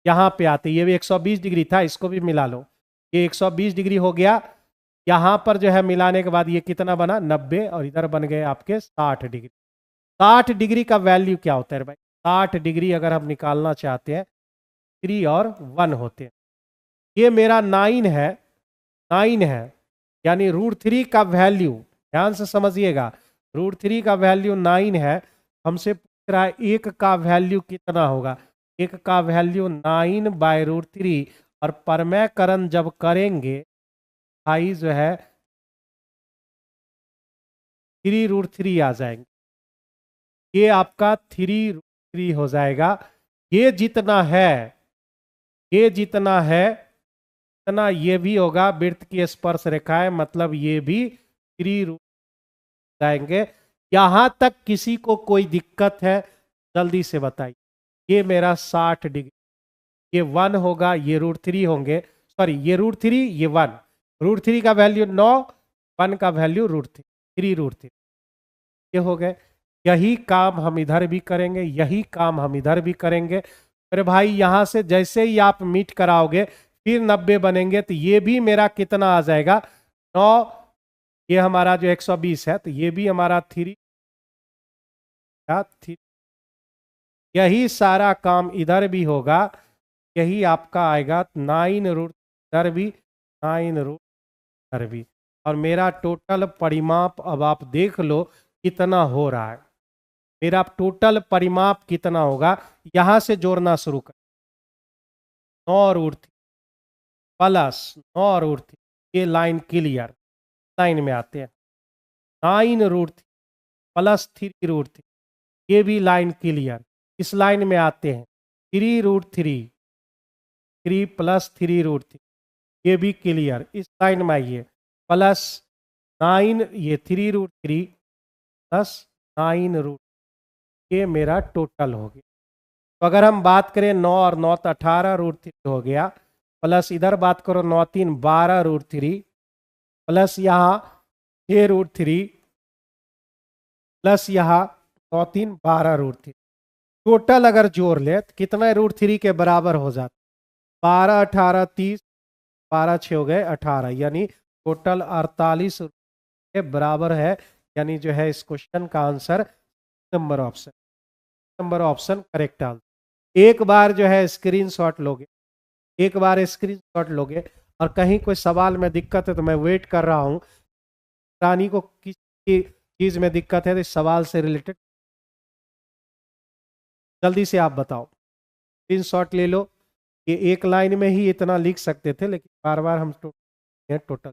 यहाँ पे आते, ये भी 120 डिग्री था, इसको भी मिला लो, ये 120 डिग्री हो गया। यहाँ पर जो है मिलाने के बाद ये कितना बना 90, और इधर बन गए आपके 60 डिग्री। 60 डिग्री का वैल्यू क्या होता है भाई, 60 डिग्री अगर हम निकालना चाहते हैं, 3 और 1 होते हैं। ये मेरा 9 है, 9 है, यानी √3 का वैल्यू, ध्यान से समझिएगा, √3 का वैल्यू 9 है। हमसे पूछ रहा है एक का वैल्यू कितना होगा, एक का वैल्यू 9/√3। और परमयकरण जब करेंगे भाई जो है 3 √3 आ जाएंगे, ये आपका 3 √3 हो जाएगा। ये जितना है, ये जितना है इतना ये भी होगा, वृत्त की स्पर्श रेखा है, मतलब ये भी 3 जाएंगे। यहां तक किसी को कोई दिक्कत है जल्दी से बताइए। ये मेरा 60 डिग्री, ये 1 होगा, ये √3 होंगे, सॉरी ये √3 ये 1, √3 का वैल्यू 9, 1 का वैल्यू √3, 3 √3 ये हो गए। यही काम हम इधर भी करेंगे, यही काम हम इधर भी करेंगे। अरे भाई यहां से जैसे ही आप मीट कराओगे फिर 90 बनेंगे, तो ये भी मेरा कितना आ जाएगा 9, ये हमारा जो 120 है, तो ये भी हमारा 3। यही सारा काम इधर भी होगा, यही आपका आएगा 9 √ इधर भी, 9 √ इधर भी। और मेरा टोटल परिमाप अब आप देख लो कितना हो रहा है। मेरा टोटल परिमाप कितना होगा, यहां से जोड़ना शुरू कर, 9 √3 प्लस 9 √3, ये लाइन क्लियर, लाइन में आते हैं 9 √3 प्लस 3 √3, ये भी लाइन क्लियर। इस लाइन में आते हैं 3 √3, 3 प्लस 3 √3, ये भी क्लियर। इस लाइन में आइए प्लस 9, ये 3 √3 प्लस 9 √, ये मेरा टोटल हो गया। तो अगर हम बात करें 9 और 9 तो 18√3 हो गया, प्लस इधर बात करो 9 3 12√3, प्लस यहाँ 6√3, प्लस यहाँ 9 3 12√3। टोटल अगर जोड़ ले तो कितना √3 के बराबर हो जाता? 12 18 30, 12 6 हो गए 18, यानी टोटल 48 के बराबर है। यानी जो है इस क्वेश्चन का answer number option correct answer. एक बार जो है स्क्रीनशॉट लोगे, एक बार स्क्रीनशॉट लोगे, और कहीं कोई सवाल में दिक्कत है तो मैं वेट कर रहा हूं, प्राणी को किसी चीज में दिक्कत है तो इस सवाल से रिलेटेड जल्दी से आप बताओ, स्क्रीनशॉट ले लो। ये एक लाइन में ही इतना लिख सकते थे, लेकिन बार बार हम टोटल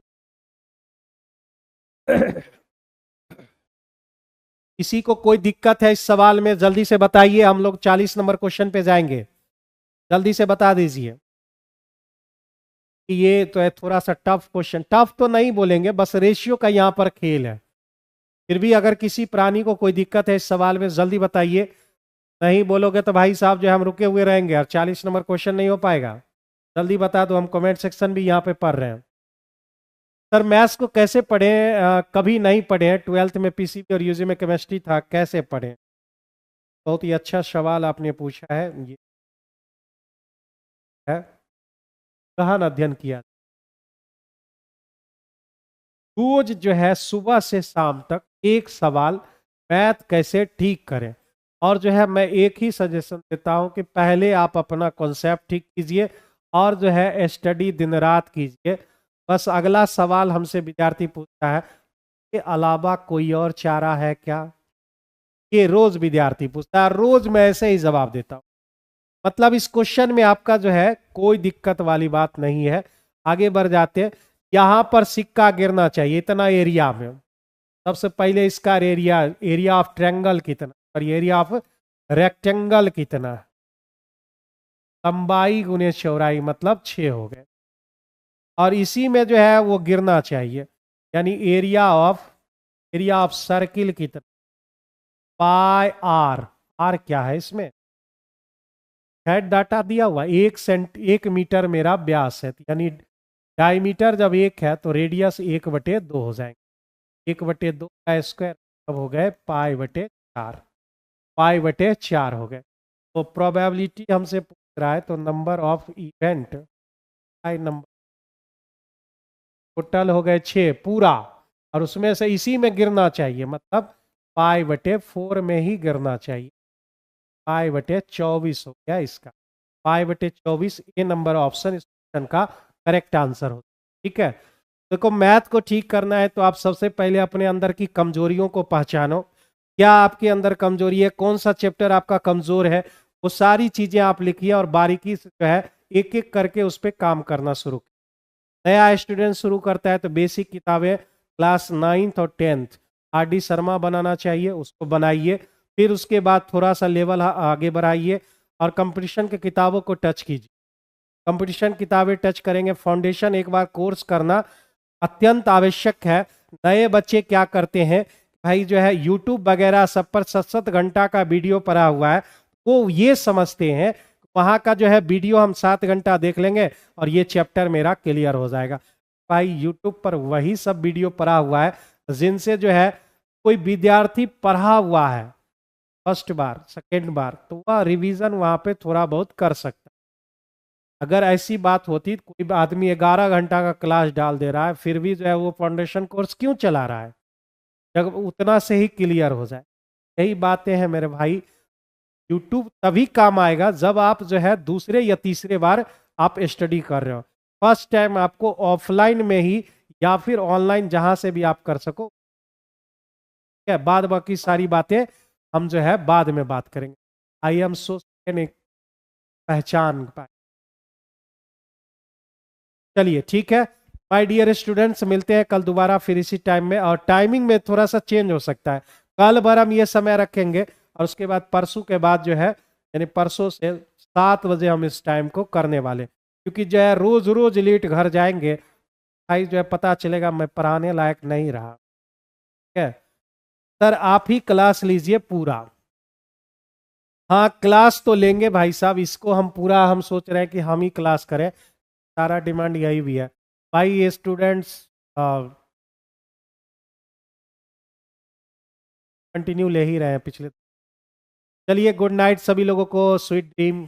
किसी को कोई दिक्कत है इस सवाल में जल्दी से बताइए, हम लोग 40 नंबर क्वेश्चन पे जाएंगे, जल्दी से बता दीजिए। ये तो है थोड़ा सा टफ क्वेश्चन, टफ तो नहीं बोलेंगे, बस रेशियो का यहां पर खेल है। फिर भी अगर किसी प्राणी को कोई दिक्कत है इस सवाल में जल्दी बताइए, नहीं बोलोगे तो भाई साहब जो है हम रुके हुए रहेंगे और 40 नंबर क्वेश्चन नहीं हो पाएगा। जल्दी बता दो, हम कमेंट सेक्शन भी यहाँ पे पढ़ रहे हैं। सर मैथ्स को कैसे पढ़े? कभी नहीं पढ़े हैं, 12th में पीसीबी और यूजी में केमिस्ट्री था, कैसे पढ़े? बहुत ही अच्छा सवाल आपने पूछा है। ये है गहन अध्ययन किया। रोज जो है सुबह से शाम तक एक सवाल, मैथ कैसे ठीक करें। और जो है मैं एक ही सजेशन देता हूं कि पहले आप अपना कॉन्सेप्ट ठीक कीजिए और जो है स्टडी दिन रात कीजिए। बस अगला सवाल हमसे विद्यार्थी पूछता है कि अलावा कोई और चारा है क्या, ये रोज विद्यार्थी पूछता है, रोज मैं ऐसे ही जवाब देता हूं। मतलब इस क्वेश्चन में आपका जो है कोई दिक्कत वाली बात नहीं है। आगे बढ़ जाते हैं। यहां पर सिक्का गिरना चाहिए इतना एरिया में। सबसे पहले इसका एरिया, एरिया ऑफ ट्रायंगल कितना और एरिया ऑफ रेक्टेंगल कितना है? लंबाई गुने चौड़ाई मतलब 6 हो गए। और इसी में जो है वो गिरना चाहिए, यानी एरिया ऑफ सर्किल कितना? पाई आर। आर क्या है इसमें? हेड डाटा दिया हुआ, 1 मीटर मेरा व्यास है, यानी डायमीटर जब 1 है तो रेडियस 1/2 हो जाएंगे। 1/2 का स्क्वायर अब हो गए पाई/4, पाई/4 हो गए। तो प्रोबेबिलिटी हमसे पूछ रहा है, तो number of event pi number total हो गए 6 पूरा, और उसमें से इसी में गिरना चाहिए, मतलब पाई/4 में ही गिरना चाहिए। पाई/24 हो गया इसका, पाई/24 ये नंबर ऑप्शन इस क्वेश्चन का करेक्ट आंसर हो। ठीक है, देखो मैथ को ठीक करना है तो आप सबसे पहले अपने अंदर की कमजोरियों को पहचानो। क्या आपके अंदर कमजोरी है, कौन सा चैप्टर आपका कमजोर है, वो सारी चीजें आप लिखिए और बारीकी से जो है एक एक करके उस पर काम करना शुरू। नया स्टूडेंट शुरू करता है तो बेसिक किताबें क्लास 9th और 10th आर डी शर्मा बनाना चाहिए, उसको बनाइए। फिर उसके बाद थोड़ा सा लेवल आगे बढ़ाइए और कंपटीशन की किताबों को टच कीजिए। कंपटीशन किताबें टच करेंगे, फाउंडेशन एक बार कोर्स करना अत्यंत आवश्यक है। नए बच्चे क्या करते हैं भाई, जो है यूट्यूब वगैरह सब पर 7-7 घंटा का वीडियो पड़ा हुआ है, वो ये समझते हैं वहां का जो है वीडियो हम 7 घंटा देख लेंगे और ये चैप्टर मेरा क्लियर हो जाएगा। भाई यूट्यूब पर वही सब वीडियो पड़ा हुआ है जिनसे जो है कोई विद्यार्थी पढ़ा हुआ है फर्स्ट बार सेकेंड बार, तो वह रिवीजन वहां पे थोड़ा बहुत कर सकता है। अगर ऐसी बात होती तो कोई आदमी 11 घंटा का क्लास डाल दे रहा है फिर भी जो है वो फाउंडेशन कोर्स क्यों चला रहा है, जब उतना से ही क्लियर हो जाए। यही बातें हैं मेरे भाई। यूट्यूब तभी काम आएगा जब आप जो है दूसरे या तीसरे बार आप स्टडी कर रहे हो। फर्स्ट टाइम आपको ऑफलाइन में ही या फिर ऑनलाइन जहां से भी आप कर सको। ठीक है, बाद बाकी सारी बातें हम जो है बाद में बात करेंगे। आई एम सो पहचान पाए। चलिए ठीक है माय डियर स्टूडेंट्स, मिलते हैं कल दोबारा फिर इसी टाइम में, और टाइमिंग में थोड़ा सा चेंज हो सकता है। कल भर हम ये समय रखेंगे और उसके बाद परसों के बाद जो है, यानी परसों से 7 बजे हम इस टाइम को करने वाले, क्योंकि जो है रोज रोज लेट घर जाएंगे भाई, जो है पता चलेगा मैं पढ़ाने लायक नहीं रहा। ठीक है सर, आप ही क्लास लीजिए पूरा। हाँ क्लास तो लेंगे भाई साहब, इसको हम पूरा हम सोच रहे हैं कि हम ही क्लास करें, सारा डिमांड यही भी है भाई। ये स्टूडेंट्स कंटिन्यू ले ही रहे हैं पिछले। चलिए गुड नाइट सभी लोगों को, स्वीट ड्रीम।